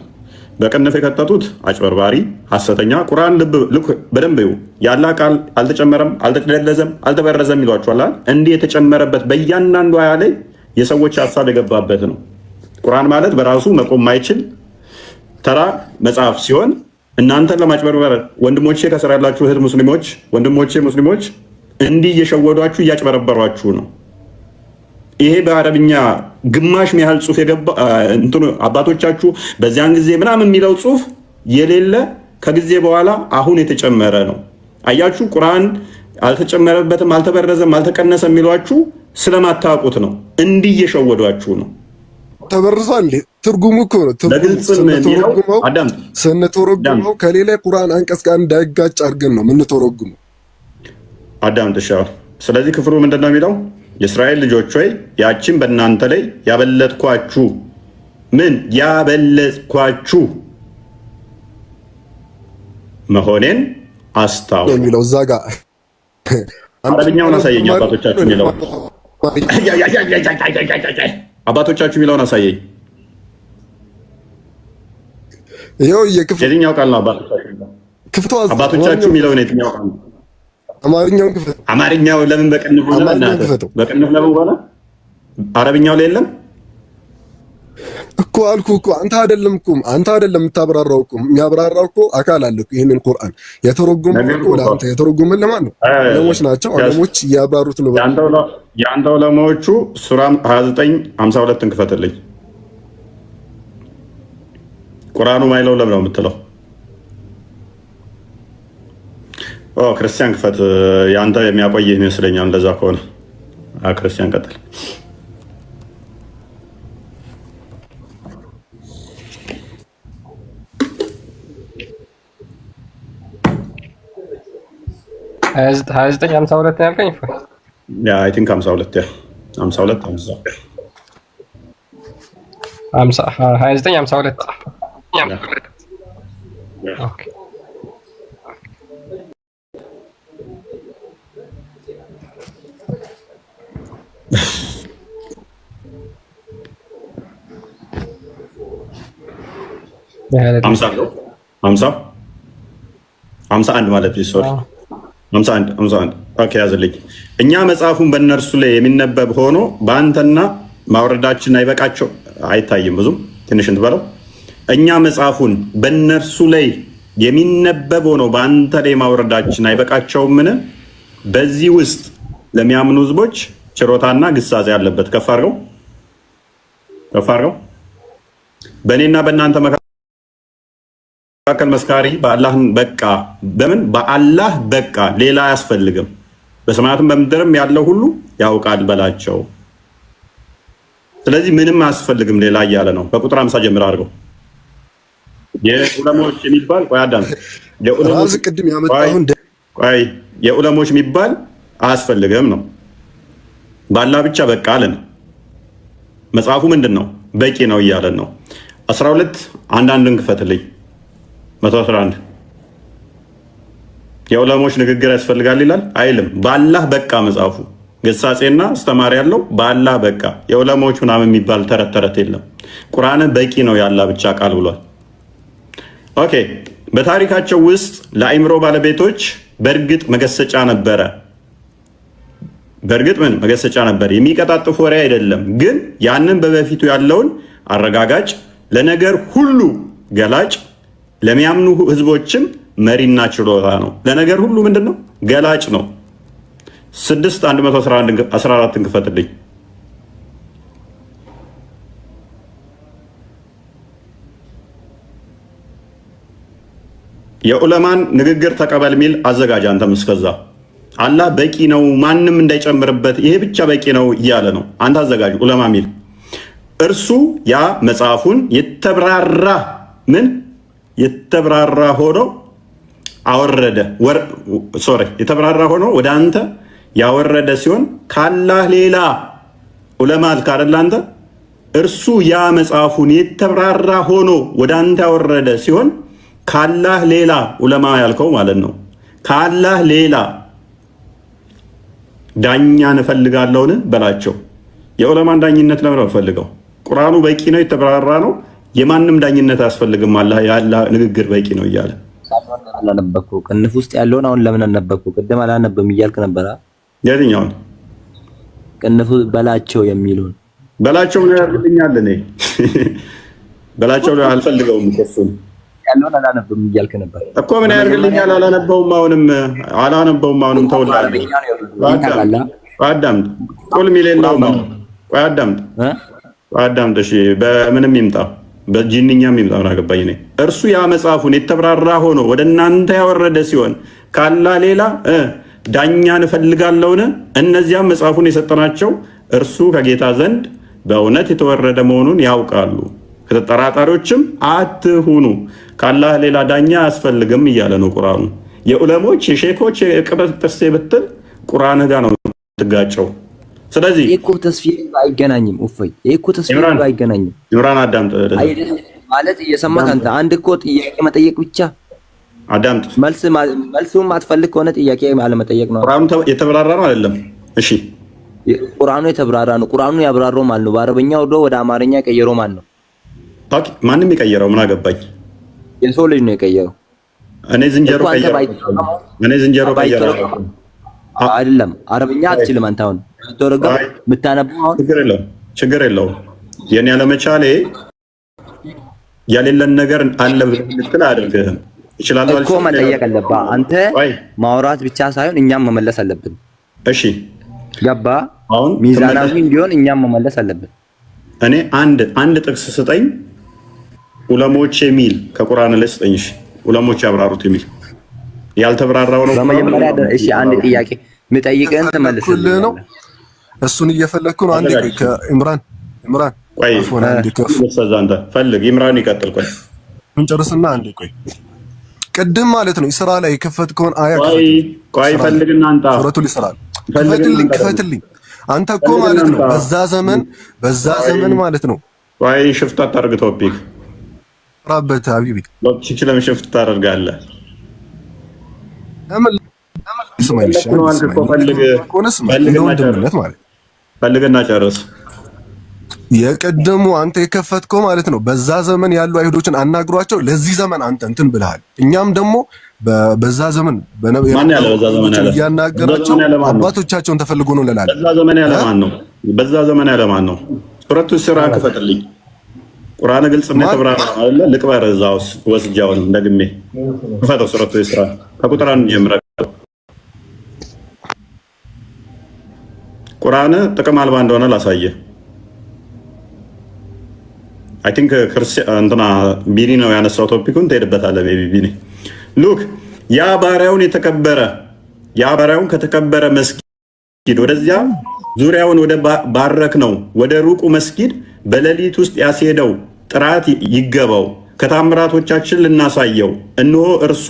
በቅንፍ የከተቱት አጭበርባሪ ሐሰተኛ ቁርአን ልክ በደንብ ይው ያላ ቃል አልተጨመረም፣ አልተደለዘም፣ አልተበረዘም ይሏቸዋል። እንዲህ የተጨመረበት በእያንዳንዱ አያ ላይ የሰዎች ሀሳብ የገባበት ነው። ቁርአን ማለት በራሱ መቆም ማይችል ተራ መጽሐፍ ሲሆን እናንተን ለማጭበርበር ወንድሞቼ ከስራ ያላችሁ እህት ሙስሊሞች ወንድሞቼ ሙስሊሞች እንዲህ እየሸወዷችሁ እያጭበረበሯችሁ ነው። ይሄ በአረብኛ ግማሽ ያህል ጽሁፍ የገባ እንትኑ አባቶቻችሁ በዚያን ጊዜ ምናምን የሚለው ጽሁፍ የሌለ ከጊዜ በኋላ አሁን የተጨመረ ነው። አያችሁ ቁርአን አልተጨመረበትም፣ አልተበረዘም፣ አልተቀነሰም የሚሏችሁ ስለማታውቁት ነው። እንዲህ እየሸወዷችሁ ነው። ተበርዟል። ትርጉሙ እኮ ነው። ስንተረጉመው ከሌላ ቁርአን አንቀጽ ጋር እንዳይጋጭ አድርገን ነው የምንተረጉመው። አዳምጥ። ስለዚህ ክፍሉ ምንድን ነው የሚለው? የእስራኤል ልጆች ሆይ ያችን በእናንተ ላይ ያበለጥኳችሁ ምን ያበለጥኳችሁ መሆኔን አስታውሱ የሚለው እዛ ጋር አረብኛውን አሳየኝ። አባቶቻችሁ የሚለው አባቶቻችሁ የሚለውን አሳየኝ። ይኸው የትኛው ቃል ነው? አባቶቻችሁ የሚለውን የትኛው ቃል ነው? አማርኛውን ክፈት። አማርኛው ለምን በቅንፍ ሆነ? በቅንፍ ለምን ሆነ? አረብኛው ላይ የለም እኮ አልኩህ እኮ። አንተ አይደለም የምታብራራው እኮ። የሚያብራራው እኮ አካል አለ እኮ። ይሄንን ቁርአን የተረጎመው እኮ ለአንተ የተረጎመን ለማን ነው? ዑለሞች ናቸው። ዑለሞች እያብራሩት ነው። የአንተ ዑለሞቹ ሱራ 29:52 ክፈትልኝ። ቁርአኑ ማይለው ለምን ነው የምትለው? ክርስቲያን ክፈት። የአንተ የሚያቆይህ ይመስለኛል። እንደዛ ከሆነ ክርስቲያን ቀጥል። ሀያ ዘጠኝ 52 ያልከኝ? አይ ቲንክ 52 29:52 ኦኬ። ሀምሳ አንድ ማለት ሶሪ 51 ኦኬ ያዝልኝ። እኛ መጽሐፉን በእነርሱ ላይ የሚነበብ ሆኖ በአንተና ማውረዳችን አይበቃቸው አይታይም። ብዙም ትንሽ እንትበለው። እኛ መጽሐፉን በእነርሱ ላይ የሚነበብ ሆኖ በአንተ ላይ ማውረዳችን አይበቃቸውምን? በዚህ ውስጥ ለሚያምኑ ህዝቦች ችሮታና ግሳጼ ያለበት። ከፍ አድርገው። በእኔና በእናንተ መካከል መስካሪ በአላህ በቃ ሌላ አያስፈልግም። በሰማያትም በምድርም ያለው ሁሉ ያውቃል በላቸው። ስለዚህ ምንም አያስፈልግም ሌላ እያለ ነው። በቁጥር 50 ጀምር አድርገው። የዑለሞች የሚባል የዑለሞች የሚባል አያስፈልግም ነው። በአላህ ብቻ በቃ አለን። መጽሐፉ ምንድን ነው? በቂ ነው እያለን ነው። 12 አንዳንድን ክፈትልኝ 111 የዑለሞች ንግግር ያስፈልጋል ይላል አይልም። በአላህ በቃ መጽሐፉ ገሳጼና አስተማሪ ያለው በአላህ በቃ የዑለሞች ምናምን የሚባል ተረት ተረት የለም። ቁርአን በቂ ነው የአላህ ብቻ ቃል ብሏል። ኦኬ በታሪካቸው ውስጥ ለአእምሮ ባለቤቶች በእርግጥ መገሰጫ ነበረ። በእርግጥ ምን መገሰጫ ነበር? የሚቀጣጥፍ ወሬ አይደለም፣ ግን ያንን በበፊቱ ያለውን አረጋጋጭ፣ ለነገር ሁሉ ገላጭ፣ ለሚያምኑ ህዝቦችም መሪና ችሎታ ነው። ለነገር ሁሉ ምንድን ነው? ገላጭ ነው። 6 ክፈትልኝ። የዑለማን ንግግር ተቀበል ሚል አዘጋጅ። አንተም እስከዛ አላህ በቂ ነው ማንም እንዳይጨምርበት ይሄ ብቻ በቂ ነው እያለ ነው። አንተ አዘጋጅ ዑለማ ሚል እርሱ ያ መጽሐፉን የተብራራ ምን የተብራራ ሆኖ አወረደ የተብራራ ሆኖ ወደ አንተ ያወረደ ሲሆን ካላህ ሌላ ዑለማ አልካረላ አንተ እርሱ ያ መጽሐፉን የተብራራ ሆኖ ወደ አንተ ያወረደ ሲሆን ካላህ ሌላ ዑለማ ያልከው ማለት ነው። ካላህ ሌላ ዳኛን እፈልጋለሁን በላቸው። የዑለማን ዳኝነት ለምን ፈልገው? ቁርአኑ በቂ ነው የተብራራ ነው። የማንም ዳኝነት አያስፈልግም። አላህ ያላህ ንግግር በቂ ነው እያለ አላነበኩ ቅንፍ ውስጥ ያለውን አሁን ለምን አነበኩ? ቅድም አላነበም እያልክ ነበር። የትኛውን ቅንፍ በላቸው የሚሉን በላቸው ነው ያርግልኛል። እኔ በላቸው ነው አልፈልገውም። እሱን ያለውን አላነበም እያልክ ነበር እኮ ምን ያርግልኛል? አላነበውም። አሁንም ተውላለ አዳምጥ። ቁል ሚሌላው ነው። ቆይ አዳምጥ። እሺ በምንም ይምጣ በጂንኛም ይምጣ ነው አገባኝ። እኔ እርሱ ያ መጽሐፉን የተብራራ ሆኖ ወደ እናንተ ያወረደ ሲሆን ካላህ ሌላ ዳኛን እፈልጋለሁን? እነዚያም መጽሐፉን የሰጠናቸው እርሱ ከጌታ ዘንድ በእውነት የተወረደ መሆኑን ያውቃሉ። ከተጠራጣሪዎችም አትሁኑ። ካላህ ሌላ ዳኛ አያስፈልግም እያለ ነው ቁርአኑ። የዑለሞች የሼኮች የቅበት ጥርሴ ብትል ቁርአን ጋር ነው ትጋጨው። ስለዚህ እኮ ተስፊር አይገናኝም። ኡፈይ እኮ ተስፊር አይገናኝም። ኢምራን አዳምጥ ማለት እየሰማህ አንተ አንድ እኮ ጥያቄ መጠየቅ ብቻ አዳምጥ። መልሱም አትፈልግ ከሆነ ጥያቄ አለመጠየቅ ነው። ቁርአኑ የተብራራ ነው አይደለም? እሺ ቁርአኑ የተብራራ ነው። ቁርአኑ ያብራራው ማለት ነው። በአረበኛ ወደ አማርኛ ቀየረው ማለት ነው። ኦኬ ማንም የቀየረው ምን አገባኝ? የሰው ልጅ ነው የቀየረው። እኔ ዝንጀሮ ቀየረው አይደለም። አረበኛ አትችልም አንተ አሁን ተወረጋ ብታነበው አሁን ችግር የለውም። የኔ ያለመቻሌ ያሌለን ነገር አለ ብትል አያደርግህም። ይችላል እኮ መጠየቅ አለብህ አንተ። ማውራት ብቻ ሳይሆን እኛም መመለስ አለብን። እሺ ገባ? አሁን ሚዛናዊ እንዲሆን እኛም መመለስ አለብን። እኔ አንድ ጥቅስ ስጠኝ ዑለሞች የሚል ከቁርአን ላይ ስጠኝ። እሺ ዑለሞች ያብራሩት የሚል ያልተብራራው ነው። በመጀመሪያ እሺ አንድ ጥያቄ ምጠይቅህን ትመልስልህ ነው። እሱን እየፈለግኩ ነው። አንዴ ቆይ ከኢምራን ፈልግ ኢምራን ይቀጥል። ቆይ እንጨርስና አንዴ ቆይ ቅድም ማለት ነው ኢስራ ላይ የከፈትከውን አያ ቆይ ፈልግና አንተ ሱረቱል ኢስራ ክፈትልኝ አንተ እኮ ማለት ነው በዛ ዘመን ማለት ነው። ቆይ ሽፍት አታርግ ቶፒክ ራበት ሀቢቢ ሎጂክ ለምን ሽፍት ታደርጋለህ? ፈልግና ጨርስ። የቀደሙ አንተ የከፈትከው ማለት ነው በዛ ዘመን ያሉ አይሁዶችን አናግሯቸው ለዚህ ዘመን አንተ እንትን ብለሃል። እኛም ደግሞ በዛ ዘመን እያናገራቸው አባቶቻቸውን ተፈልጎ ነው እንላለን። በዛ ዘመን ያለ ማን ነው? ሱረቱ ኢስራ ክፈትልኝ። ቁርአን ግልጽና ተብራራ አይደለ? ልቅበር እዛው ወስጃውን ደግሜ ክፈተው። ሱረቱ ኢስራ ከቁጥር 1 ጀምረህ ቁርአን ጥቅም አልባ እንደሆነ ላሳየህ። አይ ቲንክ እንትና ቢኒ ነው ያነሳው ቶፒኩን ትሄድበታለህ። ቢኒ ሉክ ያ ባሪያውን ከተከበረ መስጊድ ወደዚያ ዙሪያውን ወደ ባረክ ነው ወደ ሩቁ መስጊድ በሌሊት ውስጥ ያስሄደው ጥራት ይገባው። ከታምራቶቻችን ልናሳየው እነሆ እርሱ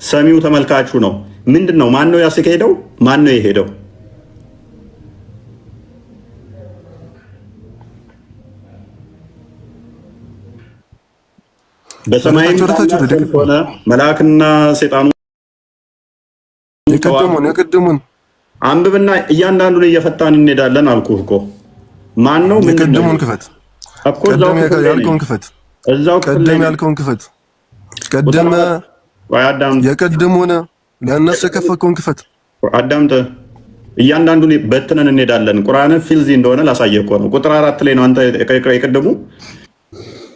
ሰሚው ተመልካቹ ነው። ምንድን ነው? ማን ነው ያስሄደው? ማን ነው የሄደው? በሰማይም ሆነ መልአክና ሰይጣኑ የቀደሙን አንብብና እያንዳንዱን እየፈታን እንሄዳለን አልኩህ እኮ። ማን ነው የቀደሙን ክፈት እኮ እዛው ያልከውን ክፈት እዛው ቀደም ያልከውን ክፈት ቀደመ የቀደሙን ለነሱ የከፈከውን ክፈት አዳምጥ። እያንዳንዱን በትነን እንሄዳለን። ቁርአን ፊልዚ እንደሆነ ላሳየህ እኮ ነው። ቁጥር 4 ላይ ነው አንተ የቀደሙ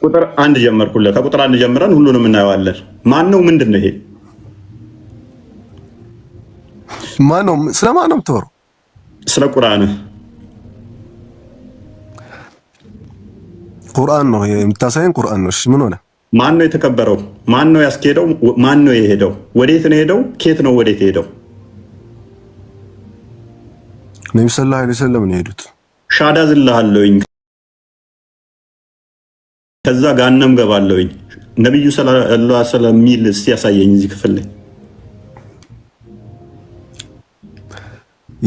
ቁጥር 1 ጀመርኩልህ። ከቁጥር 1 ጀምረን ሁሉንም እናየዋለን። ማን ነው? ምንድን ነው ይሄ? ማን ነው? ስለማን ነው የምታወራው? ስለ ቁርአን። ቁርአን ነው የምታሳየን? ቁርአን ነው። እሺ ምን ሆነ? ማን ነው የተከበረው? ማን ነው ያስኬደው? ማን ነው የሄደው? ወዴት ነው የሄደው? ኬት ነው ወዴት የሄደው? ነብዩ ሰለላሁ ዐለይሂ ወሰለም ነው የሄዱት። ሻዳ ዝልሃለሁኝ ከዛ ጋነም ገባለሁኝ። ነብዩ ሰለላሁ ዐለይሂ ወሰለም ሚል እስቲ ያሳየኝ እዚህ ክፍል ላይ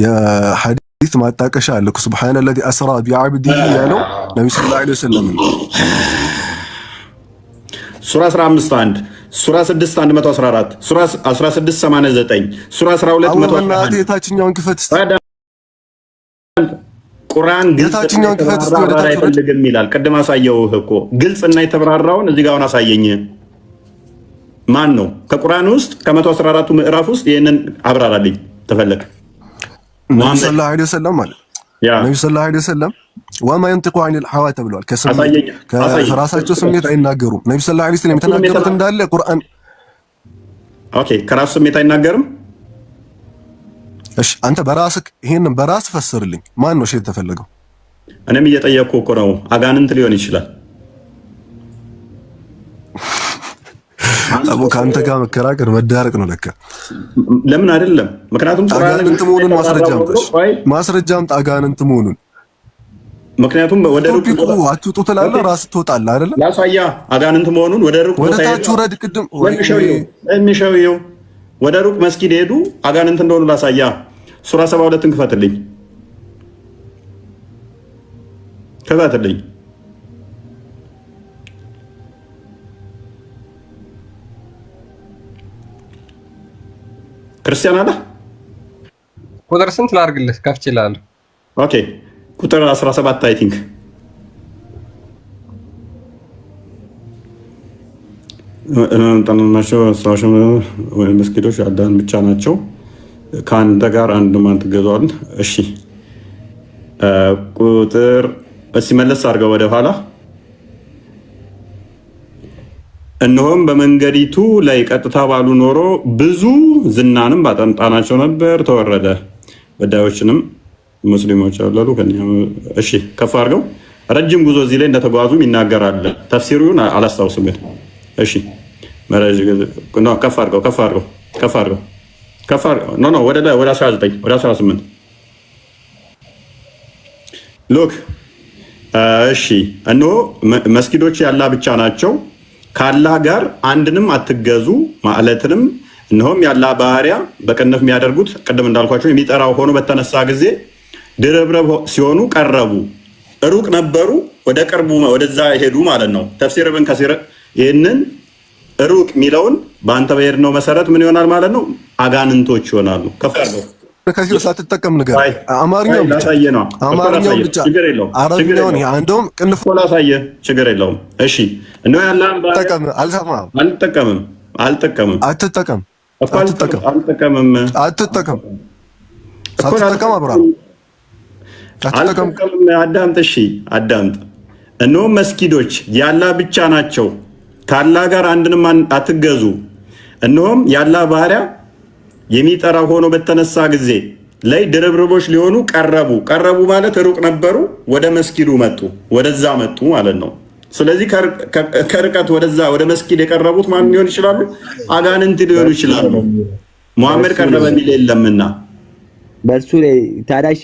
የሐዲስ ማጣቀሻ አለ። ሱብሃነላዚ አስራ ቢዐብዲሂ ያለው ነብዩ ሰለላሁ ዐለይሂ ወሰለም ነው። ሱራ 15 ሱራ 6 114 ሱራ 16 89 ሱራ 12 111 የታችኛውን ክፈት ቁርአን ግልጽ አይፈልግም ይላል። ቅድም አሳየውህ እኮ ግልጽ እና የተብራራውን እዚህ ጋር አሳየኝ። ማን ነው ከቁርአን ውስጥ ከ114ቱ ምዕራፍ ውስጥ ይሄንን አብራራልኝ ተፈለግ። ነብዩ ሰለላሁ ዐለይሂ ወሰለም ማለት ነብዩ ሰለላሁ ዐለይሂ ወሰለም ወማ ينطق عن الهوى ተብሏል። ከራሳቸው ስሜት አይናገሩም። ነብዩ ሰለላሁ ዐለይሂ ወሰለም የተናገሩት እንዳለ ቁርአን ኦኬ፣ ከራሱ ስሜት አይናገርም። እሺ አንተ በራስህ ይሄንን በራስህ ፈስርልኝ። ማን ነው ሸይጥ ተፈለገው? እኔም እየጠየቅኩ እኮ ነው። አጋንንት ሊሆን ይችላል። አቦ ከአንተ ጋር መከራከር መዳረቅ ነው ለካ። ለምን አይደለም? ምክንያቱም አጋንንት መሆኑን ማስረጃ አምጣ። አጋንንት መሆኑን ምክንያቱም ወደ ሩቅ አትውጡ ትላለህ፣ ራስህ ትወጣለህ አይደለ? ላሳያ አጋንንት መሆኑን ወደ ሩቅ ወደ ታች ወረድ። ቅድም እንሸውየው ወደ ሩቅ መስጊድ ሄዱ አጋንንት እንደሆኑ ላሳያ። ሱራ 72ን ክፈትልኝ ክፈትልኝ። ክርስቲያን አለ። ቁጥር ስንት ላድርግልህ? ከፍቼ እላለሁ። ኦኬ ቁጥር 17 አይ ቲንክ መስጊዶች አዳን ብቻ ናቸው። ከአንተ ጋር አንድ ማን ትገዛዋል? እሺ ቁጥር ሲመለስ አድርገው ወደ ኋላ። እነሆም በመንገዲቱ ላይ ቀጥታ ባሉ ኖሮ ብዙ ዝናንም ባጠንጣናቸው ነበር። ተወረደ በዳዮችንም ሙስሊሞች አለሉ። እሺ ከፍ አድርገው። ረጅም ጉዞ እዚህ ላይ እንደተጓዙም ይናገራል። ተፍሲሩን አላስታውስም ግን እሺ ከፍ አድርገው ከፍ አድርገው ከፍ አድርገው ከፍ አድርገው ኖ ወደ 19 ወደ 18 ሎክ እሺ እነሆ መስጊዶች ያላ ብቻ ናቸው፣ ከአላህ ጋር አንድንም አትገዙ ማለትንም እነሆም ያላ ባህሪያ በቅንፍ የሚያደርጉት ቅድም እንዳልኳቸው የሚጠራው ሆኖ በተነሳ ጊዜ ድርብርብ ሲሆኑ ቀረቡ፣ ሩቅ ነበሩ፣ ወደ ቅርቡ ወደዛ ሄዱ ማለት ነው። ተፍሲር ኢብን ከሲር ይህንን ሩቅ የሚለውን በአንተ በሄድነው መሰረት ምን ይሆናል ማለት ነው? አጋንንቶች ይሆናሉ። ከፍ አድርገው ከሲር ሳትጠቀም ነገር አማርኛው ብቻ አማርኛው ብቻ አረብኛውን እንደውም ቅንፍ ላሳየህ፣ ችግር የለውም። እሺ እነሆ ያላህን ተጠቀም። አልሰማህም? አልጠቀምም አልጠቀምም አትጠቀም አልጠቀምም አትጠቀም ሳትጠቀም አብራ አትጠቀም። አዳምጥ፣ እሺ አዳምጥ። እነሆ መስጊዶች ያላህ ብቻ ናቸው፣ ከአላህ ጋር አንድንም አትገዙ። እነሆም ያላህ ባሪያ የሚጠራ ሆኖ በተነሳ ጊዜ ላይ ድርብርቦች ሊሆኑ ቀረቡ። ቀረቡ ማለት ሩቅ ነበሩ፣ ወደ መስጊዱ መጡ፣ ወደዛ መጡ ማለት ነው። ስለዚህ ከርቀት ወደዛ ወደ መስጊድ የቀረቡት ማን ሊሆን ይችላሉ? አጋንንት ሊሆኑ ይችላሉ። ሙሐመድ ቀረበ የሚል የለምና በእርሱ ላይ ታዳሽ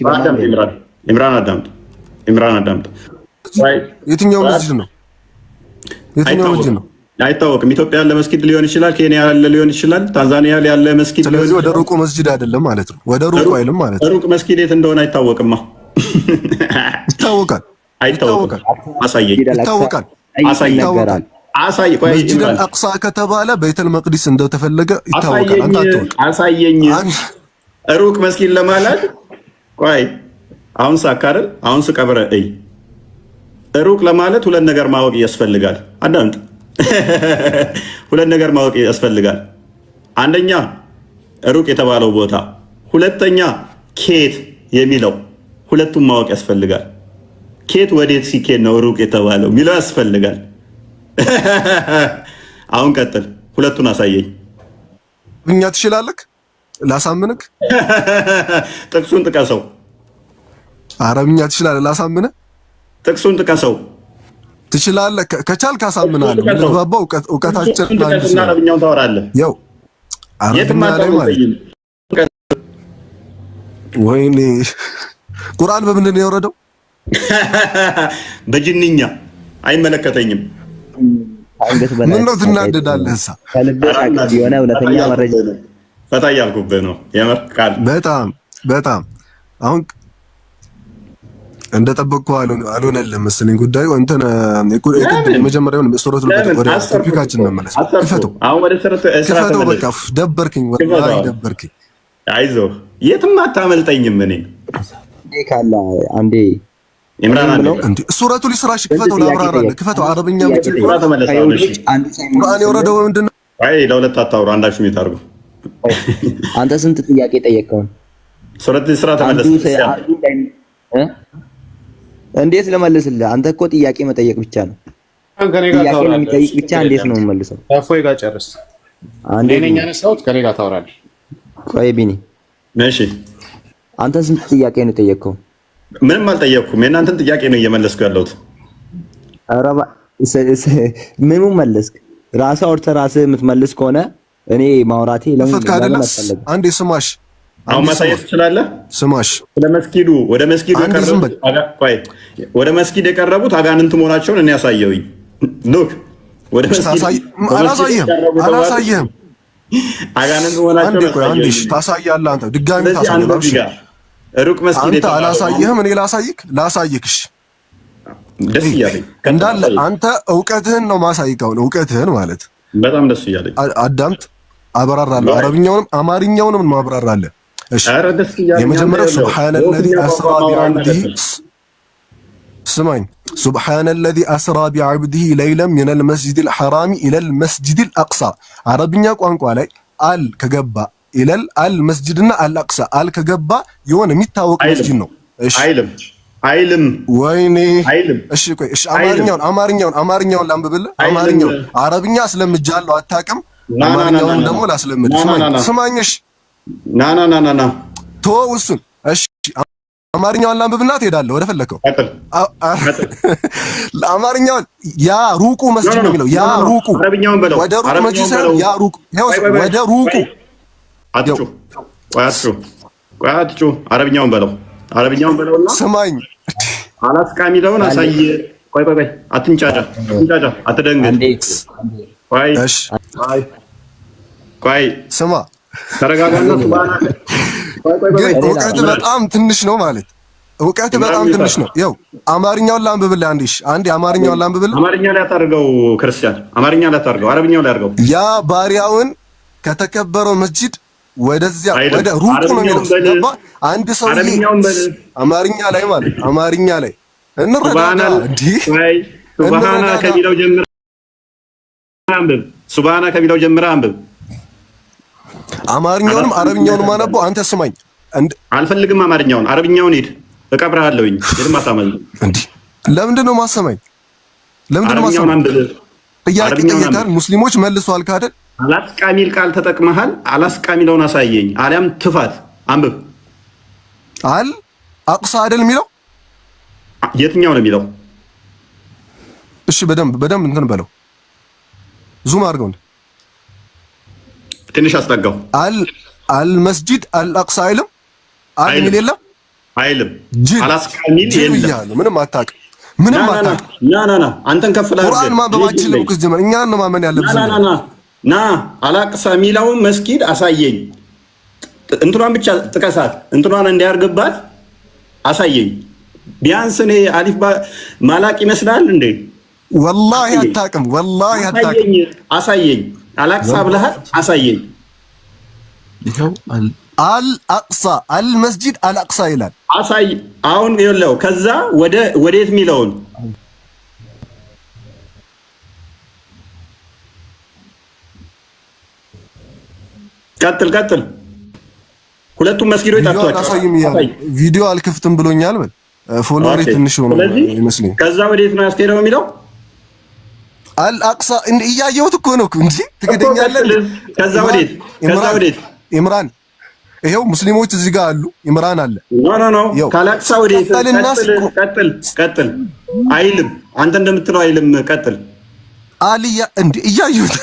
ኢምራን አዳምጥ፣ ኢምራን አዳምጥ። የትኛው መስጂድ ነው? የትኛው መስጂድ ነው? አይታወቅም። ኢትዮጵያ ያለ መስጊድ ሊሆን ይችላል፣ ኬንያ ያለ ሊሆን ይችላል፣ ታንዛኒያ ያለ መስጊድ ሊሆን ይችላል። ስለዚህ ወደ ሩቁ መስጂድ አይደለም ማለት ነው። ወደ ሩቁ አይልም ማለት ነው። ሩቅ መስጊድ የት እንደሆነ አይታወቅማ። ይታወቃል። አይታወቅም። አሳየኝ። ይታወቃል። አሳይ። ቆይ መስጂድ አልአቅሳ ከተባለ ቤተል መቅዲስ እንደተፈለገ ይታወቃል። አንተ አትወቅ። አሳየኝ ሩቅ መስጊድ ለማለት ቆይ አሁን ሳካረል አሁን ስቀብረ ሩቅ ለማለት ሁለት ነገር ማወቅ ያስፈልጋል። አዳምጥ። ሁለት ነገር ማወቅ ያስፈልጋል። አንደኛ ሩቅ የተባለው ቦታ፣ ሁለተኛ ኬት የሚለው ሁለቱም ማወቅ ያስፈልጋል። ኬት ወዴት ሲኬድ ነው ሩቅ የተባለው የሚለው ያስፈልጋል። አሁን ቀጥል። ሁለቱን አሳየኝ። እኛ ትችላለህ? ላሳምንክ? ጥቅሱን ጥቀሰው። አረብኛ ትችላለህ? ላሳምንህ? ጥቅሱን ጥቀሰው። ትችላለህ? ከቻልክ አሳምናለሁ። ለባባው እውቀታችን አረብኛውን ታወራለህ። ያው አረብኛ ላይ ማለት ወይኔ ቁርአን በምንድን ነው የወረደው? በጅንኛ አይመለከተኝም። ምን ነው ትናደዳለህ? እሳ የሆነ እውነተኛ መረጃ ፈታ እያልኩብህ ነው። የምር ቃል በጣም አሁን እንደጠበቅኩ አልሆነልህም መሰለኝ ጉዳዩ። እንትን የመጀመሪያውን ሱረቱል በቀራ ወደ ቶፒካችን እንመለስ። ክፈተው በቃ ደበርክኝ፣ ወላሂ ደበርክኝ። አይዞህ የትም አታመልጠኝም። እኔ ካላ አንዴ ኢምራን አለ እንዴ ሱረቱል ኢስራ ክፈተው፣ ላብራራለህ። ክፈተው አረብኛ ብቻ ቁርአን የወረደው ምንድን ነው? አይ ለሁለት አታውሩ፣ አንዳችሁ ይታርጉ። አንተ ስንት ጥያቄ ጠየቀው? ሱረቱል ኢስራ ተመለስ። እንዴት ልመልስልህ? አንተ እኮ ጥያቄ መጠየቅ ብቻ ነው። ጥያቄ የሚጠይቅ ብቻ እንዴት ነው የምመልሰው? እፎይ ጋር ጨርስ። አንዴ ነኝ ያነሳሁት ከኔ ጋር ታወራለህ። ቆይ ቢኒ፣ እሺ አንተ ስንት ጥያቄ ነው የጠየቀው? ምንም አልጠየቅኩም። የእናንተን ጥያቄ ነው እየመለስኩ ያለሁት። ኧረ ምኑ መለስክ? ራስህ አውርተህ ራስህ የምትመልስ ከሆነ እኔ ማውራቴ ለምን አስፈለገ? አንዴ ስማሽ፣ አሁን ማሳየት ትችላለህ። ስማሽ፣ ወደ መስጊድ የቀረቡት አጋንንት መሆናቸውን እኔ ያሳየውኝ። ሉክ ወደ መስጊድ አላሳየህም። አጋንንት መሆናቸውን አንዴ ታሳያለህ። አንተ ድጋሚ ታሳያለህ። ሩቅ መስጊድ አንተ አላሳየህም፣ እኔ ላሳይክሽ። ደስ እያለኝ እንዳለ አንተ እውቀትህን ነው ማሳይከው፣ እውቀትህን ማለት በጣም ደስ እያለኝ። አዳምጥ፣ አበራራለሁ። አረብኛውንም አማርኛውንም ማብራራለህ። እሺ፣ የመጀመሪያው ሱብሃነለዚ አስራ ቢዐብዲሂ፣ ስማኝ፣ ሱብሃነለዚ አስራ ቢዐብዲሂ ለይለን ሚነል መስጂዲል ሐራሚ ኢለል መስጂዲል አቅሳ። አረብኛ ቋንቋ ላይ አል ከገባ ኢለል አል መስጂድና አል አቅሳ አል ከገባ የሆነ የሚታወቅ መስጂድ ነው። እሺ፣ አይልም። ወይኔ እሺ፣ ቆይ እሺ፣ አማርኛውን ላንብብልህ። አማርኛውን አረብኛ አስለምጃለሁ፣ አታውቅም። አማርኛውን ደግሞ ላስለምድ። ስማኝሽ ና ተወው እሱን። እሺ፣ አማርኛውን ላንብብና ትሄዳለህ ወደ ፈለከው። አማርኛውን ያ ሩቁ መስጂድ ነው የሚለው። ያ ሩቁ ወደ ሩቁ መስጂድ ሳይሆን ያ ሩቁ ወደ ሩቁ አትጩ። አረብኛውን በለውና ስማኝ፣ አላስቃ የሚለውን አሳይ። ቆይ አትንጫጫ፣ አትደንግጥ። ቆይ ስማ፣ ተረጋጋና እውቀት በጣም ትንሽ ነው ማለት እውቀት በጣም ትንሽ ነው። ያው አማርኛውን ላንብብልህ። አንዴ አማርኛውን ላንብብልህ። አማርኛ ላይ አታርገው ክርስቲያን፣ አማርኛ ላይ አታርገው፣ አረብኛው ላይ አድርገው። ያ ባሪያውን ከተከበረው መስጂድ ወደዚያ ወደ ሩቁ ነው የሚለው። ገባ? አንድ ሰው አማርኛ ላይ ማለት አማርኛ ላይ እንረዳዳ። ሱብሃና ከሚለው ጀምረህ አንብብ። አማርኛውንም አረብኛውንም አነበው። አንተ ስማኝ፣ አልፈልግም አማርኛውን፣ አረብኛውን ሂድ፣ እቀብርሃለሁኝ። የትም አታመልጥ። እንዴ ለምንድን ነው ማሰማኝ? ለምንድን ነው ማሰማኝ? ጥያቄ ጠየቃል፣ ሙስሊሞች መልሰዋል ካደል። አላስቃ ሚል ቃል ተጠቅመሃል። አላስቃ ሚለውን አሳየኝ፣ አሊያም ትፋት። አንብብ። አል አቅሳ አይደል የሚለው? የትኛው ነው የሚለው? እሺ በደንብ እንትን በለው፣ ዙም አድርገው፣ ትንሽ አስጠጋው። አል መስጂድ አል አቅሳ አይልም? አል ሚል የለም አይልም። አላስቃ ሚል የለም። ምንም አታውቅም፣ ምንም አታውቅም። ና አንተን ከፍላ ቁርአን ማንበባችን ነው ከዚህ ጀመር። እኛን ነው ማመን ያለብን። ና አላቅሳ ሚለውን መስጊድ አሳየኝ። እንትኗን ብቻ ጥቀሳት፣ እንትኗን እንዲያርግባት አሳየኝ። ቢያንስ እኔ አሊፍ ማላቅ ይመስላል እንዴ? ወላሂ አታውቅም። ወላሂ አታውቅም። አሳየኝ። አልአቅሳ ብለሃል። አሳየኝ። ይኸው አልአቅሳ አልመስጂድ አልአቅሳ ይላል። አሳይ። አሁን ይኸውልህ ከዛ ወዴት የሚለውን ቀጥል። ሁለቱም መስጊዶች ታጥቷቸው ቪዲዮ አልከፍትም ብሎኛል። በል ፎሎወር ትንሽ ሆኖ ይመስለኝ። ከዛ ወዴት ነው ያስኬደው የሚለው አልአቅሳ እያየሁት እኮ ነው እንጂ ትገደኛለህ። ከዛ ወዴት ኢምራን ይሄው ሙስሊሞች እዚህ ጋር አሉ። ኢምራን አለ። ኖ ካላቅሳ ወዴት? ቀጥል። አይልም። አንተ እንደምትለው አይልም። ቀጥል። አልያ እንዴ እያየሁት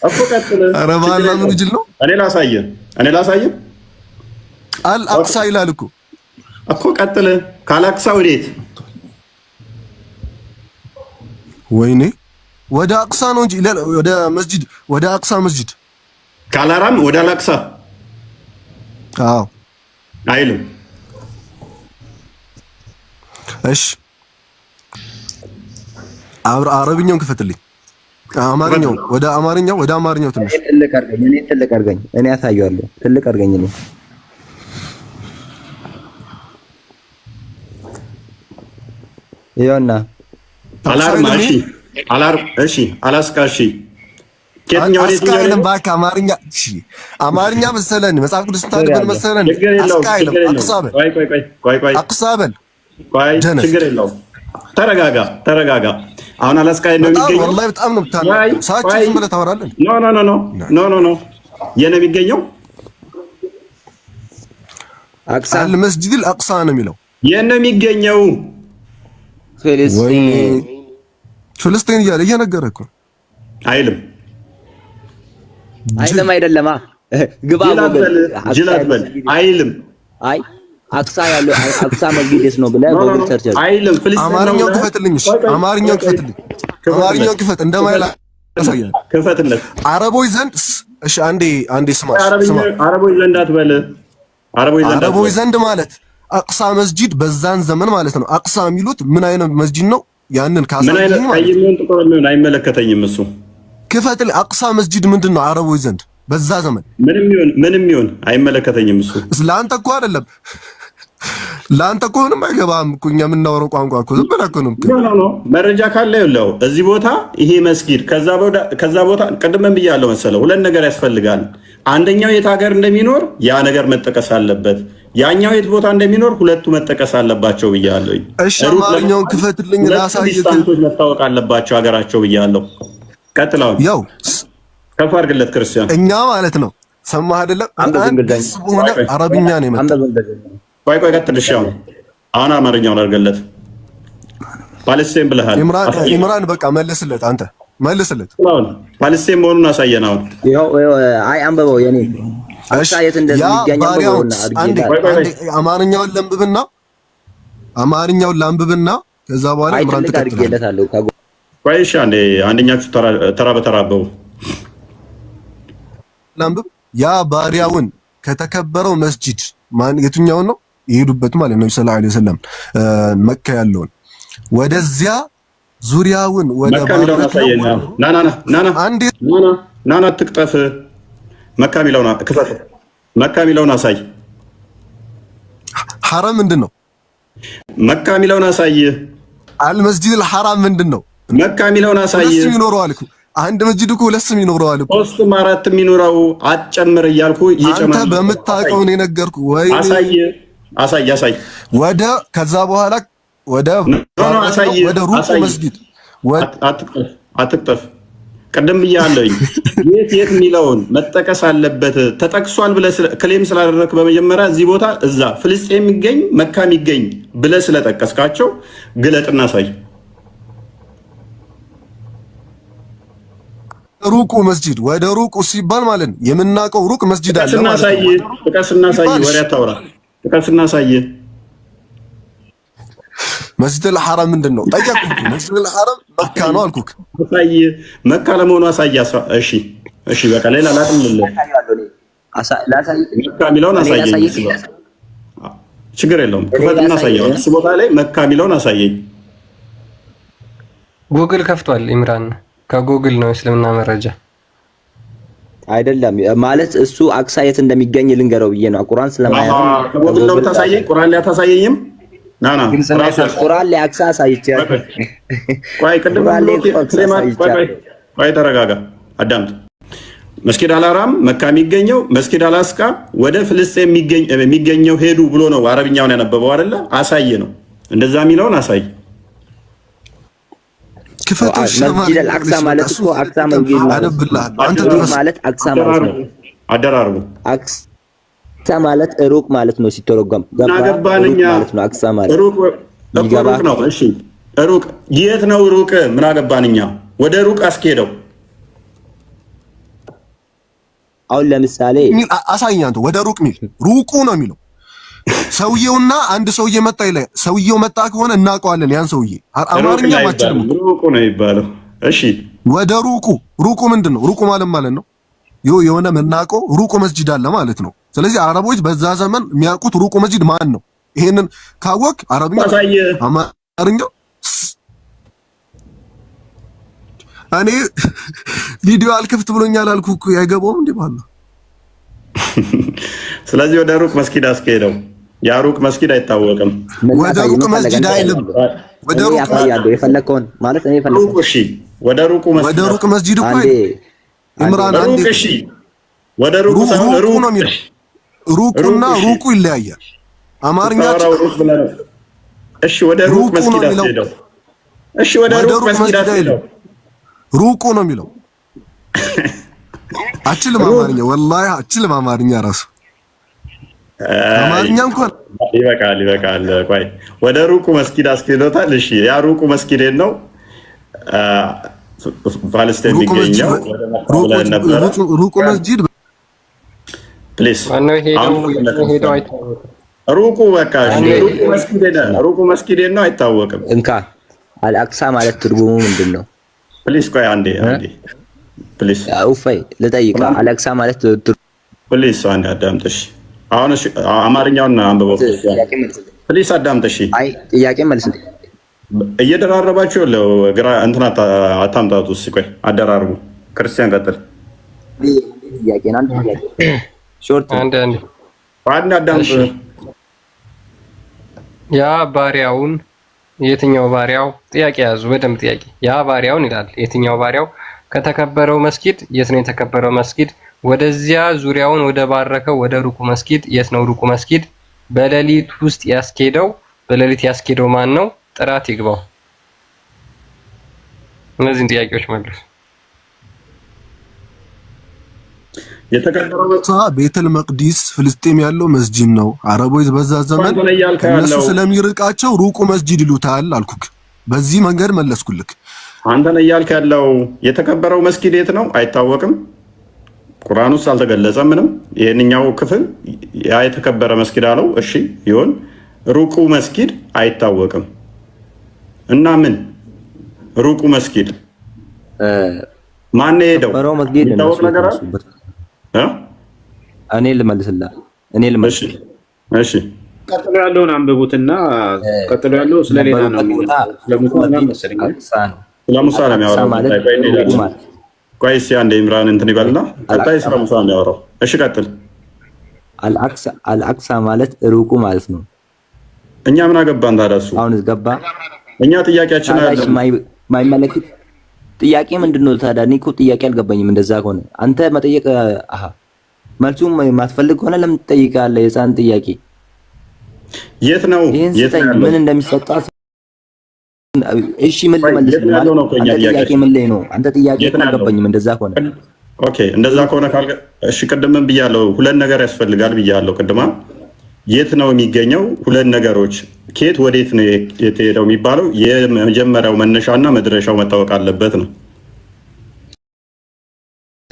እኮ ቀጥል። ኧረ ባላ ምን ጅል ነው? እኔ ላሳየህ። አልአቅሳ ይላል እኮ ቀጥል። ካላቅሳ ወዴት? ወይኔ ወደ አቅሳ ነው እንጂ ወደ መስጂድ፣ ወደ አቅሳ መስጂድ ካላራም ወደ አላቅሳ አዎ አይልም። እሺ አረብኛውን ክፈትልኝ። አማርኛው ወደ አማርኛው ትንሽ ትልቅ አድርገኝ። እኔ አሳየዋለሁ። ትልቅ አድርገኝ ነው። ይኸውና አላርማ። እሺ አላስቃሺ አስቃይልም እባክህ። አማርኛ መሰለን መጽሐፍ ቅዱስ ታድርገን መሰለን። አስቃይልም አቅሳበል ችግር የለውም። ተረጋጋ። አሁን አላስቃይ ነው የሚገኘው። ወላሂ በጣም ነው ብታነው ሳቺ ዝም ብለህ ታወራለህ። ኖ የነ የሚገኘው አቅሳ አልመስጂድ አልአቅሳ ነው የሚለው። የነ የሚገኘው ፍልስጤን እያለ እየነገረህ እኮ አይልም። አይደለማ ግባ ጅላት በል አይልም። አይ አቅሳ ያለው አቅሳ መስጊድስ ነው ብለህ ጎግል ሰርች አይልም። አማርኛው ክፈትልኝ። አማርኛው ክፈት እንደማይላ ያሳያል። ክፈትለት አረቦች ዘንድ እሺ፣ አንዴ ስማ። አረቦች ዘንድ አትበል። አረቦች ዘንድ ማለት አቅሳ መስጂድ በዛን ዘመን ማለት ነው። አቅሳ የሚሉት ምን አይነት መስጂድ ነው? ያንን ካሳየኝ ማለት አይመለከተኝም። እሱ ክፈትልኝ። አቅሳ መስጂድ ምንድን ነው አረቦች ዘንድ በዛ ዘመን? ምንም ይሁን አይመለከተኝም። እሱ ለአንተ እኮ አይደለም ለአንተ እኮ ምንም አይገባም እኮ እኛ የምናወራው ቋንቋ እኮ ዝም ብለህ እኮ ነው። መረጃ ካለ ይኸውልህ እዚህ ቦታ ይሄ መስጊድ ከዛ ቦታ ቅድምም ብያለሁ መሰለው ሁለት ነገር ያስፈልጋል። አንደኛው የት ሀገር እንደሚኖር ያ ነገር መጠቀስ አለበት። ያኛው የት ቦታ እንደሚኖር ሁለቱ መጠቀስ አለባቸው ብያለሁ። እሺ አማርኛውን ክፈትልኝ ላሳየህ። ዲስታንሶች መታወቅ አለባቸው ሀገራቸው ብያለሁ። ቀጥላው ያው ከፍ አድርግለት ክርስቲያን። እኛ ማለት ነው ሰማህ አይደለም? ሆነ አረብኛ ነው የመጣው። ቆይ ቀጥል። እሺ አሁን አማርኛውን አድርገለት። ፓለስቲን ብለሃል ኢምራን። በቃ መልስለት፣ አንተ መልስለት። ፓለስቲን መሆኑን አሳየን። አሁን አይ አንበበው የኔ አሳየት እንደሚገኘው አማርኛውን ላንብብና ከዛ በኋላ ኢምራን ትቀጥላለህ። ቆይ እሺ አንደኛችሁ ተራ በተራ አበቡ ላንብብ። ያ ባሪያውን ከተከበረው መስጂድ የትኛውን ነው የሄዱበት ማለት ነው? ሰለላሁ ዐለይሂ ወሰለም መካ ያለውን ወደዚያ ዙሪያውን ወደ ባሪያውን አሳየኝ። ናና ትቅጠፍ። መካ ሚለውን ክፈት። መካ ሚለውን አሳይ። ሐረም ምንድን ነው? መካ ሚለውን አሳይ። አልመስጂድ አልሐራም ምንድን ነው? መካ ሚለውን አሳይ። ለስም ይኖረዋል እኮ አንድ መስጂድ እኮ ለስም ይኖረዋል እኮ። ሶስትም አራትም ይኖረው አትጨምር እያልኩ አንተ በምታውቀው ነው የነገርኩህ። ወይ አሳይ። ወደ ከዛ በኋላ ወደ ሩቁ መስጊድ አትቅጠፍ። ቅድም ብያለሁኝ። የት የሚለውን መጠቀስ አለበት። ተጠቅሷል ብለህ ክሌም ስላደረግህ በመጀመሪያ እዚህ ቦታ እዛ ፍልስጤም የሚገኝ መካ የሚገኝ ብለህ ስለጠቀስካቸው ግለጥና አሳይ። ሩቁ መስጂድ ወደ ሩቁ ሲባል ማለት ነው የምናውቀው ሩቅ መስጂድ አለ ማለት ነው። ጥቀስና አሳይ። ወሬ አታውራ። ጥቀስና አሳይ። መስጂድ አልሐራም ምንድን ነው ጠየቅኩህ። መስጂድ አልሐራም መካ ነው አልኩህ። አሳይ። መካ ለመሆኑ አሳይ። እሺ በቃ ሌላ ላጥምልልህ። መካ የሚለውን አሳየኝ። ችግር የለውም። ክፈትና አሳየኝ። እሱ ቦታ ላይ መካ የሚለውን አሳየኝ። ጉግል ከፍቷል ኢምራን። ከጉግል ነው እስልምና መረጃ አይደለም ማለት እሱ አቅሳ የት እንደሚገኝ ልንገረው ብዬ ነው። ቁርአን ስለማያውቅ ከጉግል ነው ታሳየኝ። ቁርአን ላይ ታሳየኝም። ናና ቁርአን ላይ አቅሳ አሳይቻለሁ። ቆይ ቅድም ቆይ ተረጋጋ፣ አዳምጥ። መስጊድ አልሐራም መካ የሚገኘው መስጊድ አልአቅሳ ወደ ፍልስጤም የሚገኘው ሄዱ ብሎ ነው አረብኛውን ያነበበው አይደለ? አሳየ ነው እንደዛ የሚለውን አሳይ። መስጊድ አልአቅሳ ማለት እኮ አቅሳ መንገድ ማለት አቅሳ ማለት ነው። አደራርቡ አቅሳ ማለት ሩቅ ማለት ነው ሲተረጎም ገባንኛ ማለት ነው። አቅሳ ማለት ሩቅ ነው። እሺ ሩቅ የት ነው ሩቅ? ምን አገባንኛ? ወደ ሩቅ አስኬደው። አሁን ለምሳሌ አሳየኝ አንተ ወደ ሩቅ ሚል ሩቁ ነው የሚለው ሰውየውና አንድ ሰውዬ መጣ ይላል። ሰውየው መጣ ከሆነ እናውቀዋለን ያን ሰውዬ። አማርኛ ማችልም ሩቁ ነው የሚባለው። እሺ ወደ ሩቁ ምንድን ነው? ሩቁ ማለት ነው የሆነ የምናውቀው ሩቁ መስጂድ አለ ማለት ነው። ስለዚህ አረቦች በዛ ዘመን የሚያውቁት ሩቁ መስጂድ ማን ነው? ይሄንን ካወቅ አረብኛ አማርኛ እኔ ቪዲዮ አልከፍት ብሎኛል አልኩህ እኮ አይገባውም እንዴ ማለት ነው። ስለዚህ ወደ ሩቅ መስጊድ አስኬደው። ያ ሩቅ መስጊድ አይታወቅም። ወደ ሩቅ መስጊድ አይልም። ወደ ሩቅ ያለው የፈለከውን ማለት እኔ ሩቅ እሺ፣ ወደ ሩቁ መስጊድ ወደ ሩቅ መስጊድ እኮ ኢምራን ሩቅ እሺ፣ ወደ ሩቁ ሳይሆን ሩቅ ነው የሚለው። ሩቁና ሩቁ ይለያያል። አማርኛችን እሺ፣ ወደ ሩቅ መስጊድ አስኬደው። እሺ፣ ወደ ሩቅ መስጊድ አስኬደው። ሩቁ ነው የሚለው። አችልም አማርኛ ወላሂ አችልም አማርኛ ራሱ አማርኛ እንኳን ይበቃል። ቆይ ወደ ሩቁ መስጊድ አስኬዶታል። እሺ ያ ሩቁ መስጊድ ነው ፓለስታይን የሚገኘው ሩቁ መስጊድ ፕሊስ ሩቁ በቃ ሩቁ መስጊድ ነው አይታወቅም። እንካ አልአቅሳ ማለት ትርጉሙ ምንድን ነው? ፕሊስ ቆይ አንዴ ፕሊስ ኡፋይ ልጠይቅህ። አልአቅሳ ማለት ፕሊስ አንዴ አዳምጥሽ። አሁን አማርኛውን አንብበው ፕሊስ አዳምጥሽ። አይ ጥያቄ መልስ እንዴ እየደራረባችሁ ነው። ግራ እንትና አታምጣጡ። እሺ ቆይ አደራርቡ። ክርስቲያን ቀጥል። ጥያቄ አንድ ጥያቄ ሾርት አንድ አዳምጥ። ያ ባሪያውን የትኛው ባሪያው ጥያቄ ያዙ በደንብ ጥያቄ። ያ ባሪያውን ይላል የትኛው ባሪያው ከተከበረው መስጊድ የት ነው የተከበረው መስጊድ? ወደዚያ ዙሪያውን ወደ ባረከው ወደ ሩቁ መስጊድ የት ነው ሩቁ መስጊድ? በሌሊት ውስጥ በሌሊት ያስኬደው ማን ነው? ጥራት ይግባው። እነዚህን ጥያቄዎች መልሱ። የተከበረው ቤተል መቅዲስ ፍልስጤም ያለው መስጂድ ነው። አረቦች በዛ ዘመን እነሱ ስለሚርቃቸው ሩቁ መስጂድ ይሉታል አልኩክ። በዚህ መንገድ መለስኩልክ። አንተ ነህ እያልክ ያለው የተከበረው መስጊድ የት ነው አይታወቅም። ቁርአን ውስጥ አልተገለጸም ምንም። ይሄንኛው ክፍል ያ የተከበረ መስጊድ አለው። እሺ ይሁን። ሩቁ መስጊድ አይታወቅም እና ምን ሩቁ መስጊድ ማን ሄደው ይታወቅ ነገር አለ? እኔ ልመልስልህ። እሺ ቀጥሎ ያለውን አንብቡትና ቀጥሎ ያለው ስለሌላ ነው። ስለሙሳ ነው የሚያወራው። ቆይ እስኪ አንዴ ኢምራን እንትን ይበልና ቀጣይ ስለ ሙሳ ነው የሚያወራው። እሺ ቀጥል። አልአቅሳ ማለት ሩቁ ማለት ነው። እኛ ምን አገባን ታዲያ? እሱ አሁን ገባ። እኛ ጥያቄያችን አለ ማይመለከት ጥያቄ ምንድነው ታዲያ? እኔ እኮ ጥያቄ አልገባኝም። እንደዛ ከሆነ አንተ መጠየቅ መልሱም ማትፈልግ ከሆነ ለምን ትጠይቃለህ? የህፃን ጥያቄ የት ነው ምን እንደሚሰጣት እሺ ምን ልመልስ ማለት አንተ ጥያቄ ምን ላይ ነው? አንተ ጥያቄ አልገባኝም። እንደዛ ከሆነ ኦኬ፣ እንደዛ ከሆነ ካልገ እሺ፣ ቅድምም ብያለሁ ሁለት ነገር ያስፈልጋል ብያለሁ። ቅድማ የት ነው የሚገኘው? ሁለት ነገሮች ከየት ወዴት ነው የተሄደው የሚባለው የመጀመሪያው መነሻና መድረሻው መታወቅ አለበት ነው።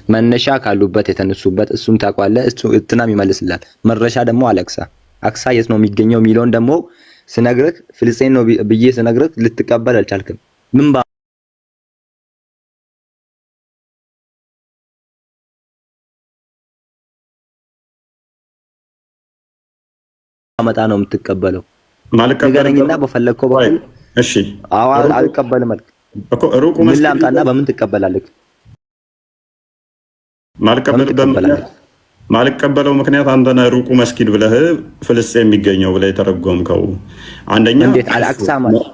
መነሻ ካሉበት የተነሱበት እሱም ታውቃለህ። እሱ እንትናም ይመልስላል። መድረሻ ደግሞ አቅሳ የት ነው የሚገኘው የሚለውን ደግሞ ስነግርህ ፍልስጤም ነው ብዬ ስነግርህ ልትቀበል አልቻልክም። ምን ባመጣ ነው የምትቀበለው? ንገረኝና በፈለግከው በኩል እሺ። አልቀበልም። እኮ ሩቁ ምን መስጊድ ላምጣና በምን ትቀበላለህ? ማልቀበለው ምክንያት አንተ ነህ ሩቁ መስጊድ ብለህ ፍልስጤም የሚገኘው ብለህ የተረጎምከው። አንደኛ እንዴት አልአቅሳ ማለት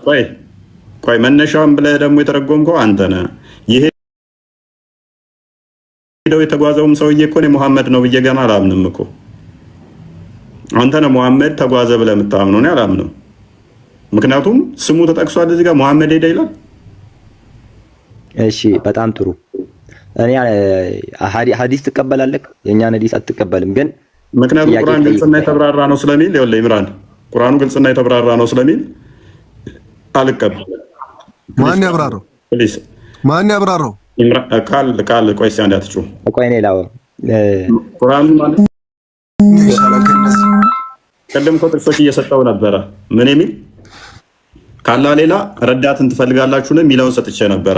ቆይ መነሻውን ብለህ ደግሞ የተረጎምከው አንተ ነህ። ይሄ ሄደው የተጓዘውም ሰውዬ እኮ እኔ ሙሐመድ ነው ብዬ ገና አላምንም እኮ። አንተ ነህ ሙሐመድ ተጓዘ ብለህ የምታምነው፣ እኔ አላምንም። ምክንያቱም ስሙ ተጠቅሷል እዚህ ጋር ሙሐመድ ሄደ ይላል። እሺ በጣም ጥሩ። እኔ ሐዲስ ትቀበላለህ? የኛን ሐዲስ አትቀበልም። ግን ምክንያቱም ቁርአን ግልጽና የተብራራ ነው ስለሚል፣ ይኸውልህ ኢምራን ቁርአኑ ግልጽና የተብራራ ነው ስለሚል አልቀበልም። ማን ያብራራው? ፕሊስ ማን ያብራራው? ኢምራን ቃል ቆይ እስኪ አንዴ አትጩህ። ቆይ እኔ ላው ቁርአኑ ማለት ቀደም እኮ ጥቅሶች እየሰጠው ነበረ። ምን የሚል ካላ ሌላ ረዳትን ትፈልጋላችሁ ነው የሚለውን ሰጥቼ ነበረ።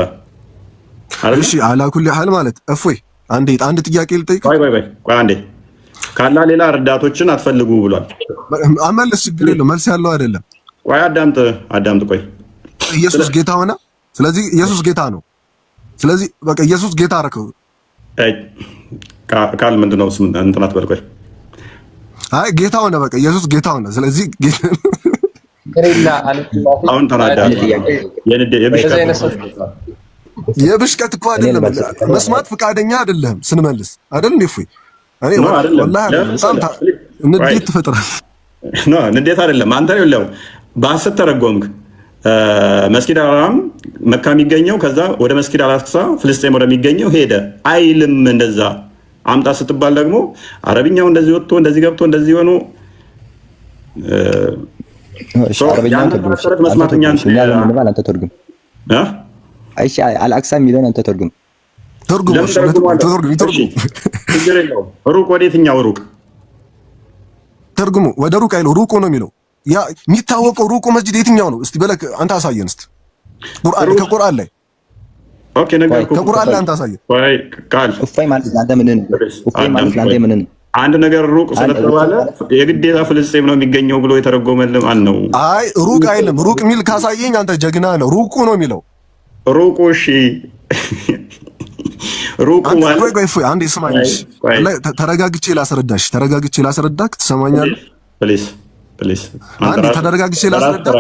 እሺ አላ ኩሊ ሐል ማለት እፎይ አንድ ጥያቄ ልጠይቅ። ቆይ አንዴ ካላ ሌላ ረዳቶችን አትፈልጉ ብሏል። አመለስ ችግር የለው መልስ ያለው አይደለም። ቆይ አዳምጥ ቆይ ኢየሱስ ጌታ ሆነ። ስለዚህ ኢየሱስ ጌታ ነው። ስለዚህ በቃ ኢየሱስ ጌታ አረከው። ቃል ምንድነው ስም እንትናት በልቆይ አይ ጌታ ሆነ። በቃ ኢየሱስ ጌታ ሆነ። ስለዚህ አሁን ተናዳ የብሽቀት እኮ አይደለም። መስማት ፈቃደኛ አይደለም ስንመልስ አይደል እንዴ? እፎይ እኔ ወላሂ በጣም ንዴት ትፈጥራለህ። ንዴት አይደለም አንተ ነው በሐሰት ተረጎምክ። መስጊድ አልሐራም መካ የሚገኘው ከዛ ወደ መስጊድ አልአቅሳ ፍልስጤም ወደሚገኘው ሄደ አይልም። እንደዛ አምጣ ስትባል ደግሞ አረብኛው እንደዚህ ወጥቶ እንደዚህ ገብቶ እንደዚህ ሆኖ አይሻ አልአቅሳ የሚለውን አንተ ተርጉም። ሩቅ ወደ የትኛው ሩቅ ተርጉሙ? ወደ ሩቅ አይለው ሩቁ ነው የሚለው። ያ የሚታወቀው ሩቁ መስጂድ የትኛው ነው? እስቲ በለክ አንተ አሳየን እስቲ ከቁርአን ላይ ኦኬ ነገር ከቁርአን ላይ አንተ አሳየን። እፎይ ማለት ለአንተ ምን ነው? እፎይ ማለት ለአንተ ምን ነው? አንድ ነገር ሩቅ ስለተባለ የግዴታ ፍልስጤም ነው የሚገኘው ብሎ የተረጎመልህ ማን ነው? አይ ሩቅ አይልም። ሩቅ የሚል ካሳየኝ አንተ ጀግና ነው። ሩቁ ነው የሚለው ሩቁ። እሺ ሩቁ ማለት ቆይ እፎይ አንዴ ስማኝ። ተረጋግቼ ላስረዳክ ትሰማኛለህ? ፕሊዝ አንዴ ተረጋግቼ ላስረዳክ።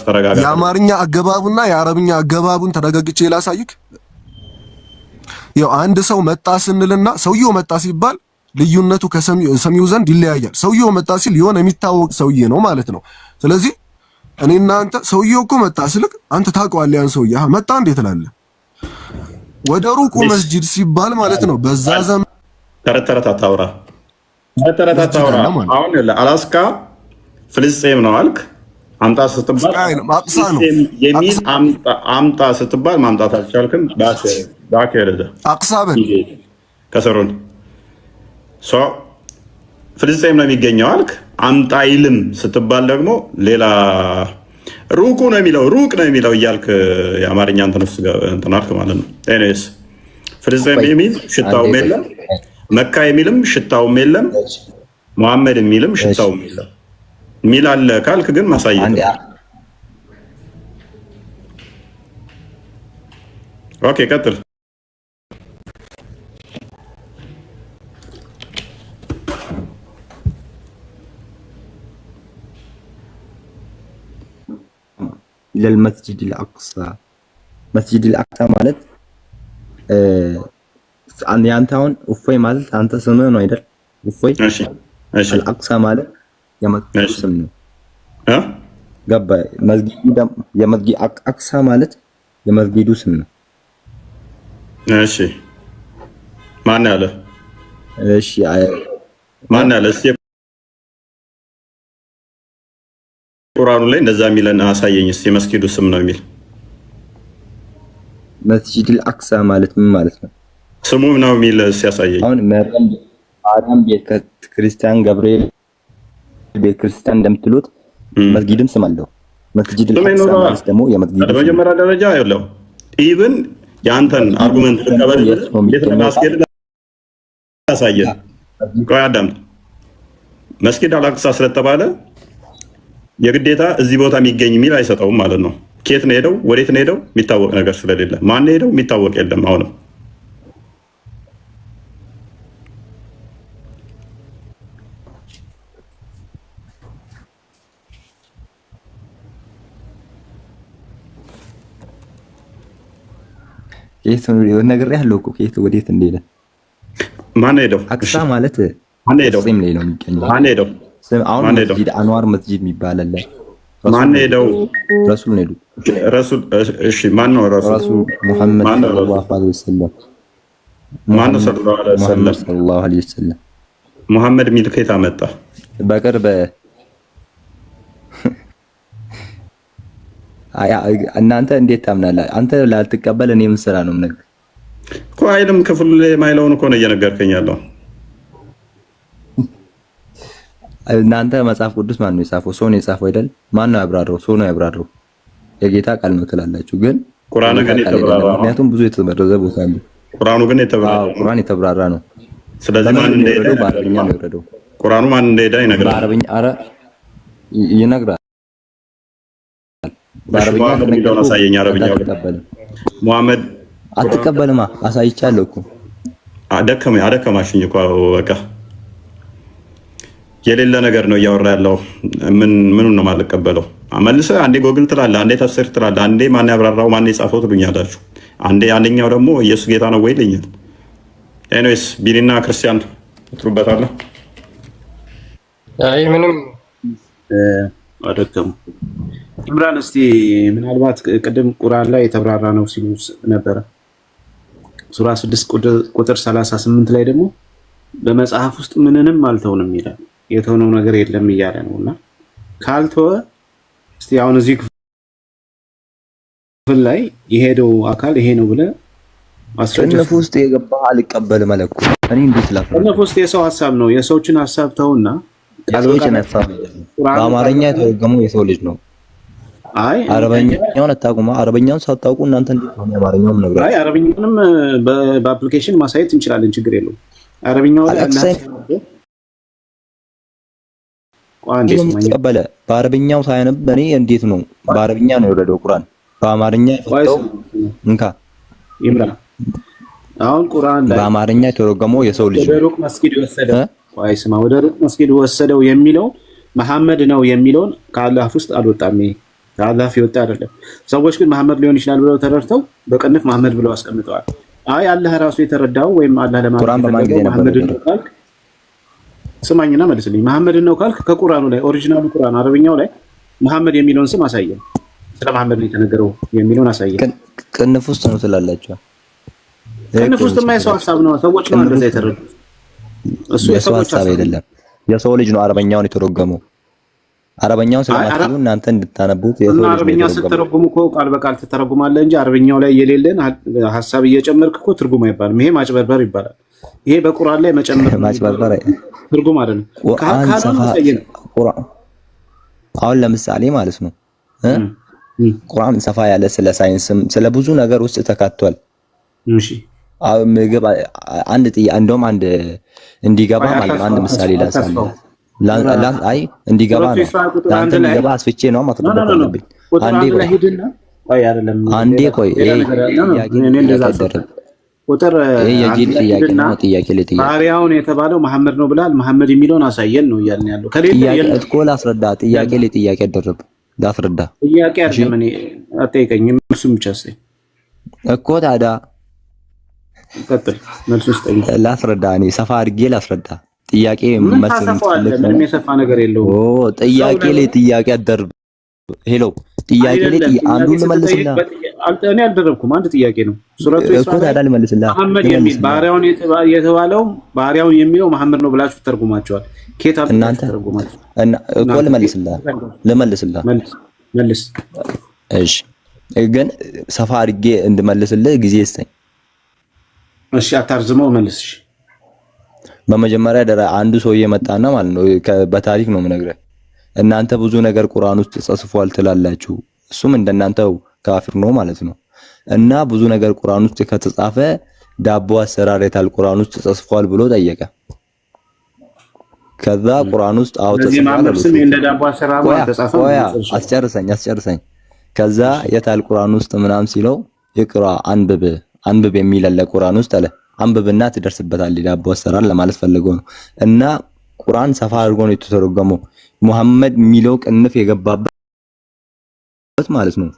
ተረጋጋ። የአማርኛ አገባቡና የአረብኛ አገባቡን ተረጋግቼ ላሳይክ። ያው አንድ ሰው መጣ ስንልና ሰውየው መጣ ሲባል ልዩነቱ ከሰሚው ዘንድ ይለያያል። ሰውየው መጣ ሲል የሆነ የሚታወቅ ሰውዬ ነው ማለት ነው። ስለዚህ እኔና አንተ ሰውየው እኮ መጣ ስልክ አንተ ታውቀዋለህ ያን ሰውዬ መጣ እንዴት ትላለህ? ወደ ሩቁ መስጂድ ሲባል ማለት ነው። በዛ ዘመን ተረት አታውራ። አሁን አላስካ ፍልስጤም ነው አልክ። አምጣ ስትባል የሚል አምጣ ስትባል ማምጣት አልቻልክም። አቅሳ በል ከሰሩን ፍልስጤም ነው የሚገኘው አልክ። አምጣ ይልም ስትባል ደግሞ ሌላ ሩቁ ነው የሚለው ሩቅ ነው የሚለው እያልክ የአማርኛ እንትን አልክ ማለት ነው። ኤኒዌይስ ፍልስጤም የሚል ሽታውም የለም፣ መካ የሚልም ሽታውም የለም፣ ሙሐመድ የሚልም ሽታውም የለም። ሚል አለ ካልክ ግን ማሳየት። ኦኬ ቀጥል። ለልመስጂድ አልአቅሳ መስጂድ አልአቅሳ ማለት ያንተ አሁን እፎይ ማለት አንተ ስምህ ነው አይደል? እፎይ አልአቅሳ ማለት የመስጊዱ ስም ነው። ገባ? የመስጊድ አቅሳ ማለት የመስጊዱ ስም ነው። እሺ ማን ያለ? እሺ ማን ያለ? እስኪ ቁርአኑ ላይ እንደዛ የሚለን አሳየኝ እስኪ። የመስጊዱ ስም ነው የሚል መስጂድ አልአቅሳ ማለት ምን ማለት ነው? ስሙ ነው የሚል ሲያሳየኝ። አሁን ማርያም ቤተ ክርስቲያን ገብርኤል ቤተ ክርስቲያን እንደምትሉት መስጊድም ስም አለው። መስጊድ አልአቅሳ ማለት ደግሞ የመስጊዱ በመጀመሪያ ደረጃ ያለው ኢቭን የአንተን አርጉመንት ተቀበል ለማስኬድ ያሳየን። ቆይ አዳምጥ። መስጊድ አልአቅሳ ስለተባለ የግዴታ እዚህ ቦታ የሚገኝ የሚል አይሰጠውም ማለት ነው። ኬት ነው ሄደው ወዴት ነው ሄደው የሚታወቅ ነገር ስለሌለ ማን ሄደው የሚታወቅ የለም። አሁንም ኬት ነው የሆነ ነገር ያለው እኮ ኬት ወዴት እንደሄደ ማን ሄደው አቅሳ ማለት ማን ሄደው ስም ላይ ነው የሚገኘው። ማን ሄደው አሁን መስጂድ አንዋር መስጂድ የሚባል አለ። ማን ሄደው ረሱል ነው ረሱል። እሺ ማን ነው ረሱል? ሙሐመድ ሰለላሁ ዐለይሂ ወሰለም። ማን ነው ሰለላሁ ዐለይሂ ወሰለም? ሙሐመድ ሚል ከየት አመጣ? በቅርብ እናንተ እንዴት ታምናለህ? አንተ ላልተቀበል እኔ ምን ስራ ነው ነገር እኮ አይልም። ክፍሉ ላይ ማይለውን እኮ ነው እየነገርከኝ ያለው። እናንተ መጽሐፍ ቅዱስ ማን ነው የጻፈው? ሰው ነው የጻፈው አይደል? ማን ነው ያብራራው? ሰው ነው ያብራራው። የጌታ ቃል ነው ትላላችሁ፣ ግን ቁርአኑ ግን የተብራራ ነው። ምክንያቱም ብዙ የተመረዘ ቦታ አለ። ቁርአኑ ግን የተብራራ ነው። ቁርአን የተብራራ ነው። ስለዚህ ማን እንደሄደ በአረብኛ ነው የወረደው። ቁርአኑ ማን እንደሄደ ይነግራል። በአረብኛ ይነግራል። በአረብኛ ነው አሳየኝ። አረብኛው ሙሐመድ አትቀበልማ አሳይቻለሁ እኮ አደከማሽኝ እኮ በቃ የሌለ ነገር ነው እያወራ ያለው። ምኑን ነው የማልቀበለው? መልሰህ አንዴ ጎግል ትላለህ፣ አንዴ ተፍሲር ትላለህ፣ አንዴ ማን ያብራራው ማን የጻፈው ትሉኛላችሁ። አንደኛው ደግሞ ኢየሱስ ጌታ ነው ወይ ይለኛል። ኤኒዌይስ ቢኒና ክርስቲያን ትሩበታለህ። አይ ምንም አደከሙ። ኢምራን እስቲ ምናልባት ቅድም ቁርአን ላይ የተብራራ ነው ሲሉ ነበረ። ሱራ 6 ቁጥር 38 ላይ ደግሞ በመጽሐፍ ውስጥ ምንንም አልተውንም ይላል። የተውነው ነገር የለም እያለ ነውና ካልተወ እስቲ አሁን እዚህ ክፍል ላይ የሄደው አካል ይሄ ነው ብለህ አስረጅ። ከነፍ ውስጥ የገባህ አልቀበል መለኩ እኔ እንዴት ላፈር? ከነፍ ውስጥ የሰው ሐሳብ ነው፣ የሰዎችን ሐሳብ ተውና የሰዎችን ሐሳብ በአማርኛ የተረጎመው የሰው ልጅ ነው። አይ አረበኛውን አታውቁማ? አረበኛውን ሳታውቁ እናንተ እንዴት ነው አማርኛውን ነገር? አይ አረበኛውንም በአፕሊኬሽን ማሳየት እንችላለን፣ ችግር የለውም። አረበኛው ላይ አላህ ተቀበለ። በአረበኛው ሳይነብ እኔ እንዴት ነው በአረበኛ ነው የወረደው ቁርአን በአማርኛ የፈተው እንካ ይምራ። አሁን ቁርአን ላይ በአማርኛ የተረጎመው የሰው ልጅ ወደ ሩቅ መስጊድ ወሰደው ስማ፣ ወደ ሩቅ መስጊድ ወሰደው የሚለው መሐመድ ነው የሚለውን ከአላህ ውስጥ አልወጣም። ከአላህ የወጣ አይደለም። ሰዎች ግን መሐመድ ሊሆን ይችላል ብለው ተረድተው በቅንፍ መሐመድ ብለው አስቀምጠዋል። አይ አላህ ራሱ የተረዳው ወይም አላህ ለማለት መሐመድ ነው ካልክ ስማኝና መልስልኝ። መሐመድ ነው ካልክ ከቁርአኑ ላይ ኦሪጂናሉ ቁርአን አረብኛው ላይ መሐመድ የሚለውን ስም አሳየን። ስለ መሐመድ ነው የተነገረው የሚለውን አሳየን። ቅንፍ ውስጥ ነው ስላላችሁ ቅንፍ ውስጥ የማይሰው ሐሳብ ነው። ሰዎች ነው እንደዛ የተረዱት። እሱ የሰዎች ሐሳብ አይደለም፣ የሰው ልጅ ነው አረበኛውን የተረጎመው። አረበኛውን ስለማትሉ እናንተ እንድታነቡት የሰው ልጅ ነው። አረበኛ ስትተረጉሙ እኮ ቃል በቃል ትተረጉማለህ እንጂ አረበኛው ላይ የሌለን ሐሳብ እየጨመርክ እኮ ትርጉም አይባልም። ይሄ ማጭበርበር ይባላል። ይሄ በቁርአን ላይ መጨመር ማጭበርበር ትርጉም አይደለም። አሁን ለምሳሌ ማለት ነው ቁርአን ሰፋ ያለ ስለ ሳይንስም ስለ ብዙ ነገር ውስጥ ተካቷል። እሺ ምግብ እንደውም አንድ እንዲገባ ማለት ነው አንድ ምሳሌ አይ እንዲገባ ነው አንተ እንዲገባ አስፍቼ ነው ማተጠቀምብኝ አንዴ ቆይ ቁጥር ጥያቄ ባሪያውን የተባለው መሐመድ ነው ብላል። መሐመድ የሚለውን አሳየን ነው እያልን ያለው። ከሌለ እኮ ላስረዳ ጥያቄ ጥያቄ አደረብ ላስረዳ ጥያቄ አይደለም። እኔ አጠይቀኝም እሱም ብቻ ሰይ እኮ ታዲያ ቀጥል መልስ ውስጥ ላስረዳ እኔ ሰፋ አድርጌ ላስረዳ ጥያቄ ምንም የሰፋ ነገር የለውም። ጥያቄ ጥያቄ አደረብ ሄሎ ጥያቄ አንዱን ልመልስልህ። እኔ አልደረብኩም። አንድ ጥያቄ ነው። ሱረቱ እኮ ታዲያ ልመልስልህ። መሐመድ የሚል ባሪያውን የተባለው ባሪያውን የሚለው መሐመድ ነው ብላችሁ ተርጉማችኋል። ኬታ እናንተ ተርጉማችሁ እኮ ልመልስልህ። መልስ። እሺ ግን ሰፋ አድርጌ እንድመልስልህ ጊዜ ይስጠኝ። እሺ አታርዝመው፣ መልስ። በመጀመሪያ አንዱ ሰውዬ መጣና ማለት ነው በታሪክ ነው የምነግርህ። እናንተ ብዙ ነገር ቁርአን ውስጥ ተጽፏል ትላላችሁ፣ እሱም እንደናንተው ካፊር ነው ማለት ነው። እና ብዙ ነገር ቁርአን ውስጥ ከተጻፈ ዳቦ አሰራር የታል ቁርአን ውስጥ ተጽፏል ብሎ ጠየቀ። ከዛ ቁርአን ውስጥ ተጽፏል። ለዚህ ማመድ ስም እንደ ዳቦ አሰራር ተጻፈ። አስጨርሰኝ ከዛ የታል ቁርአን ውስጥ ምናምን ሲለው ይቅራ አንብብ የሚል አለ ቁርአን ውስጥ አለ። አንብብና ትደርስበታል ዳቦ አሰራር ለማለት ፈልገው ነው። እና ቁርአን ሰፋ አድርጎ ነው የተተረጎመው። ሙሐመድ የሚለው ቅንፍ የገባበት ማለት ነው።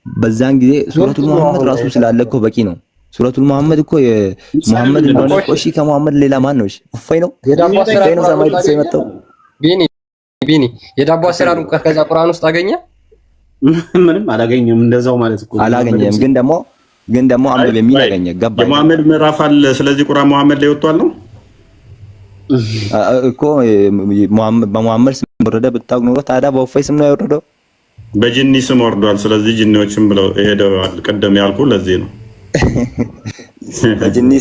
በዛን ጊዜ ሱረቱል ሙሐመድ ራሱ ስላለ እኮ በቂ ነው። ሱረቱል ሙሐመድ እኮ የሙሐመድ እንደሆነ እሺ፣ ከሙሐመድ ሌላ ማን ነው? እሺ እፎይ ነው የዳቦ አሰራር ነው ሰማይ የመጣው ቢኒ የዳቦ አሰራር ከዛ ቁርአን ውስጥ አገኘ? ምንም አላገኘም። እንደዛው ማለት እኮ አላገኘም። ግን ደግሞ አንብብ የሚል አገኘ። ገባ የሙሐመድ ምዕራፍ አለ። ስለዚህ ቁርአን ሙሐመድ ላይ ወጥቷል ነው እኮ በሙሐመድ ስም ወረደ ብታውቅ ኖሮ ታዲያ በእፎይ ስም ነው የወረደው። በጅኒ ስም ወርዷል። ስለዚህ ጅኒዎችም ብለው ሄደዋል። ቀደም ያልኩ ለዚህ ነው። በጅኒ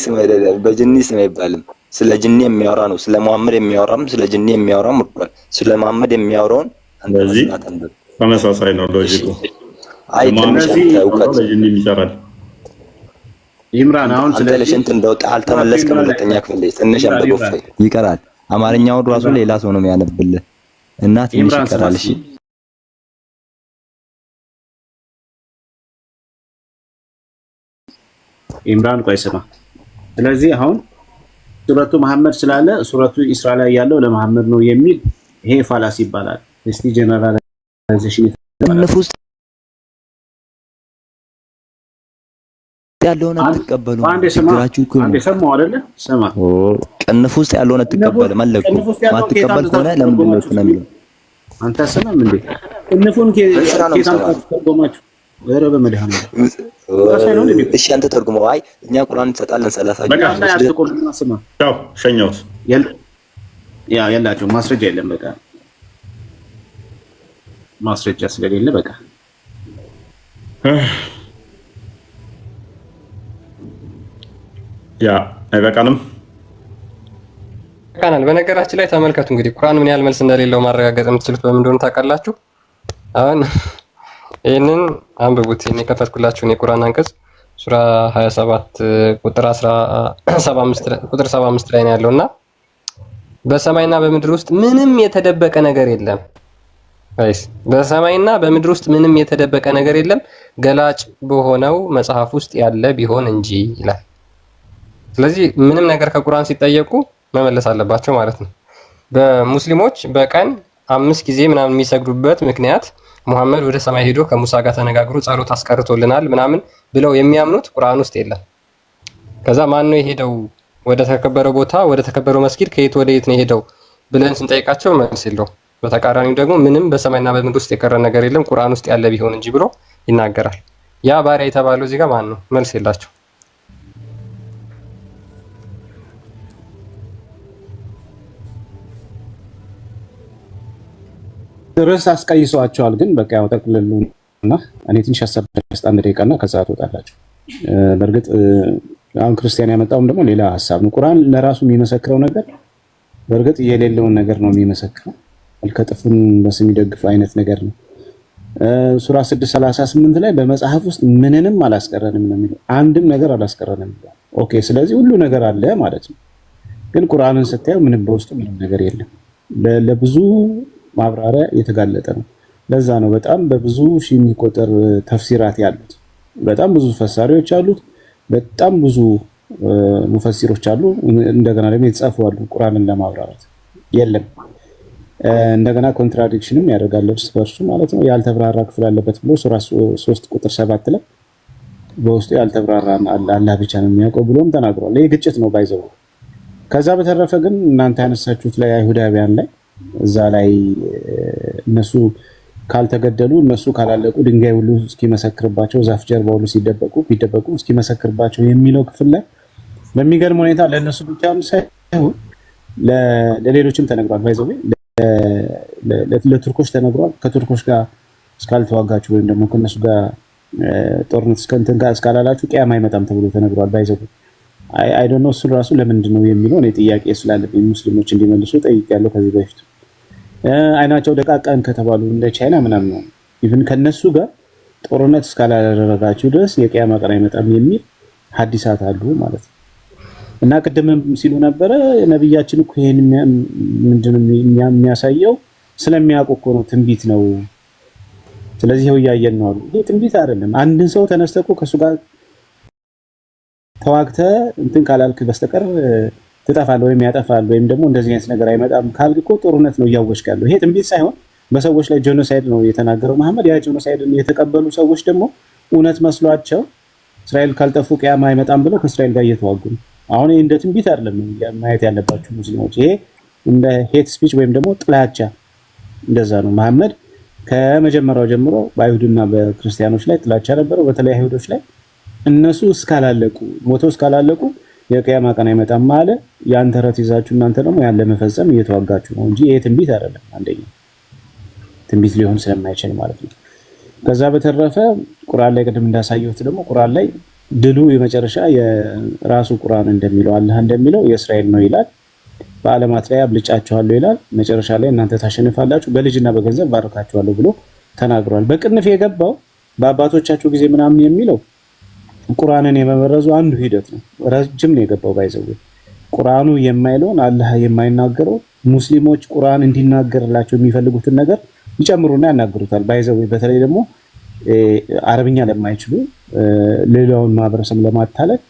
ስም አይባልም። ስለ ጅኒ የሚያወራ ነው። ስለ ሙሐመድ የሚያወራም ስለ ጅኒ የሚያወራም ወርዷል። ስለ ሙሐመድ የሚያወራውን እንደዚህ ተመሳሳይ ነው ሎጂኩ። አይ ትንሽ እውቀት በጅኒ ይሰራል። ኢምራን አሁን ስለዚህ እንት እንደወጣ አልተመለስክም። ሁለተኛ ክፍል ላይ ትንሽ አንብቦ ይቀራል። አማርኛውን ራሱ ሌላ ሰው ነው የሚያነብልህ እና ትንሽ ይቀራል። እሺ ኢምራን ቆይ ስማ። ስለዚህ አሁን ሱረቱ መሐመድ ስላለ ሱረቱ ኢስራ ላይ ያለው ለመሐመድ ነው የሚል ይሄ ፋላስ ይባላል። እስቲ ጀነራላይዜሽን ንፉስ ያለውን አትቀበሉ። አንዴ ሰማው አይደለ? ሰማ ቅንፍ ውስጥ ያለውን አትቀበሉ ማለት ነው። ማትቀበል ከሆነ ለምንድን ነው ተነምለው? አንተ ሰማም እንዴ? ቅንፉን ከታም ተርጎማችሁ ወረ በመድሃን እሺ፣ አንተ ተርጉመው። አይ እኛ ቁርአን እንሰጣለን 30 በቃ አትቆርጥና ስማ። ታው ሸኛውት ያላችሁ ማስረጃ የለም። በቃ ማስረጃ ስለሌለ በቃ ያ አይበቃንም። በቃናል። በነገራችን ላይ ተመልከቱ እንግዲህ ቁርአን ምን ያህል መልስ እንደሌለው ማረጋገጥ የምትችሉት በምን እንደሆነ ታውቃላችሁ? አሁን ይሄንን አንብቡት። እኔ ከፈትኩላችሁ የቁርአን አንቀጽ ሱራ 27 ቁጥር 75 ላይ ነው ያለውና በሰማይና በምድር ውስጥ ምንም የተደበቀ ነገር የለም። አይስ በሰማይና በምድር ውስጥ ምንም የተደበቀ ነገር የለም ገላጭ በሆነው መጽሐፍ ውስጥ ያለ ቢሆን እንጂ ይላል። ስለዚህ ምንም ነገር ከቁርአን ሲጠየቁ መመለስ አለባቸው ማለት ነው። በሙስሊሞች በቀን 5 ጊዜ ምናምን የሚሰግዱበት ምክንያት ሙሐመድ ወደ ሰማይ ሄዶ ከሙሳ ጋር ተነጋግሮ ጸሎት አስቀርቶልናል ምናምን ብለው የሚያምኑት ቁርአን ውስጥ የለም። ከዛ ማን ነው የሄደው ወደ ተከበረው ቦታ ወደ ተከበረው መስጊድ ከየት ወደ የት ነው የሄደው ብለን ስንጠይቃቸው መልስ የለውም። በተቃራኒው ደግሞ ምንም በሰማይና በምድር ውስጥ የቀረ ነገር የለም ቁርአን ውስጥ ያለ ቢሆን እንጂ ብሎ ይናገራል። ያ ባሪያ የተባለው እዚህ ጋር ማን ነው? መልስ የላቸው። ርዕስ አስቀይሰዋቸዋል። ግን በቃ ያው ጠቅልሉና እኔ ትንሽ ሀሳብ ደስታ እንደደቂቃና ከዛ ትወጣላችሁ። በእርግጥ አሁን ክርስቲያን ያመጣውም ደግሞ ሌላ ሀሳብ ነው። ቁርአን ለራሱ የሚመሰክረው ነገር በእርግጥ የሌለውን ነገር ነው የሚመሰክረው። አልከጥፉን በስም ይደግፍ አይነት ነገር ነው። ሱራ 6:38 ላይ በመጽሐፍ ውስጥ ምንንም አላስቀረንም ነው የሚለው። አንድም ነገር አላስቀረንም ይላል። ኦኬ፣ ስለዚህ ሁሉ ነገር አለ ማለት ነው። ግን ቁርአንን ስታየው ምንም በውስጡ ምንም ነገር የለም። ለብዙ ማብራሪያ የተጋለጠ ነው። ለዛ ነው በጣም በብዙ ሺህ የሚቆጠር ተፍሲራት ያሉት። በጣም ብዙ ፈሳሪዎች አሉት። በጣም ብዙ ሙፈሲሮች አሉ። እንደገና ደግሞ የተጻፉ አሉ ቁርአንን ለማብራራት የለም። እንደገና ኮንትራዲክሽንም ያደርጋል እርስ በርሱ ማለት ነው። ያልተብራራ ክፍል አለበት ብሎ ሱራ 3 ቁጥር 7 ላይ በውስጡ ያልተብራራ አላህ ብቻ ነው የሚያውቀው ብሎም ተናግሯል። ይሄ ግጭት ነው ባይዘው። ከዛ በተረፈ ግን እናንተ ያነሳችሁት ላይ አይሁዳውያን ላይ እዛ ላይ እነሱ ካልተገደሉ እነሱ ካላለቁ ድንጋይ ሁሉ እስኪመሰክርባቸው ዛፍ ጀርባ ሁሉ ቢደበቁ እስኪመሰክርባቸው የሚለው ክፍል ላይ በሚገርም ሁኔታ ለእነሱ ብቻም ሳይሆን ለሌሎችም ተነግሯል። ባይዘው ለቱርኮች ተነግሯል። ከቱርኮች ጋር እስካልተዋጋችሁ ወይም ደግሞ ከነሱ ጋር ጦርነት እስከንትን ጋር እስካላላችሁ ቂያማ አይመጣም ተብሎ ተነግሯል። ባይዘው አይ ዶንት ኖ እሱ ራሱ ለምንድን ነው የሚለው እኔ ጥያቄ ስላለብኝ ሙስሊሞች እንዲመልሱ ጠይቄያለሁ ከዚህ በፊት። አይናቸው ደቃቃን ከተባሉ እንደ ቻይና ምናምን ነው ኢቭን ከነሱ ጋር ጦርነት እስካላደረጋችሁ ድረስ የቂያማ ቀን አይመጣም የሚል ሐዲሳት አሉ ማለት ነው። እና ቅድምም ሲሉ ነበረ ነብያችን እኮ ይሄን ምንድነው የሚያሳየው ስለሚያውቁ እኮ ነው፣ ትንቢት ነው ስለዚህ ይኸው እያየን ነው አሉ። ይሄ ትንቢት አይደለም። አንድን ሰው ተነስተህ እኮ ከእሱ ጋር ተዋግተህ እንትን ካላልክ በስተቀር ትጠፋለህ ወይም ያጠፋል ወይም ደግሞ እንደዚህ አይነት ነገር አይመጣም ካልክ እኮ ጦርነት ነው እያወጅክ ያለው። ይሄ ትንቢት ሳይሆን በሰዎች ላይ ጄኖሳይድ ነው የተናገረው መሐመድ። ያ ጄኖሳይድን የተቀበሉ ሰዎች ደግሞ እውነት መስሏቸው እስራኤል ካልጠፉ ቅያማ አይመጣም ብለው ከእስራኤል ጋር እየተዋጉ ነው። አሁን ይሄ እንደ ትንቢት አይደለም ማየት ያለባችሁ ሙስሊሞች። ይሄ እንደ ሄት ስፒች ወይም ደግሞ ጥላቻ እንደዛ ነው። መሐመድ ከመጀመሪያው ጀምሮ በአይሁድና በክርስቲያኖች ላይ ጥላቻ ነበረው፣ በተለይ አይሁዶች ላይ። እነሱ እስካላለቁ ሞተው እስካላለቁ የቅያማ ቀን አይመጣም አለ። ያን ተረት ይዛችሁ እናንተ ደግሞ ያን ለመፈጸም እየተዋጋችሁ ነው እንጂ ይሄ ትንቢት አይደለም። አንደኛ ትንቢት ሊሆን ስለማይችል ማለት ነው። ከዛ በተረፈ ቁርአን ላይ ቅድም እንዳሳየሁት ደግሞ ቁርአን ላይ ድሉ የመጨረሻ የራሱ ቁርአን እንደሚለው አላህ እንደሚለው የእስራኤል ነው ይላል። በዓለማት ላይ አብልጫችኋለሁ ይላል። መጨረሻ ላይ እናንተ ታሸንፋላችሁ፣ በልጅና በገንዘብ ባርካችኋለሁ ብሎ ተናግሯል። በቅንፍ የገባው በአባቶቻችሁ ጊዜ ምናምን የሚለው ቁርአንን የመበረዙ አንዱ ሂደት ነው። ረጅም ነው የገባው ባይዘው ቁርአኑ የማይለውን አላህ የማይናገረው ሙስሊሞች ቁርአን እንዲናገርላቸው የሚፈልጉትን ነገር ይጨምሩና ያናግሩታል። ባይዘው በተለይ ደግሞ አረብኛ ለማይችሉ ሌላውን ማህበረሰብ ለማታለል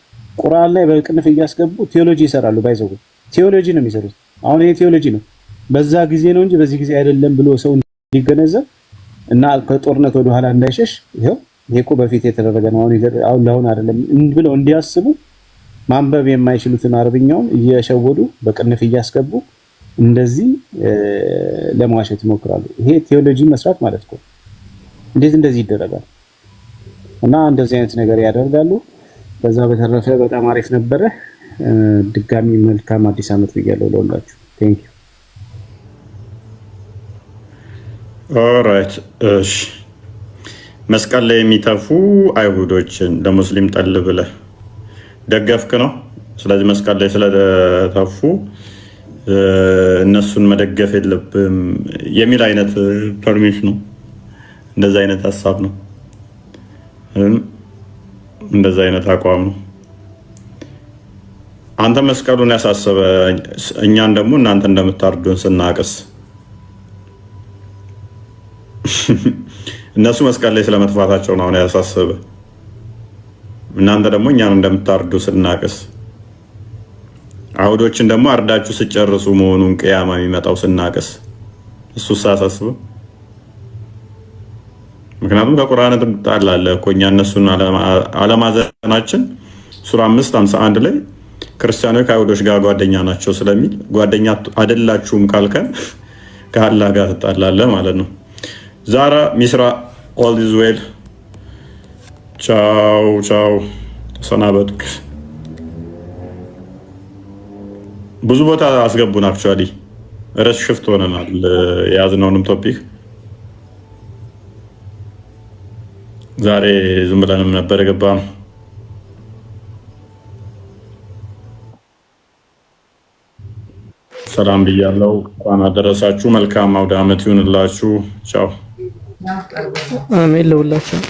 ቁርአን ላይ በቅንፍ እያስገቡ ቴዎሎጂ ይሰራሉ። ባይዘው ቴዎሎጂ ነው የሚሰሩት። አሁን ይሄ ቴዎሎጂ ነው፣ በዛ ጊዜ ነው እንጂ በዚህ ጊዜ አይደለም ብሎ ሰው እንዲገነዘብ እና ከጦርነት ወደ ኋላ እንዳይሸሽ ይሄው ይሄ እኮ በፊት የተደረገ ነው አሁን ለአሁን አይደለም ብለው እንዲያስቡ ማንበብ የማይችሉትን አረብኛውን እየሸወዱ በቅንፍ እያስገቡ እንደዚህ ለማዋሸት ይሞክራሉ። ይሄ ቴዎሎጂ መስራት ማለት ነው። እንዴት እንደዚህ ይደረጋል? እና እንደዚህ አይነት ነገር ያደርጋሉ። በዛ በተረፈ በጣም አሪፍ ነበረ። ድጋሚ መልካም አዲስ ዓመት ብያለሁ ለሁላችሁ። ቴንክ ዩ። ኦልራይት እሺ። መስቀል ላይ የሚተፉ አይሁዶችን ለሙስሊም ጠል ብለህ ደገፍክ ነው። ስለዚህ መስቀል ላይ ስለተፉ እነሱን መደገፍ የለብም የሚል አይነት ፐርሚሽን ነው። እንደዛ አይነት ሀሳብ ነው። እንደዛ አይነት አቋም ነው። አንተ መስቀሉን ያሳሰበ እኛን ደግሞ እናንተ እንደምታርዱን ስናቅስ እነሱ መስቀል ላይ ስለመጥፋታቸው ነው ያሳሰበ። እናንተ ደግሞ እኛን እንደምታርዱ ስናቅስ አይሁዶችን ደግሞ አርዳችሁ ስጨርሱ መሆኑን ቅያማ የሚመጣው ስናቅስ እሱ ሳሳስበ። ምክንያቱም ከቁርአን ትጣላለህ እኮ እኛ እነሱን አለማዘናችን ሱራ 5:51 ላይ ክርስቲያኖች ከአይሁዶች ጋር ጓደኛ ናቸው ስለሚል ጓደኛ አይደላችሁም ካልከን ከአላህ ጋር ትጣላለህ ማለት ነው። ዛራ ሚስራ ኦል ኢዝ ዌል። ቻው ቻው፣ ተሰናበትክ። ብዙ ቦታ አስገቡን። አክቹአሊ ረስ ሽፍት ሆነናል። የያዝነውንም ቶፒክ ዛሬ ዝም ብለንም ነበር የገባ ነው። ሰላም ብያለሁ። እንኳን አደረሳችሁ። መልካም አውደ ዓመት ይሁንላችሁ። ቻው። አሜን ለሁላችሁ።